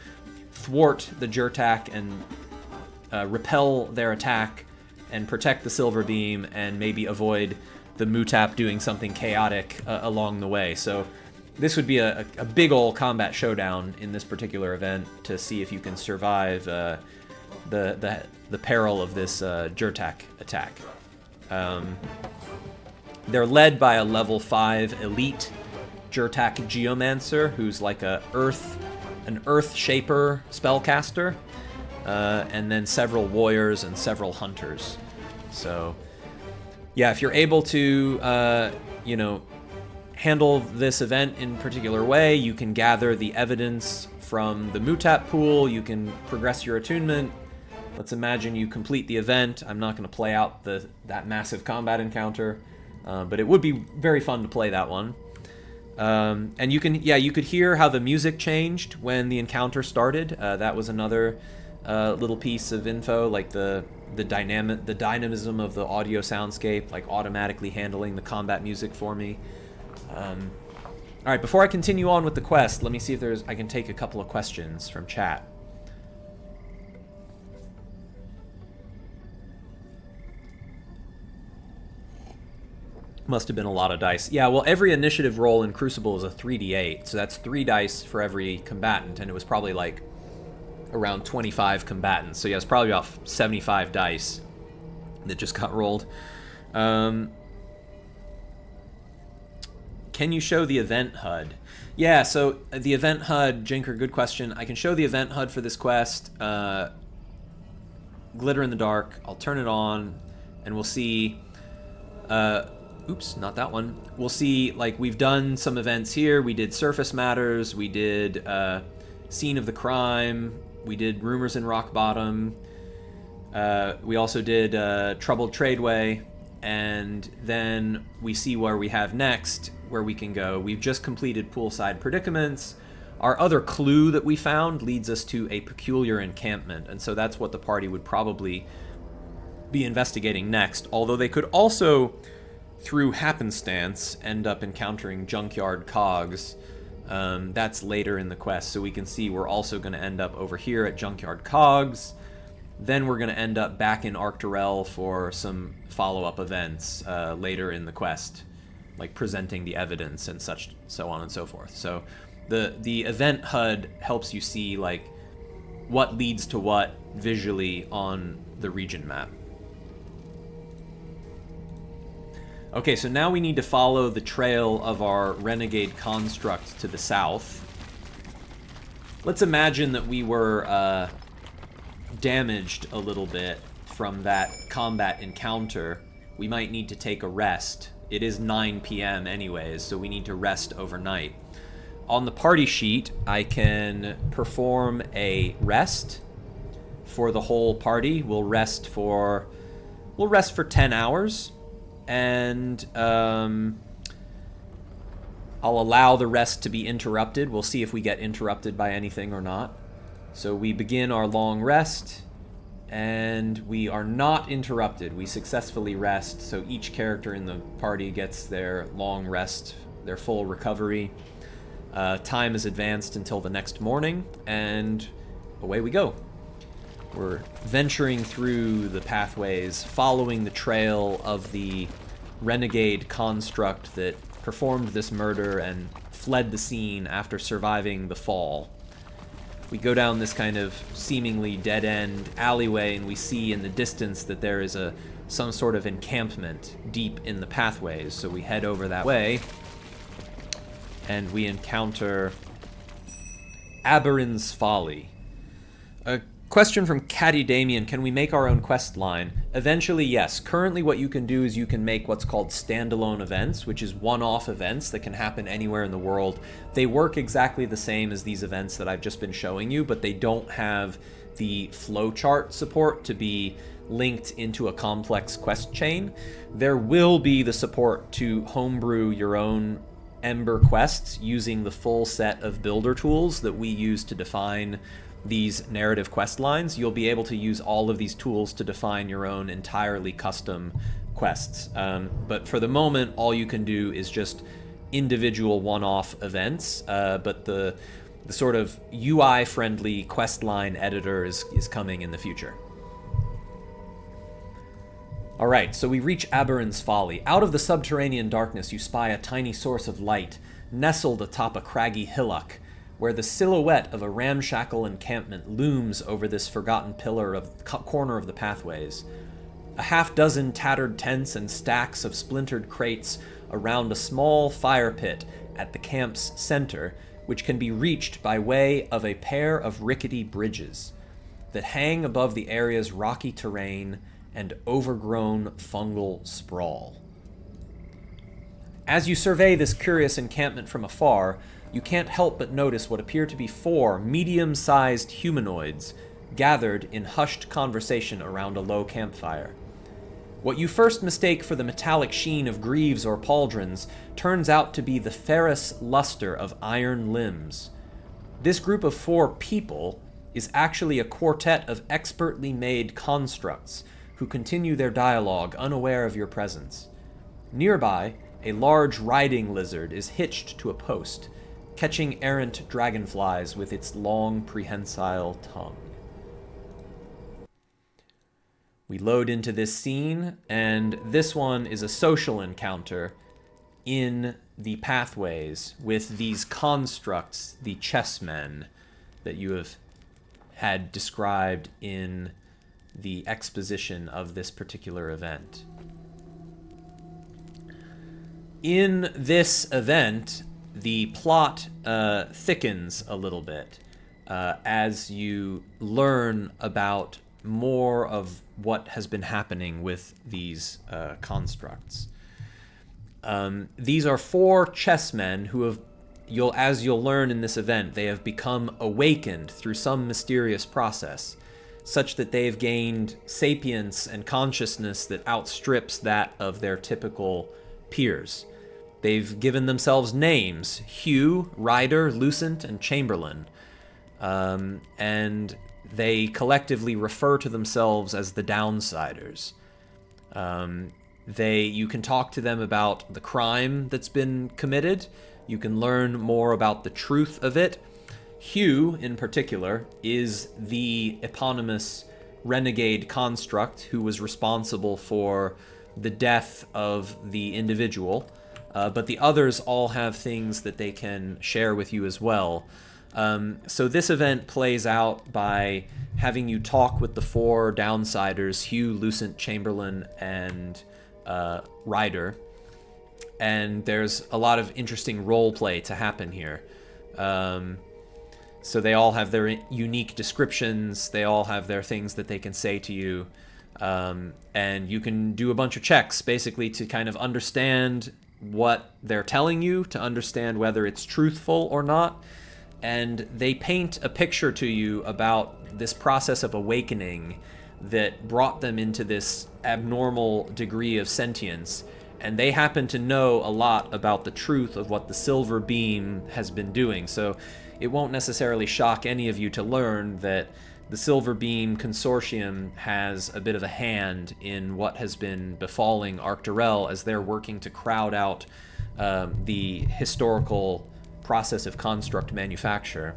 thwart the Jurtak and repel their attack and protect the Silverbeam and maybe avoid the Mutap doing something chaotic along the way. So this would be a big ol' combat showdown in this particular event to see if you can survive the peril of this Jurtak attack. They're led by a level 5 elite Jurtak Geomancer, who's like an Earth Shaper spellcaster, and then several warriors and several hunters. So, yeah, if you're able to, handle this event in a particular way, you can gather the evidence from the Mutap pool, you can progress your attunement. Let's imagine you complete the event. I'm not going to play out that massive combat encounter, but it would be very fun to play that one. And you could hear how the music changed when the encounter started. That was another little piece of info, like the dynamism of the audio soundscape, like automatically handling the combat music for me. All right, before I continue on with the quest, let me see if I can take a couple of questions from chat. Must have been a lot of dice. Yeah, well, every initiative roll in Crucible is a 3d8, so that's 3 dice for every combatant, and it was probably like around 25 combatants. So yeah, it's probably about 75 dice that just got rolled. Can you show the event HUD? Yeah, so the event HUD, Jinker, good question. I can show the event HUD for this quest. Glitter in the Dark. I'll turn it on, and we'll see. Oops, not that one. We'll see, like, we've done some events here. We did Surface Matters, we did Scene of the Crime, we did Rumors in Rock Bottom, we also did Troubled Tradeway, and then we see where we have next, where we can go. We've just completed Poolside Predicaments. Our other clue that we found leads us to a peculiar encampment, and so that's what the party would probably be investigating next, although they could also, through happenstance, end up encountering Junkyard Cogs. That's later in the quest, so we can see we're also going to end up over here at Junkyard Cogs. Then we're going to end up back in Arcturel for some follow-up events later in the quest, like presenting the evidence and such, so on and so forth. So the event HUD helps you see like what leads to what visually on the region map. Okay, so now we need to follow the trail of our renegade construct to the south. Let's imagine that we were damaged a little bit from that combat encounter. We might need to take a rest. It is 9 p.m. anyways, so we need to rest overnight. On the party sheet, I can perform a rest for the whole party. We'll rest for 10 hours. And I'll allow the rest to be interrupted. We'll see if we get interrupted by anything or not. So we begin our long rest, and we are not interrupted. We successfully rest, so each character in the party gets their long rest, their full recovery. Time is advanced until the next morning, and away we go. We're venturing through the pathways, following the trail of the renegade construct that performed this murder and fled the scene after surviving the fall. We go down this kind of seemingly dead-end alleyway, and we see in the distance that there is some sort of encampment deep in the pathways. So we head over that way, and we encounter Aberon's Folly. A question from Caddy Damien: can we make our own quest line? Eventually, yes. Currently what you can do is you can make what's called standalone events, which is one-off events that can happen anywhere in the world. They work exactly the same as these events that I've just been showing you, but they don't have the flowchart support to be linked into a complex quest chain. There will be the support to homebrew your own Ember quests using the full set of builder tools that we use to define these narrative quest lines. You'll be able to use all of these tools to define your own entirely custom quests. But for the moment, all you can do is just individual one-off events, but the sort of UI-friendly quest line editor is coming in the future. Alright, so we reach Aberon's Folly. Out of the subterranean darkness, you spy a tiny source of light, nestled atop a craggy hillock, where the silhouette of a ramshackle encampment looms over this forgotten corner of the pathways. A half-dozen tattered tents and stacks of splintered crates around a small fire pit at the camp's center, which can be reached by way of a pair of rickety bridges that hang above the area's rocky terrain and overgrown fungal sprawl. As you survey this curious encampment from afar, you can't help but notice what appear to be 4 medium-sized humanoids gathered in hushed conversation around a low campfire. What you first mistake for the metallic sheen of greaves or pauldrons turns out to be the ferrous luster of iron limbs. This group of 4 people is actually a quartet of expertly made constructs who continue their dialogue unaware of your presence. Nearby, a large riding lizard is hitched to a post, catching errant dragonflies with its long, prehensile tongue. We load into this scene, and this one is a social encounter in the pathways with these constructs, the chessmen, that you have had described in the exposition of this particular event. In this event, the plot thickens a little bit as you learn about more of what has been happening with these constructs. These are 4 chessmen who have, as you'll learn in this event, they have become awakened through some mysterious process, such that they've gained sapience and consciousness that outstrips that of their typical peers. They've given themselves names: Hugh, Ryder, Lucent, and Chamberlain. And they collectively refer to themselves as the Downsiders. You can talk to them about the crime that's been committed. You can learn more about the truth of it. Hugh, in particular, is the eponymous renegade construct who was responsible for the death of the individual. But the others all have things that they can share with you as well. So this event plays out by having you talk with the 4 Downsiders: Hugh, Lucent, Chamberlain, and Ryder. And there's a lot of interesting role play to happen here. So they all have their unique descriptions. They all have their things that they can say to you. And you can do a bunch of checks, basically, to kind of understand what they're telling you, to understand whether it's truthful or not. And they paint a picture to you about this process of awakening that brought them into this abnormal degree of sentience. And they happen to know a lot about the truth of what the Silver Beam has been doing. So it won't necessarily shock any of you to learn that the Silver Beam Consortium has a bit of a hand in what has been befalling Arcturel as they're working to crowd out the historical process of construct manufacture.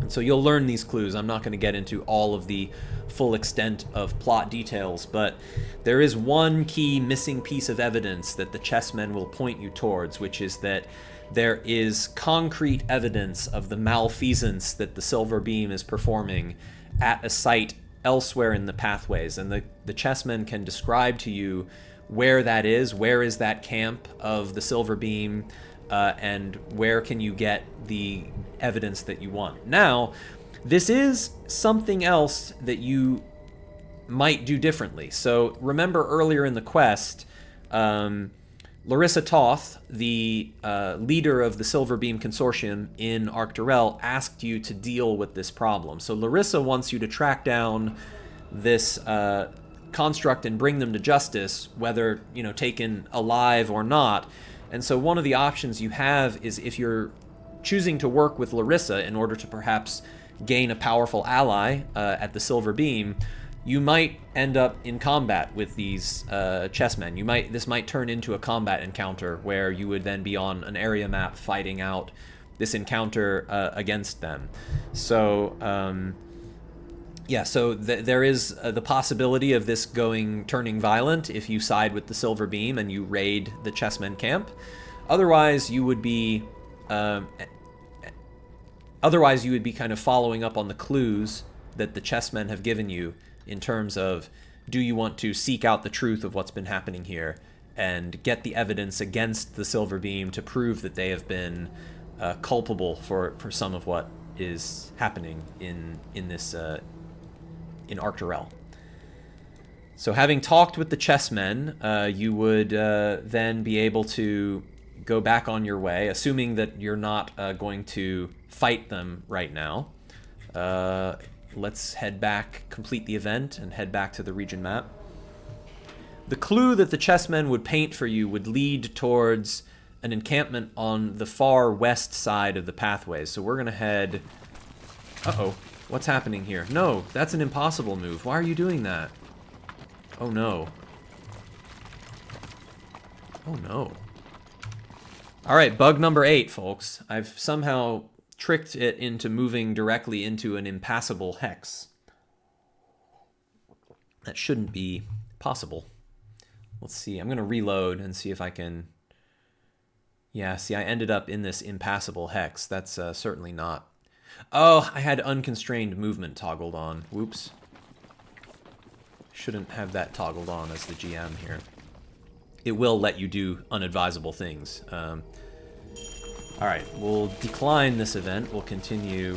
And so you'll learn these clues. I'm not going to get into all of the full extent of plot details, but there is one key missing piece of evidence that the chessmen will point you towards, which is that there is concrete evidence of the malfeasance that the Silver Beam is performing at a site elsewhere in the pathways. And the chessmen can describe to you where that is, where is that camp of the Silver Beam, and where can you get the evidence that you want. Now, this is something else that you might do differently. So remember earlier in the quest, Larissa Toth, the leader of the Silver Beam Consortium in Arcturel, asked you to deal with this problem. So Larissa wants you to track down this construct and bring them to justice, whether, taken alive or not. And so one of the options you have is, if you're choosing to work with Larissa in order to perhaps gain a powerful ally at the Silver Beam, you might end up in combat with these chessmen. This might turn into a combat encounter where you would then be on an area map fighting out this encounter against them. So there is the possibility of this turning violent if you side with the Silver Beam and you raid the chessmen camp. Otherwise, you would be kind of following up on the clues that the chessmen have given you in terms of, do you want to seek out the truth of what's been happening here and get the evidence against the Silver Beam to prove that they have been culpable for some of what is happening in Arcturel. So having talked with the chessmen, you would then be able to go back on your way, assuming that you're not going to fight them right now. Let's head back, complete the event, and head back to the region map. The clue that the chessmen would paint for you would lead towards an encampment on the far west side of the pathways. So we're going to head... Uh-oh. What's happening here? No, that's an impossible move. Why are you doing that? Oh, no. Oh, no. All right, bug number 8, folks. I've somehow tricked it into moving directly into an impassable hex. That shouldn't be possible. Let's see. I'm going to reload and see if I can... Yeah, see, I ended up in this impassable hex. That's certainly not... Oh, I had unconstrained movement toggled on. Whoops. Shouldn't have that toggled on as the GM here. It will let you do unadvisable things. Alright, we'll decline this event. We'll continue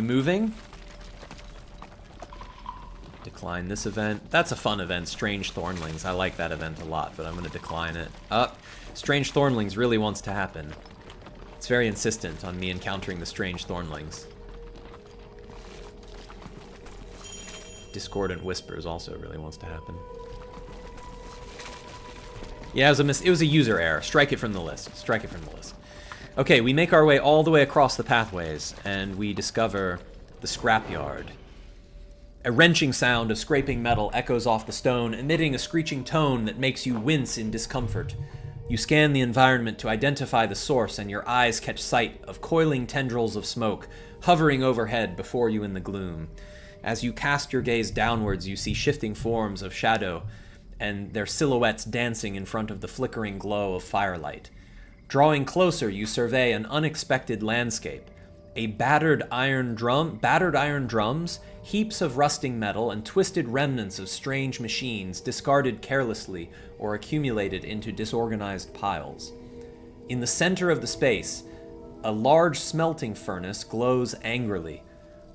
moving. Decline this event. That's a fun event, Strange Thornlings. I like that event a lot, but I'm going to decline it. Strange Thornlings really wants to happen. It's very insistent on me encountering the Strange Thornlings. Discordant Whispers also really wants to happen. Yeah, it was a user error. Strike it from the list. Strike it from the list. Okay, we make our way all the way across the pathways, and we discover the scrapyard. A wrenching sound of scraping metal echoes off the stone, emitting a screeching tone that makes you wince in discomfort. You scan the environment to identify the source, and your eyes catch sight of coiling tendrils of smoke hovering overhead before you in the gloom. As you cast your gaze downwards, you see shifting forms of shadow and their silhouettes dancing in front of the flickering glow of firelight. Drawing closer, you survey an unexpected landscape. Battered iron drums, heaps of rusting metal, and twisted remnants of strange machines discarded carelessly or accumulated into disorganized piles. In the center of the space, a large smelting furnace glows angrily,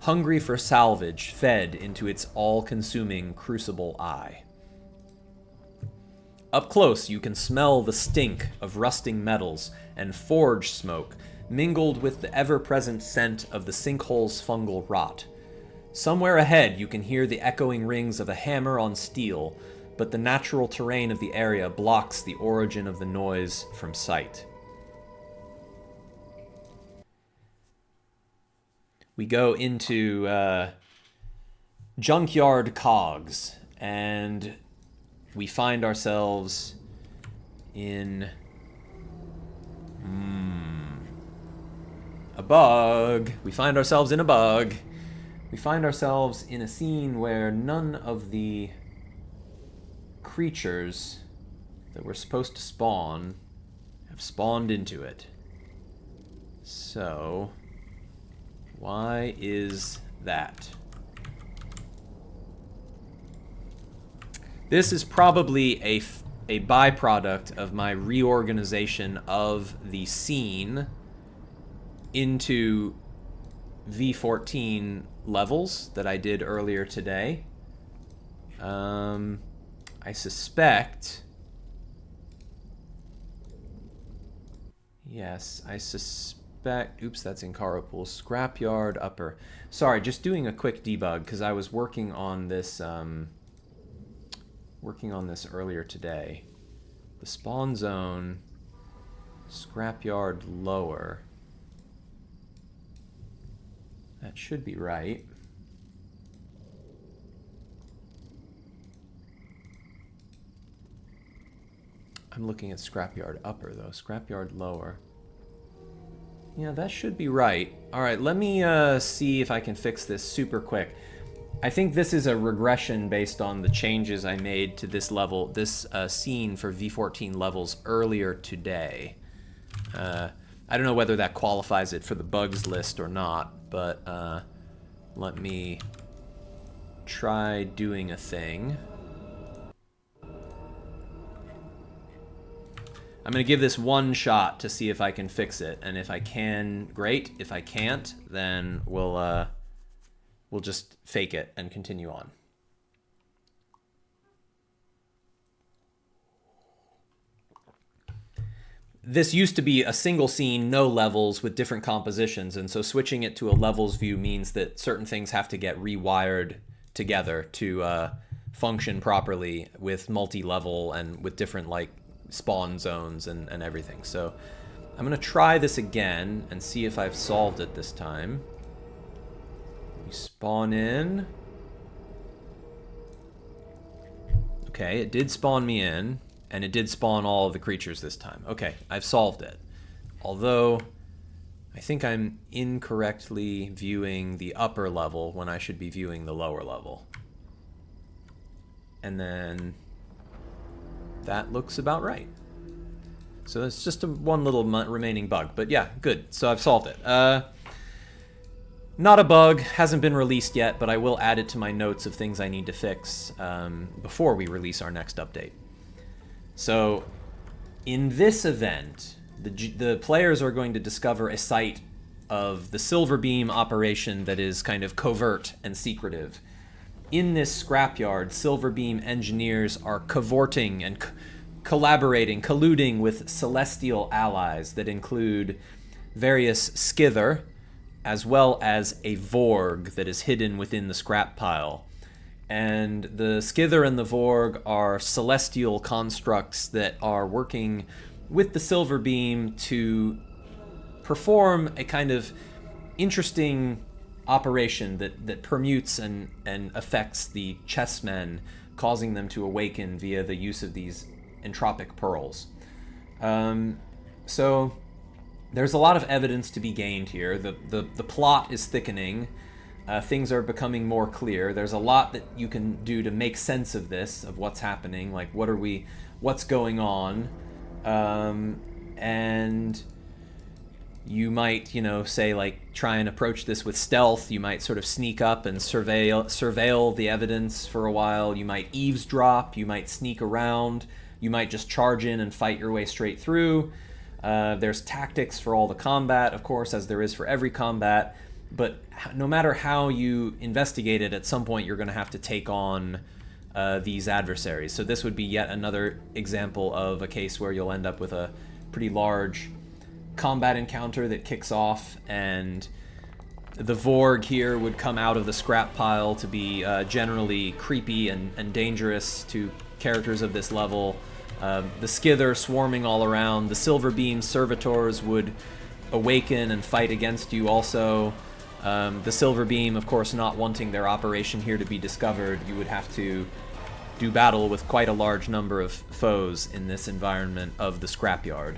hungry for salvage fed into its all-consuming crucible eye. Up close, you can smell the stink of rusting metals and forge smoke, mingled with the ever-present scent of the sinkhole's fungal rot. Somewhere ahead, you can hear the echoing rings of a hammer on steel, but the natural terrain of the area blocks the origin of the noise from sight. We go into Junkyard Cogs, and we find ourselves in a bug. We find ourselves in a bug. We find ourselves in a scene where none of the creatures that were supposed to spawn have spawned into it. So, why is that? This is probably a byproduct of my reorganization of the scene into V14 levels that I did earlier today. I suspect... Yes, I suspect... Oops, that's in Carpool. Scrapyard upper. Sorry, just doing a quick debug, because I was working on this... earlier today. The spawn zone, scrapyard lower. That should be right. I'm looking at scrapyard upper though. Scrapyard lower. Yeah, that should be right. All right, let me see if I can fix this super quick. I think this is a regression based on the changes I made to this level, this scene for V14 levels earlier today. I don't know whether that qualifies it for the bugs list or not, but let me try doing a thing. I'm going to give this one shot to see if I can fix it, and if I can, great. If I can't, then we'll just fake it and continue on. This used to be a single scene, no levels, with different compositions, and so switching it to a levels view means that certain things have to get rewired together to function properly with multi-level and with different like spawn zones and everything. So I'm going to try this again and see if I've solved it this time. We spawn in. Okay, it did spawn me in, and it did spawn all of the creatures this time. Okay, I've solved it. Although, I think I'm incorrectly viewing the upper level when I should be viewing the lower level. And then that looks about right. So it's just one little remaining bug, but yeah, good. So I've solved it. Not a bug, hasn't been released yet, but I will add it to my notes of things I need to fix before we release our next update. So, in this event, the players are going to discover a site of the Silver Beam operation that is kind of covert and secretive. in this scrapyard, Silverbeam engineers are cavorting and collaborating, colluding with celestial allies that include various Skither, as well as a Vorg that is hidden within the scrap pile. And the Skither and the Vorg are celestial constructs that are working with the Silverbeam to perform a kind of interesting operation that permutes and affects the chessmen, causing them to awaken via the use of these entropic pearls. So there's a lot of evidence to be gained here. The plot is thickening. Things are becoming more clear. There's a lot that you can do to make sense of this, of what's happening, like what's going on. And you might, say, like, try and approach this with stealth. You might sort of sneak up and surveil the evidence for a while. You might eavesdrop. You might sneak around. You might just charge in and fight your way straight through. There's tactics for all the combat, of course, as there is for every combat. But no matter how you investigate it, at some point you're going to have to take on these adversaries. So this would be yet another example of a case where you'll end up with a pretty large combat encounter that kicks off, and the Vorg here would come out of the scrap pile to be generally creepy and dangerous to characters of this level. The Skither swarming all around. The Silverbeam servitors would awaken and fight against you also. The Silverbeam, of course, not wanting their operation here to be discovered, you would have to do battle with quite a large number of foes in this environment of the scrapyard.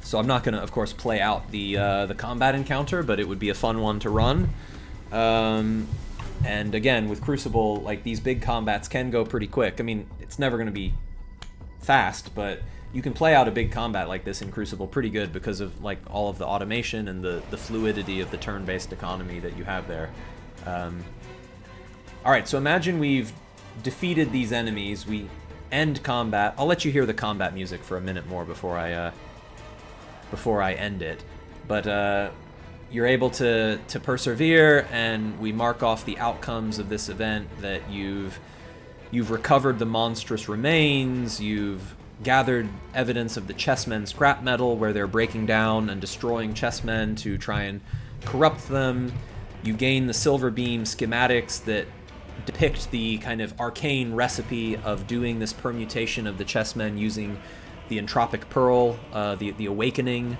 So I'm not going to, of course, play out the combat encounter, but it would be a fun one to run. And again, with Crucible, like, these big combats can go pretty quick. I mean, it's never going to be fast, but you can play out a big combat like this in Crucible pretty good because of, like, all of the automation and the fluidity of the turn-based economy that you have there. Alright, so imagine we've defeated these enemies. We end combat. I'll let you hear the combat music for a minute more before I end it. But you're able to persevere, and we mark off the outcomes of this event, that you've recovered the monstrous remains, you've gathered evidence of the chessmen's scrap metal, where they're breaking down and destroying chessmen to try and corrupt them. You gain the Silverbeam schematics that depict the kind of arcane recipe of doing this permutation of the chessmen using the entropic pearl, the awakening.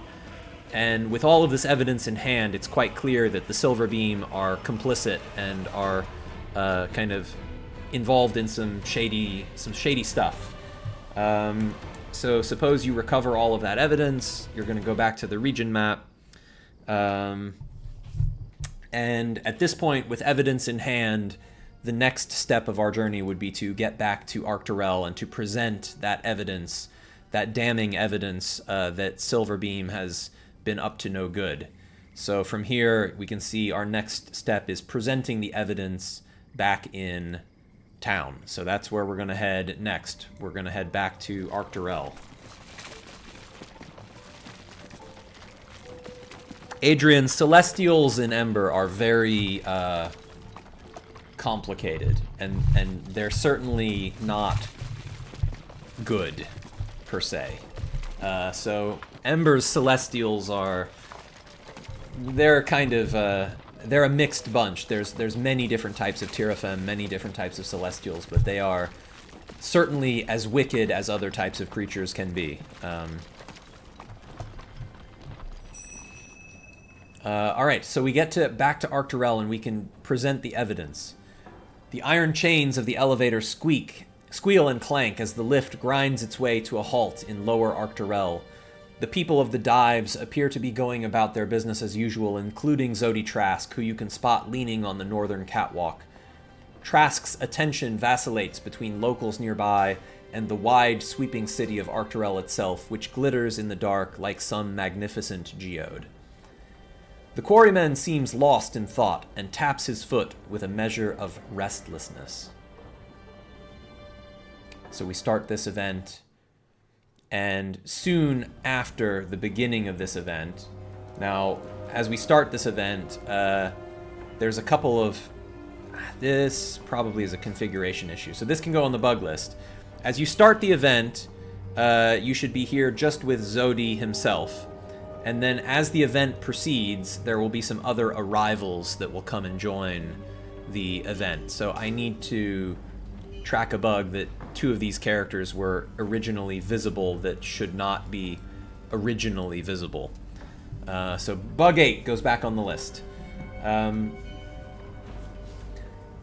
And with all of this evidence in hand, it's quite clear that the Silverbeam are complicit and are kind of involved in some shady stuff. So suppose you recover all of that evidence. You're going to go back to the region map. And at this point, with evidence in hand, the next step of our journey would be to get back to Arcturel and to present that evidence, that damning evidence that Silverbeam has been up to no good. So from here, we can see our next step is presenting the evidence back in town. So that's where we're going to head next. We're going to head back to Arcturel. Adrian, Celestials in Ember are very complicated, and they're certainly not good, per se. So Ember's Celestials they're kind of, they're a mixed bunch. There's many different types of Teraphim, many different types of Celestials, but they are certainly as wicked as other types of creatures can be. Alright, so we get back to Arcturel and we can present the evidence. The iron chains of the elevator squeal and clank as the lift grinds its way to a halt in lower Arcturel. The people of the dives appear to be going about their business as usual, including Zodi Trask, who you can spot leaning on the northern catwalk. Trask's attention vacillates between locals nearby and the wide, sweeping city of Arcturel itself, which glitters in the dark like some magnificent geode. The quarryman seems lost in thought and taps his foot with a measure of restlessness. So we start this event, and soon after the beginning of this event, now, as we start this event, there's a couple of This probably is a configuration issue. So this can go on the bug list. As you start the event, you should be here just with Zodi himself. And then as the event proceeds, there will be some other arrivals that will come and join the event. So I need to track a bug that 2 of these characters were originally visible that should not be originally visible. So bug 8 goes back on the list.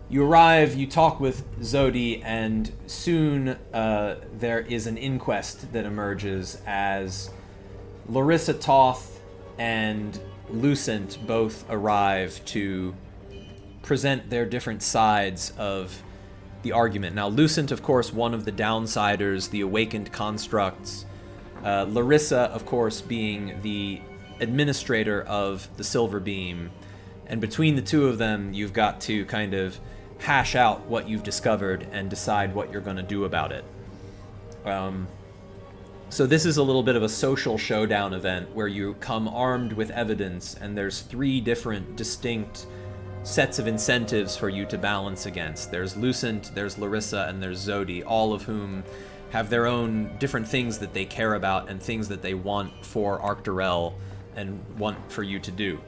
You arrive, you talk with Zodi, and soon there is an inquest that emerges as Larissa Toth and Lucent both arrive to present their different sides of the argument. Now, Lucent, of course, one of the downsiders, the awakened constructs. Larissa, of course, being the administrator of the Silver Beam. And between the 2 of them, you've got to kind of hash out what you've discovered and decide what you're going to do about it. So this is a little bit of a social showdown event where you come armed with evidence, and there's 3 different distinct sets of incentives for you to balance against. There's Lucent, there's Larissa, and there's Zodi, all of whom have their own different things that they care about and things that they want for Arcturel and want for you to do.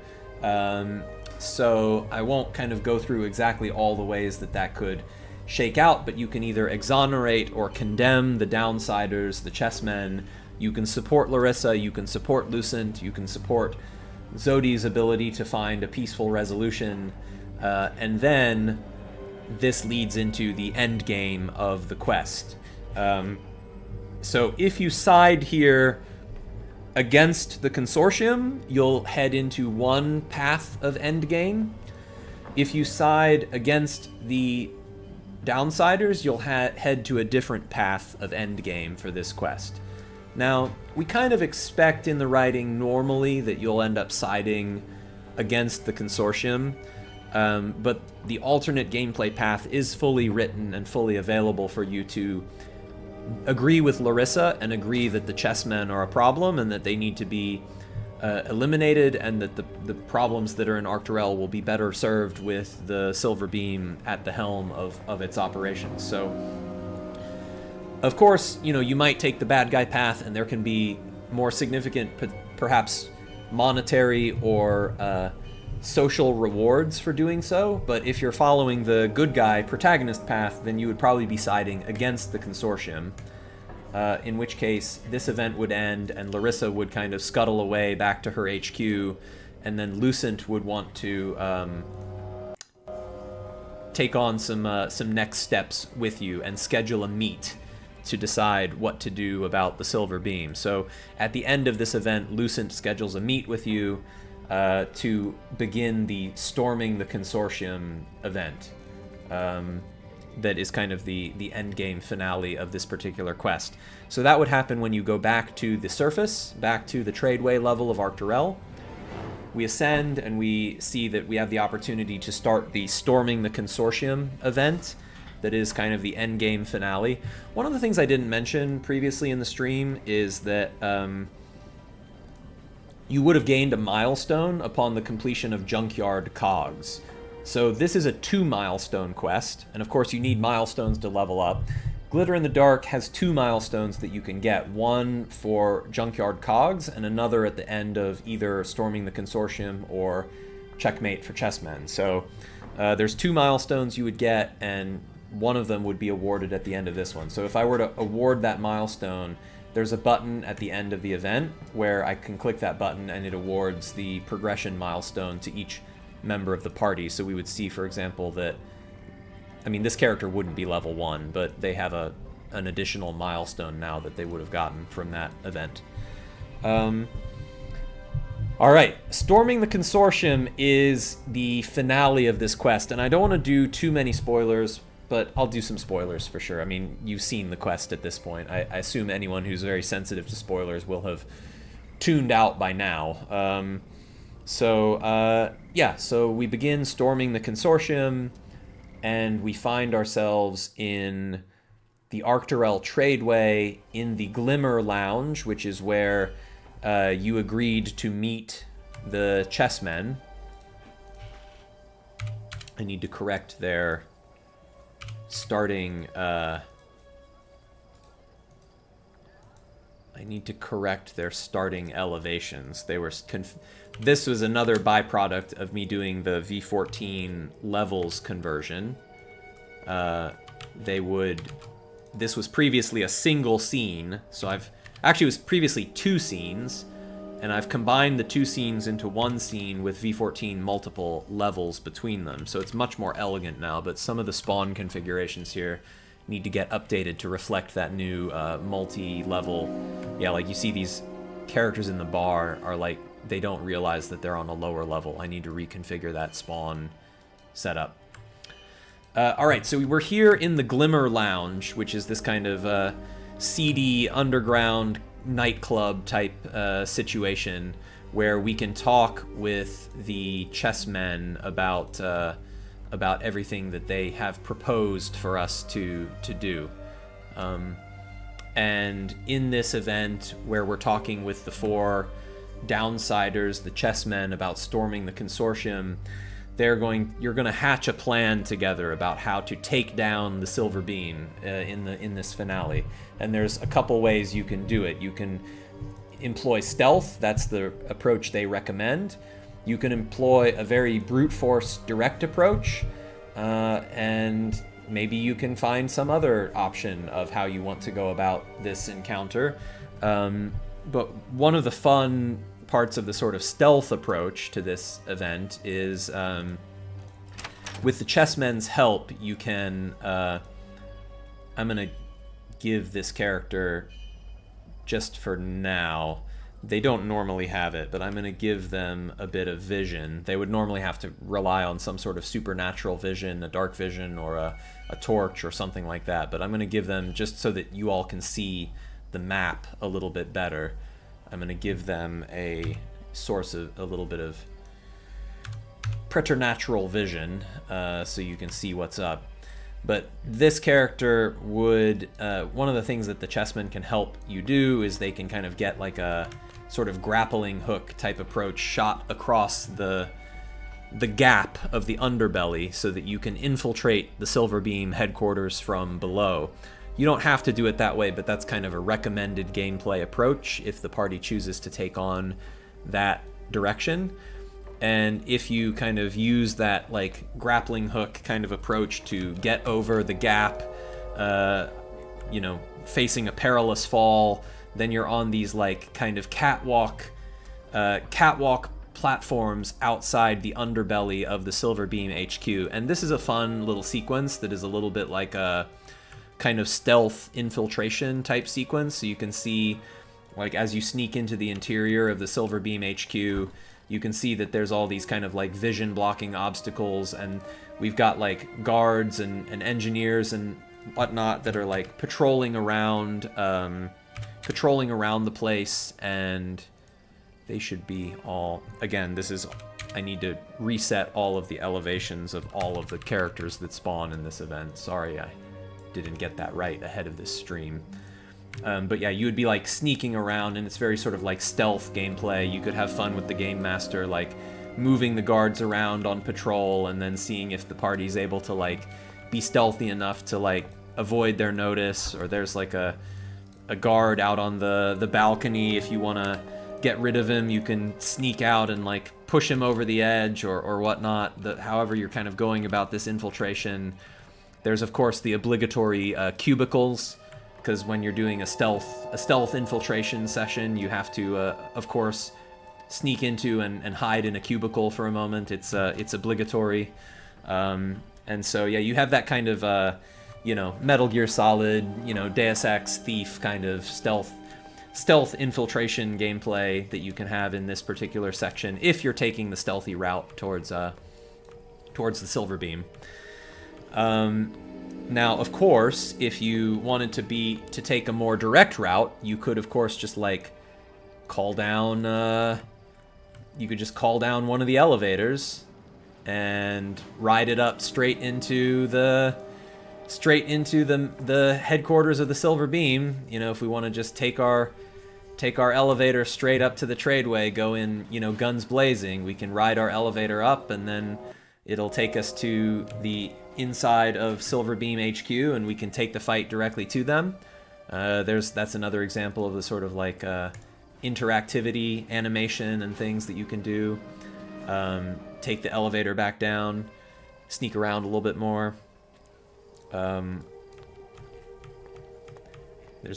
So I won't kind of go through exactly all the ways that that could shake out, but you can either exonerate or condemn the downsiders, the chessmen. You can support Larissa, you can support Lucent, you can support Zodi's ability to find a peaceful resolution, and then this leads into the end game of the quest. So if you side here against the consortium, you'll head into one path of endgame. If you side against the downsiders, you'll head to a different path of endgame for this quest. Now, we kind of expect in the writing normally that you'll end up siding against the consortium, but the alternate gameplay path is fully written and fully available for you to agree with Larissa and agree that the chessmen are a problem and that they need to be eliminated, and that the problems that are in Arcturel will be better served with the Silver Beam at the helm of its operations. So, of course, you know, you might take the bad guy path, and there can be more significant, perhaps monetary or social rewards for doing so, but if you're following the good guy protagonist path, then you would probably be siding against the consortium, in which case this event would end and Larissa would kind of scuttle away back to her HQ, and then Lucent would want to take on some next steps with you and schedule a meet to decide what to do about the Silver Beam. So at the end of this event, Lucent schedules a meet with you to begin the Storming the Consortium event. That is kind of the end game finale of this particular quest. So that would happen when you go back to the surface, back to the tradeway level of Arcturel. We ascend and we see that we have the opportunity to start the Storming the Consortium event. That is kind of the end game finale. One of the things I didn't mention previously in the stream is that you would have gained a milestone upon the completion of Junkyard Cogs. So this is a 2 milestone quest, and of course you need milestones to level up. Glitter in the Dark has 2 milestones that you can get, one for Junkyard Cogs and another at the end of either Storming the Consortium or Checkmate for Chessmen. So there's 2 milestones you would get, and one of them would be awarded at the end of this one. So if I were to award that milestone, there's a button at the end of the event where I can click that button and it awards the progression milestone to each member of the party. So we would see, for example, that, I mean, this character wouldn't be level 1, but they have an additional milestone now that they would have gotten from that event. Alright, Storming the Consortium is the finale of this quest, and I don't want to do too many spoilers, but I'll do some spoilers for sure. I mean, you've seen the quest at this point. I assume anyone who's very sensitive to spoilers will have tuned out by now. Yeah, so we begin Storming the Consortium, and we find ourselves in the Arcturel Tradeway in the Glimmer Lounge, which is where you agreed to meet the chessmen. I need to correct their starting... I need to correct their starting elevations. They were... This was another byproduct of me doing the V14 levels conversion. This was previously a single scene, so actually it was previously 2 scenes, and I've combined the 2 scenes into one scene with V14 multiple levels between them, so it's much more elegant now, but some of the spawn configurations here need to get updated to reflect that new multi-level... Yeah, like you see these characters in the bar are like, they don't realize that they're on a lower level. I need to reconfigure that spawn setup. Alright, so we're here in the Glimmer Lounge, which is this kind of seedy underground nightclub type situation where we can talk with the chessmen about everything that they have proposed for us to do. And in this event where we're talking with the 4 downsiders, the chessmen, about storming the consortium, you're going to hatch a plan together about how to take down the Silver Beam in this finale. And there's a couple ways you can do it. You can employ stealth. That's the approach they recommend. You can employ a very brute force direct approach, and maybe you can find some other option of how you want to go about this encounter. But one of the fun parts of the sort of stealth approach to this event is with the chessmen's help, you can... I'm going to give this character, just for now, they don't normally have it, but I'm going to give them a bit of vision. They would normally have to rely on some sort of supernatural vision, a dark vision, or a torch or something like that, but I'm going to give them, just so that you all can the map a little bit better, I'm going to give them a source of a little bit of preternatural vision, so you can see what's up. But this character would, one of the things that the chessmen can help you do is they can kind of get like a sort of grappling hook type approach shot across the gap of the underbelly so that you can infiltrate the Silver Beam headquarters from below. You don't have to do it that way, but that's kind of a recommended gameplay approach if the party chooses to take on that direction. And if you kind of use that like grappling hook kind of approach to get over the gap, you know, facing a perilous fall, then you're on these like kind of catwalk platforms outside the underbelly of the Silver Beam HQ. And this is a fun little sequence that is a little bit like a kind of stealth infiltration type sequence. So you can see, like, as you sneak into the interior of the Silver Beam HQ, you can see that there's all these kind of like vision blocking obstacles, and we've got like guards and engineers and whatnot that are like patrolling around the place, and they should be all, again, I need to reset all of the elevations of all of the characters that spawn in this event. Sorry, I didn't get that right ahead of this stream. But yeah, you would be like sneaking around, and it's very sort of like stealth gameplay. You could have fun with the game master, like moving the guards around on patrol and then seeing if the party's able to like be stealthy enough to like avoid their notice, or there's like a guard out on the balcony. If you want to get rid of him, you can sneak out and like push him over the edge or whatnot. However you're kind of going about this infiltration. There's of course the obligatory cubicles, because when you're doing a stealth infiltration session, you have to of course sneak into and hide in a cubicle for a moment. It's obligatory, and so yeah, you have that kind of you know, Metal Gear Solid, you know, Deus Ex Thief kind of stealth infiltration gameplay that you can have in this particular section if you're taking the stealthy route towards the Silver Beam. Now, of course, if you wanted to take a more direct route, you could, of course, just like call down one of the elevators and ride it up straight into the headquarters of the Silver Beam. You know, if we want to just take our elevator straight up to the tradeway, go in, you know, guns blazing, we can ride our elevator up and then it'll take us to the inside of Silverbeam HQ, and we can take the fight directly to them. That's another example of the sort of like interactivity animation and things that you can do. Take the elevator back down, sneak around a little bit more. There's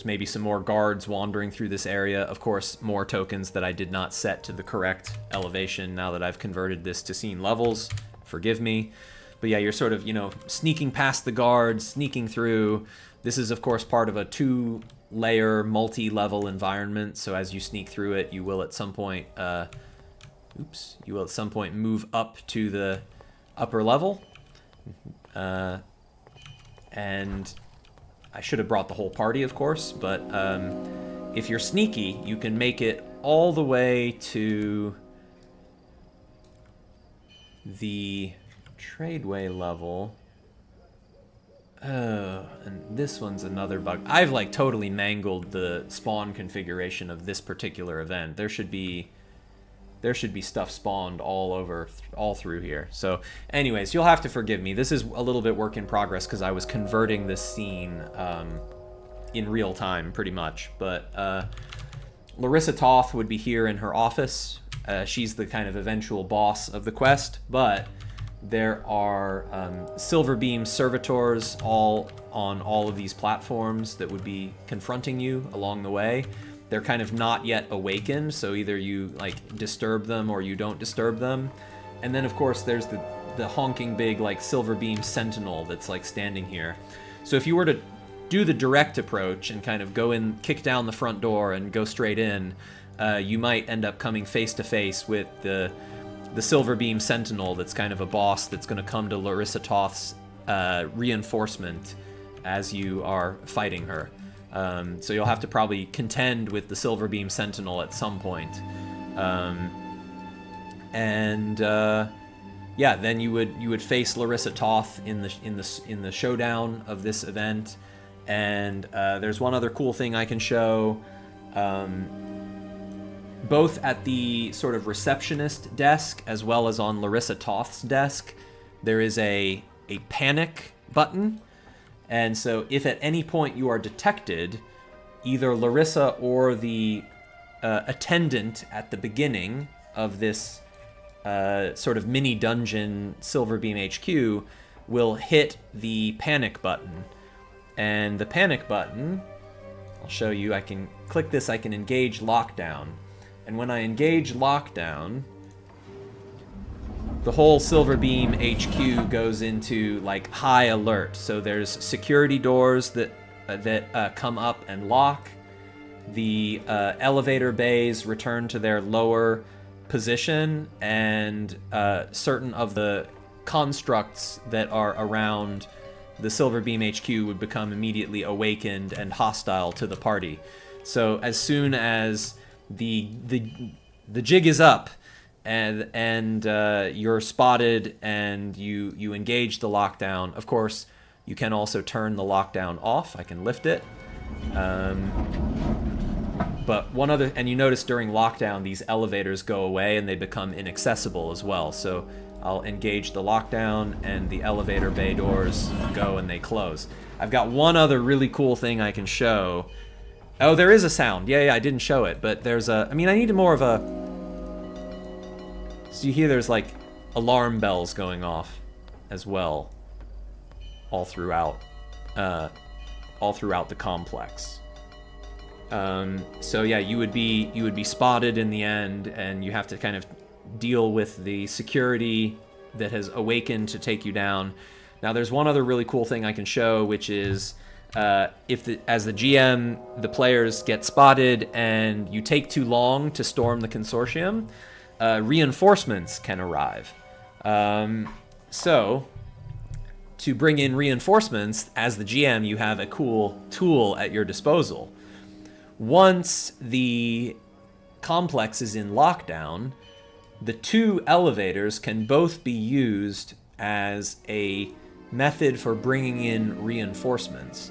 maybe some more guards wandering through this area. Of course, more tokens that I did not set to the correct elevation now that I've converted this to scene levels. Forgive me. But yeah, you're sort of, sneaking past the guards, sneaking through. This is, of course, part of a 2-layer, multi-level environment. So as you sneak through it, you will at some point, move up to the upper level. And I should have brought the whole party, of course, but if you're sneaky, you can make it all the way to the tradeway level. Oh, and this one's another bug. I've like totally mangled the spawn configuration of this particular event. There should be stuff spawned all through here. So anyways, you'll have to forgive me. This is a little bit work in progress because I was converting this scene in real time, pretty much. But Larissa Toth would be here in her office. She's the kind of eventual boss of the quest, but there are Silverbeam servitors all on all of these platforms that would be confronting you along the way. They're kind of not yet awakened, so either you like disturb them or you don't disturb them. And then of course there's the honking big like Silverbeam sentinel that's like standing here. So if you were to do the direct approach and kind of go in, kick down the front door and go straight in, you might end up coming face to face with the Silverbeam sentinel that's kind of a boss that's going to come to Larissa Toth's reinforcement as you are fighting her. So you'll have to probably contend with the Silverbeam Sentinel at some point. Yeah, then you would face Larissa Toth in the showdown of this event. And there's one other cool thing I can show. Both at the sort of receptionist desk as well as on Larissa Toth's desk, there is a panic button. And so if at any point you are detected, either Larissa or the attendant at the beginning of this sort of mini dungeon Silverbeam HQ will hit the panic button. And the panic button, I'll show you, I can click this, I can engage lockdown. And when I engage lockdown, the whole Silverbeam HQ goes into like high alert. So there's security doors that come up and lock. The elevator bays return to their lower position, and certain of the constructs that are around the Silverbeam HQ would become immediately awakened and hostile to the party. So as soon as the jig is up, and you're spotted and you engage the lockdown. Of course, you can also turn the lockdown off. I can lift it. But one other, and you notice during lockdown, these elevators go away and they become inaccessible as well. So I'll engage the lockdown and the elevator bay doors go and they close. I've got one other really cool thing I can show. Oh, there is a sound. Yeah, I didn't show it, but there's I need more of a... So you hear there's like alarm bells going off as well, all throughout the complex. So yeah, you would be spotted in the end, and you have to kind of deal with the security that has awakened to take you down. Now, there's one other really cool thing I can show, which is as the GM, the players get spotted and you take too long to storm the consortium, reinforcements can arrive. So, to bring in reinforcements, as the GM, you have a cool tool at your disposal. Once the complex is in lockdown, the two elevators can both be used as a method for bringing in reinforcements.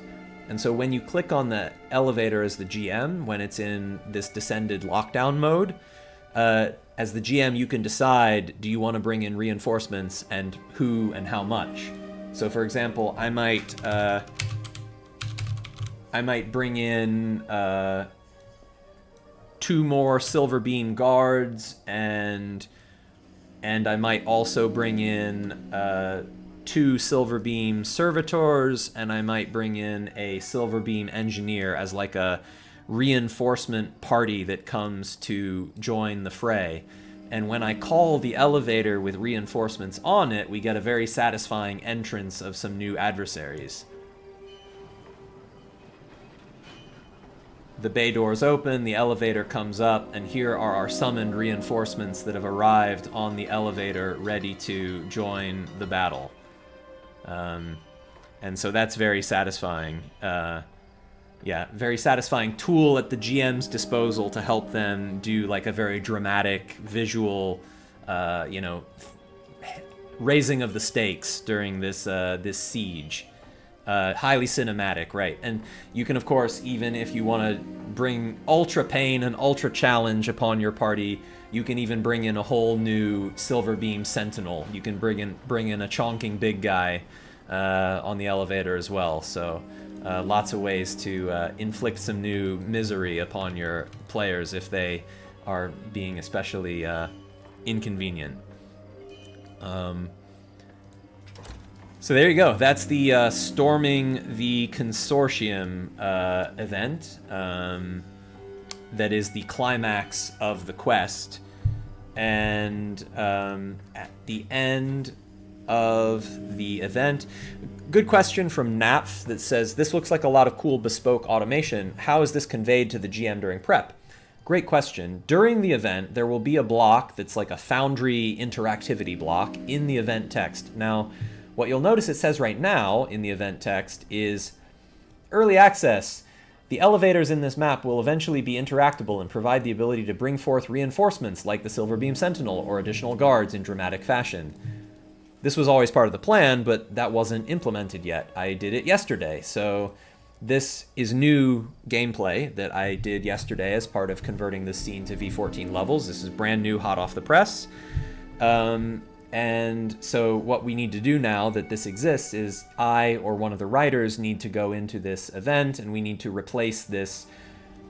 And so when you click on the elevator as the GM, when it's in this descended lockdown mode, as the GM, you can decide, do you want to bring in reinforcements and who and how much? So for example, I might bring in 2 more silver beam guards, and I might also bring in 2 silver beam servitors, and I might bring in a silver beam engineer as like a reinforcement party that comes to join the fray. And when I call the elevator with reinforcements on it, we get a very satisfying entrance of some new adversaries. The bay doors open, the elevator comes up, and here are our summoned reinforcements that have arrived on the elevator, ready to join the battle. And so that's very satisfying. Yeah, very satisfying tool at the GM's disposal to help them do like a very dramatic visual, raising of the stakes during this this siege. Highly cinematic, right? And you can, of course, even if you want to bring ultra pain and ultra challenge upon your party, you can even bring in a whole new silver beam sentinel. You can bring in a chonking big guy on the elevator as well. So lots of ways to inflict some new misery upon your players if they are being especially inconvenient. So there you go. That's the Storming the Consortium event. That is the climax of the quest. And at the end of the event, good question from Napf that says, this looks like a lot of cool bespoke automation. How is this conveyed to the GM during prep? Great question. During the event, there will be a block that's like a Foundry interactivity block in the event text. Now, what you'll notice it says right now in the event text is early access. The elevators in this map will eventually be interactable and provide the ability to bring forth reinforcements like the Silver Beam Sentinel or additional guards in dramatic fashion. This was always part of the plan, but that wasn't implemented yet. I did it yesterday, so this is new gameplay that I did yesterday as part of converting this scene to V14 levels. This is brand new, hot off the press. And so what we need to do now that this exists is I or one of the writers need to go into this event, and we need to replace this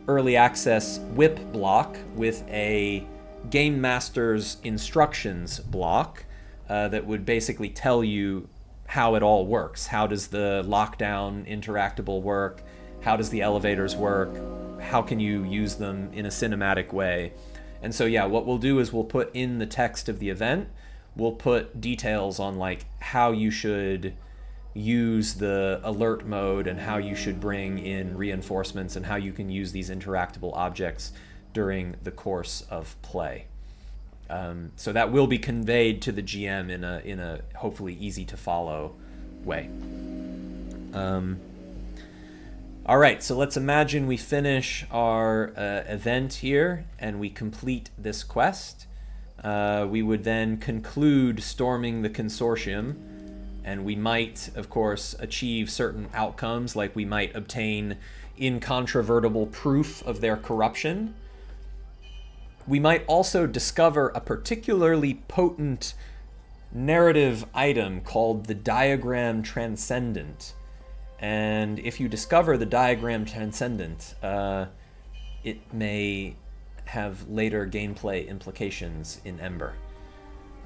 early access whip block with a Game Master's instructions block that would basically tell you how it all works. How does the lockdown interactable work? How does the elevators work? How can you use them in a cinematic way? And so yeah, what we'll do is we'll put in the text of the event, we'll put details on like how you should use the alert mode and how you should bring in reinforcements and how you can use these interactable objects during the course of play. So that will be conveyed to the GM in a hopefully easy to follow way. All right, so let's imagine we finish our event here and we complete this quest. We would then conclude storming the consortium, and we might, of course, achieve certain outcomes, like we might obtain incontrovertible proof of their corruption. We might also discover a particularly potent narrative item called the Diagram Transcendent. And if you discover the Diagram Transcendent, it may have later gameplay implications in Ember.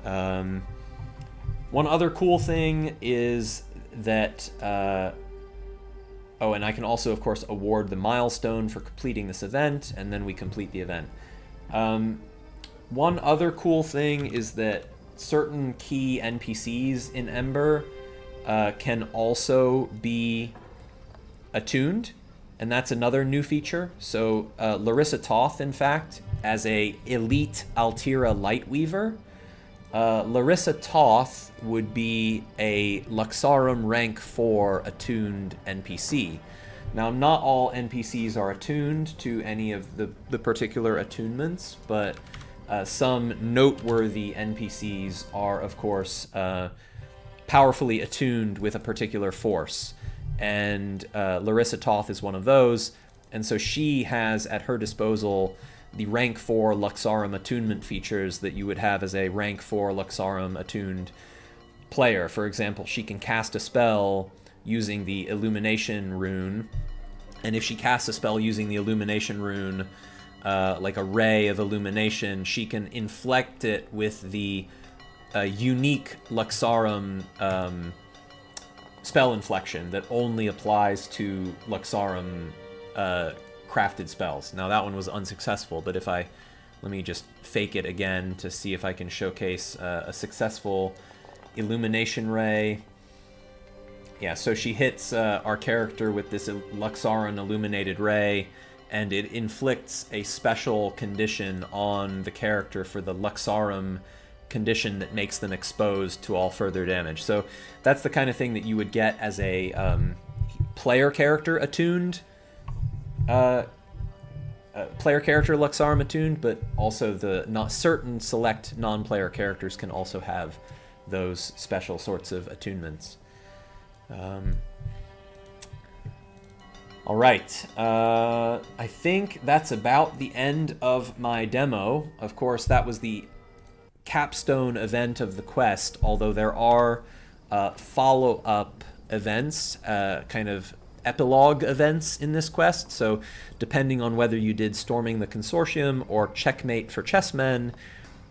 One other cool thing is that, and I can also, of course, award the milestone for completing this event, and then we complete the event. One other cool thing is that certain key NPCs in Ember can also be attuned, and that's another new feature. So Larissa Toth, in fact, as a elite Altira Lightweaver, Larissa Toth would be a Luxarum rank 4 attuned NPC. Now, not all NPCs are attuned to any of the particular attunements, but some noteworthy NPCs are, of course, powerfully attuned with a particular force. And Larissa Toth is one of those, and so she has at her disposal the rank 4 Luxarum attunement features that you would have as a rank 4 Luxarum attuned player. For example, she can cast a spell using the Illumination rune, and if she casts a spell using the Illumination rune, like a ray of illumination, she can inflect it with the unique Luxarum spell inflection that only applies to Luxarum crafted spells. Now that one was unsuccessful, but let me just fake it again to see if I can showcase a successful illumination ray. Yeah, so she hits our character with this Luxarum illuminated ray, and it inflicts a special condition on the character for the Luxarum condition that makes them exposed to all further damage. So that's the kind of thing that you would get as a player character attuned, player character Luxarum attuned, but also the certain select non-player characters can also have those special sorts of attunements. All right, I think that's about the end of my demo. Of course, that was the capstone event of the quest, although there are follow-up events, kind of epilogue events in this quest. So depending on whether you did Storming the Consortium or Checkmate for Chessmen,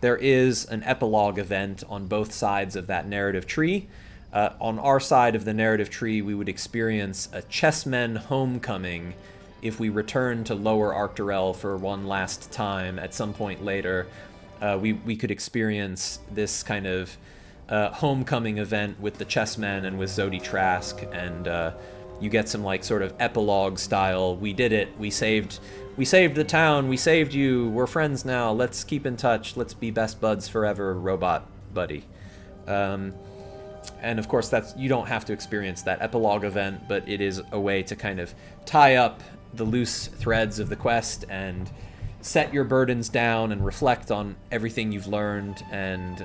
there is an epilogue event on both sides of that narrative tree. On our side of the narrative tree, we would experience a Chessmen homecoming if we return to Lower Arcturel for one last time at some point later. We could experience this kind of homecoming event with the Chessmen and with Zodi Trask, and you get some like sort of epilogue style. We did it. We saved the town. We saved you. We're friends now. Let's keep in touch. Let's be best buds forever, robot buddy. And of course, you don't have to experience that epilogue event, but it is a way to kind of tie up the loose threads of the quest and set your burdens down and reflect on everything you've learned and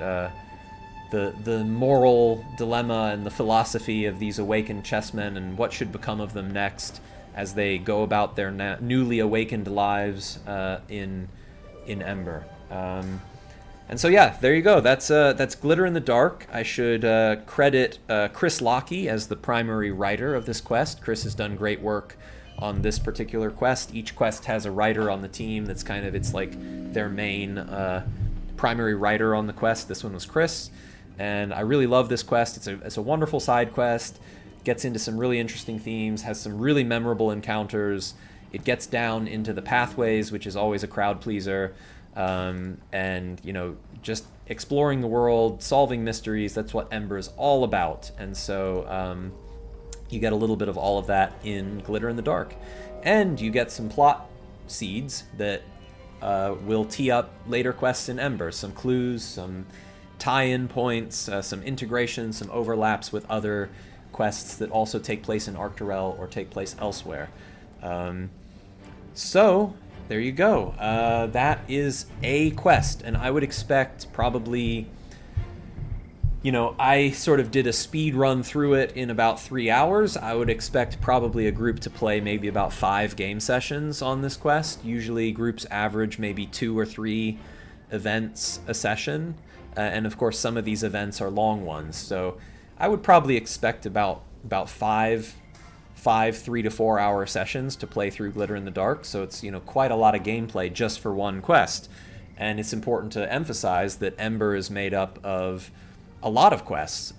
the moral dilemma and the philosophy of these awakened chessmen and what should become of them next as they go about their newly awakened lives in Ember. And so yeah, there you go. That's Glitter in the Dark. I should credit Chris Lockey as the primary writer of this quest. Chris has done great work on this particular quest. Each quest has a writer on the team that's kind of, it's like their main primary writer on the quest. This one was Chris, and I really love this quest. It's a wonderful side quest. Gets into some really interesting themes, has some really memorable encounters. It gets down into the pathways, which is always a crowd pleaser. And, you know, just exploring the world, solving mysteries, that's what Ember is all about. And so you get a little bit of all of that in Glitter in the Dark. And you get some plot seeds that will tee up later quests in Ember. Some clues, some tie-in points, some integration, some overlaps with other quests that also take place in Arcturel or take place elsewhere. So there you go. That is a quest, and I would expect probably, you know, I sort of did a speed run through it in about 3 hours. I would expect probably a group to play maybe about 5 game sessions on this quest. Usually groups average maybe 2 or 3 events a session, and of course some of these events are long ones. So I would probably expect about 5 3 to 4 hour sessions to play through Glitter in the Dark. So it's, you know, quite a lot of gameplay just for one quest. And it's important to emphasize that Ember is made up of a lot of quests.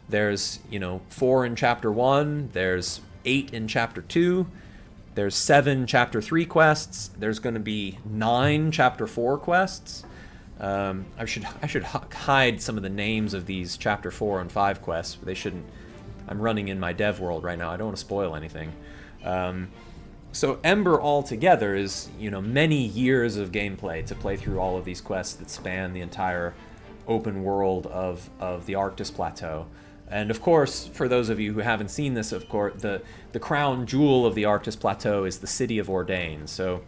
There's, you know, 4 in Chapter 1, there's 8 in Chapter 2, there's 7 Chapter 3 quests, there's going to be 9 Chapter 4 quests. I should hide some of the names of these Chapter 4 and 5 quests. They shouldn't. I'm running in my dev world right now. I don't want to spoil anything. So Ember altogether is, you know, many years of gameplay to play through all of these quests that span the entire open world of the Arctis Plateau. And of course, for those of you who haven't seen this, of course, the crown jewel of the Arctis Plateau is the city of Ordain. So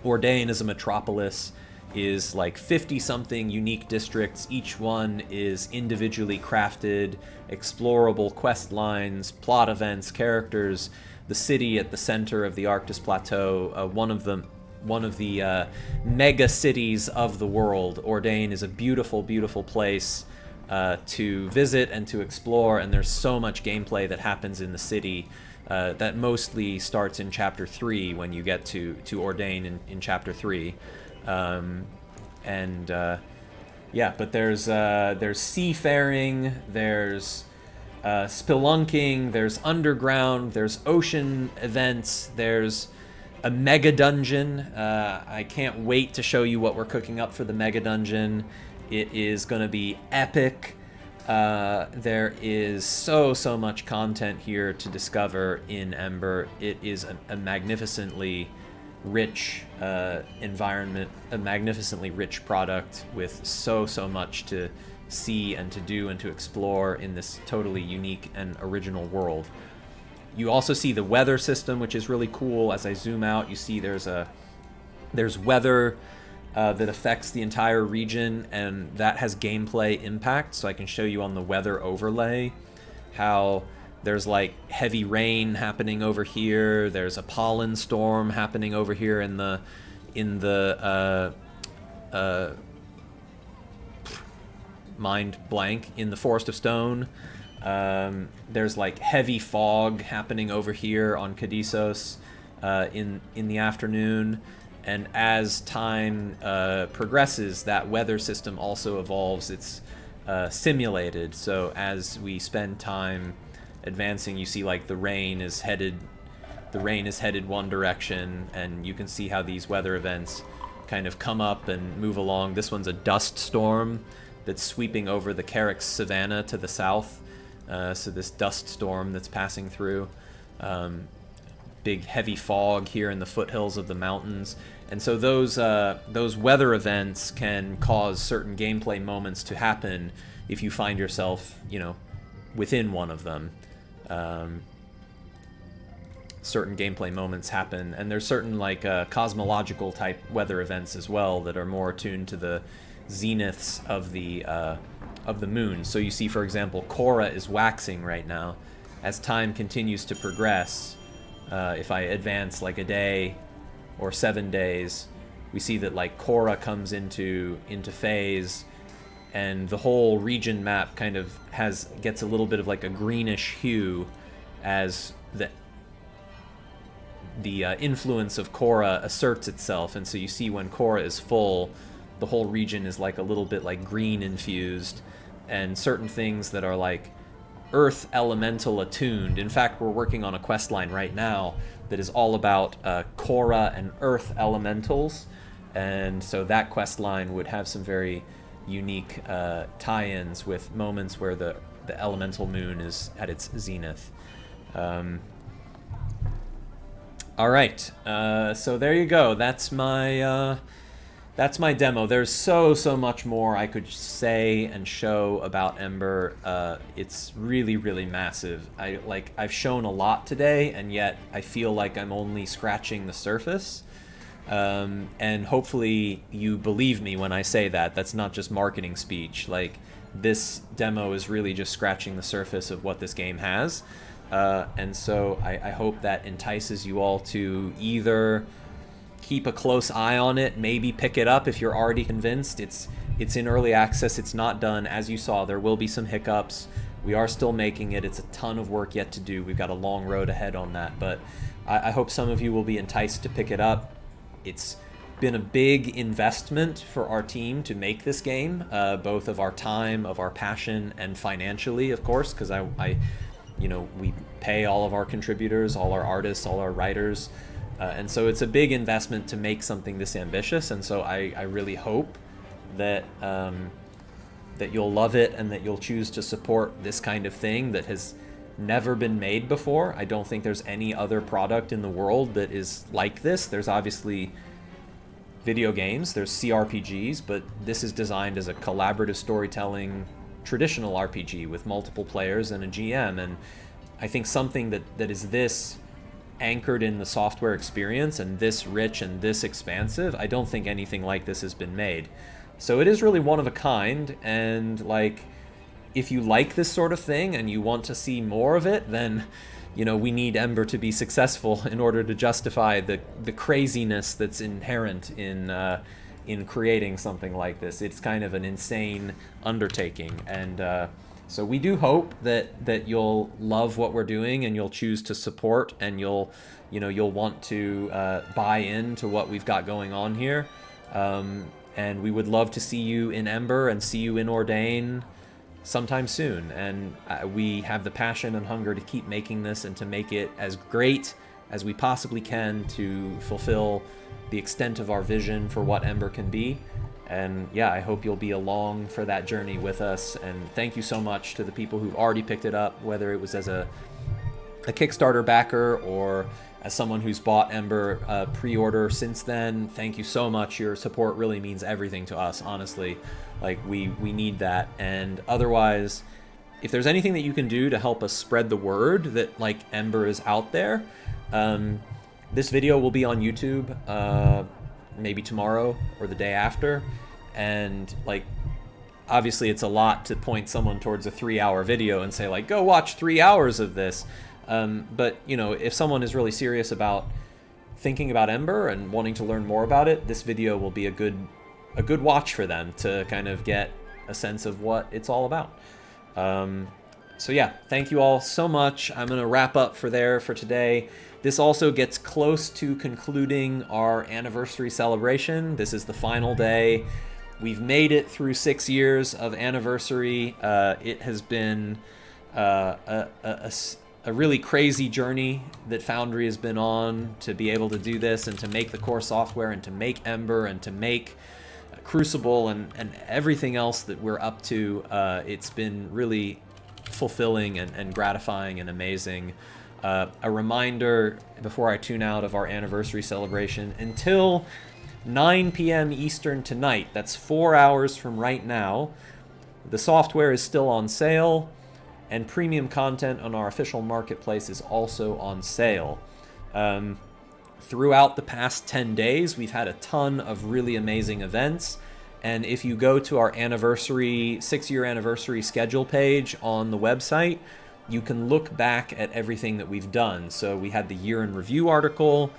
Ordain is a metropolis, is like 50-something unique districts. Each one is individually crafted, explorable quest lines, plot events, characters. The city at the center of the Arctis Plateau, one of them, one of the mega cities of the world. Ordain is a beautiful, beautiful place to visit and to explore, and there's so much gameplay that happens in the city that mostly starts in Chapter 3 when you get to Ordain in Chapter 3. Yeah, but there's seafaring, there's spelunking, there's underground, there's ocean events, there's a mega dungeon. I can't wait to show you what we're cooking up for the mega dungeon. It is going to be epic. There is so much content here to discover in Ember. It is a magnificently rich environment, a magnificently rich product with so much to see and to do and to explore in this totally unique and original world. You also see the weather system, which is really cool. As I zoom out, you see there's weather that affects the entire region, and that has gameplay impact. So I can show you on the weather overlay how there's like heavy rain happening over here. There's a pollen storm happening over here in the mind blank, in the Forest of Stone. There's like heavy fog happening over here on Cadissos in the afternoon. And as time progresses, that weather system also evolves. It's simulated. So as we spend time advancing, you see like the rain is headed one direction, and you can see how these weather events kind of come up and move along. This one's a dust storm that's sweeping over the Carrick's Savannah to the south. So this dust storm that's passing through. Big heavy fog here in the foothills of the mountains. And so those weather events can cause certain gameplay moments to happen if you find yourself, within one of them. Certain gameplay moments happen, and there's certain like cosmological type weather events as well that are more attuned to the zeniths of the moon. So you see, for example, Cora is waxing right now. As time continues to progress, if I advance like a day or 7 days, we see that like Cora comes into phase, and the whole region map kind of gets a little bit of like a greenish hue as the influence of Cora asserts itself. And so you see when Cora is full, the whole region is like a little bit like green infused, and certain things that are like earth elemental attuned. In fact, we're working on a quest line right now that is all about Cora and earth elementals, and so that quest line would have some very unique tie-ins with moments where the elemental moon is at its zenith. All right, so there you go. That's my demo. There's so much more I could say and show about Ember. It's really massive. I've shown a lot today, and yet I feel like I'm only scratching the surface. And hopefully you believe me when I say that. That's not just marketing speech. Like, this demo is really just scratching the surface of what this game has. And so I hope that entices you all to either keep a close eye on it, maybe pick it up if you're already convinced. It's in early access, it's not done. As you saw, there will be some hiccups. We are still making it. It's a ton of work yet to do. We've got a long road ahead on that, but I hope some of you will be enticed to pick it up. It's been a big investment for our team to make this game, both of our time, of our passion, and financially, of course, because we pay all of our contributors, all our artists, all our writers, and so it's a big investment to make something this ambitious. And so I really hope that that you'll love it and that you'll choose to support this kind of thing that has never been made before. I don't think there's any other product in the world that is like this. There's obviously video games, there's CRPGs, but this is designed as a collaborative storytelling traditional RPG with multiple players and a GM. And I think something that is this anchored in the software experience and this rich and this expansive, I don't think anything like this has been made. So it is really one of a kind, and like, if you like this sort of thing and you want to see more of it, then you know, we need Ember to be successful in order to justify the craziness that's inherent in creating something like this. It's kind of an insane undertaking, and so we do hope that you'll love what we're doing and you'll choose to support, and you'll want to buy into what we've got going on here. And we would love to see you in Ember and see you in Ordain sometime soon. And we have the passion and hunger to keep making this and to make it as great as we possibly can to fulfill the extent of our vision for what Ember can be. And yeah, I hope you'll be along for that journey with us. And thank you so much to the people who've already picked it up, whether it was as a Kickstarter backer or as someone who's bought Ember pre-order since then. Thank you so much. Your support really means everything to us, honestly. Like, we need that. And otherwise, if there's anything that you can do to help us spread the word that, like, Ember is out there, this video will be on YouTube maybe tomorrow or the day after. And, like, obviously it's a lot to point someone towards a 3-hour video and say, like, go watch 3 hours of this. But, you know, if someone is really serious about thinking about Ember and wanting to learn more about it, this video will be a good watch for them to kind of get a sense of what it's all about. So yeah, thank you all so much. I'm going to wrap up for today. This also gets close to concluding our anniversary celebration. This is the final day. We've made it through 6 years of anniversary. It has been a really crazy journey that Foundry has been on to be able to do this and to make the core software and to make Ember and to make Crucible and everything else that we're up to. It's been really fulfilling and gratifying and amazing. A reminder before I tune out of our anniversary celebration, until 9 p.m. Eastern tonight, that's 4 hours from right now, the software is still on sale, and premium content on our official marketplace is also on sale. Throughout the past 10 days, we've had a ton of really amazing events. And if you go to our 6-year anniversary schedule page on the website, you can look back at everything that we've done. So we had the year in review article,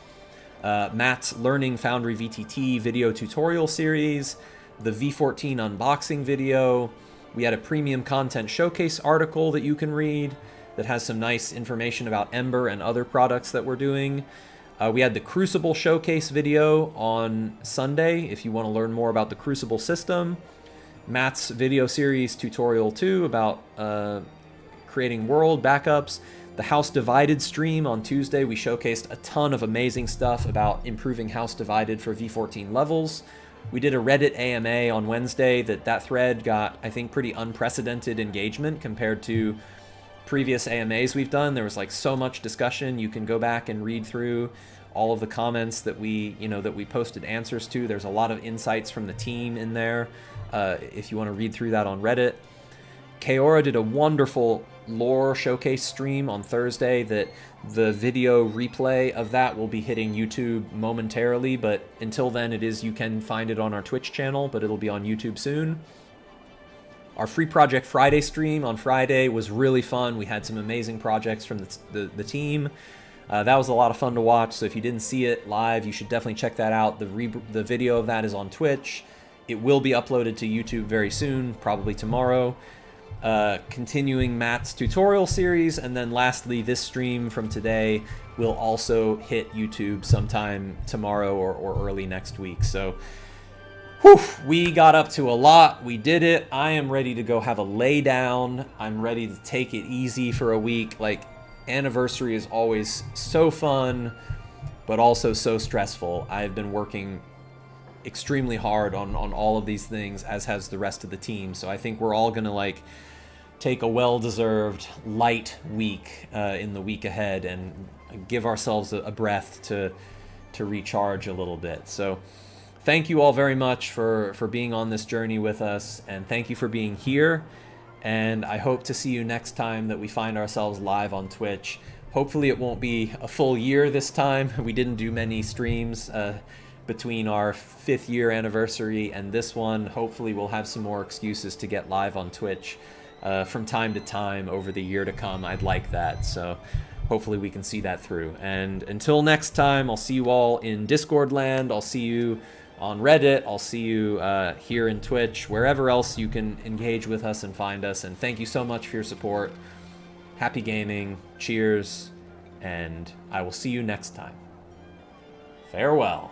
Matt's Learning Foundry VTT video tutorial series, the V14 unboxing video. We had a premium content showcase article that you can read that has some nice information about Ember and other products that we're doing. We had the Crucible showcase video on Sunday if you want to learn more about the Crucible system. Matt's video series tutorial 2 about creating world backups. The House Divided stream on Tuesday, we showcased a ton of amazing stuff about improving House Divided for V14 levels. We did a Reddit AMA on Wednesday that thread got, I think, pretty unprecedented engagement compared to previous AMAs we've done. There was like so much discussion. You can go back and read through all of the comments that we posted answers to. There's a lot of insights from the team in there if you want to read through that on Reddit. Kaora did a wonderful lore showcase stream on Thursday that the video replay of that will be hitting YouTube momentarily, but until then you can find it on our Twitch channel, but it'll be on YouTube soon. Our Free Project Friday stream on Friday was really fun. We had some amazing projects from the team. That was a lot of fun to watch, so if you didn't see it live, you should definitely check that out. The video of that is on Twitch. It will be uploaded to YouTube very soon, probably tomorrow. Continuing Matt's tutorial series, and then lastly, this stream from today will also hit YouTube sometime tomorrow or early next week. So, whew, we got up to a lot. We did it. I am ready to go have a lay down. I'm ready to take it easy for a week. Like, anniversary is always so fun, but also so stressful. I've been working extremely hard on all of these things, as has the rest of the team. So I think we're all gonna like take a well-deserved light week in the week ahead and give ourselves a breath to recharge a little bit. So thank you all very much for being on this journey with us, and thank you for being here. And I hope to see you next time that we find ourselves live on Twitch. Hopefully it won't be a full year this time. We didn't do many streams between our 5th year anniversary and this one. Hopefully we'll have some more excuses to get live on Twitch from time to time over the year to come. I'd like that. So hopefully we can see that through. And until next time, I'll see you all in Discord land. I'll see you on Reddit. I'll see you here in Twitch, wherever else you can engage with us and find us. And thank you so much for your support. Happy gaming. Cheers. And I will see you next time. Farewell.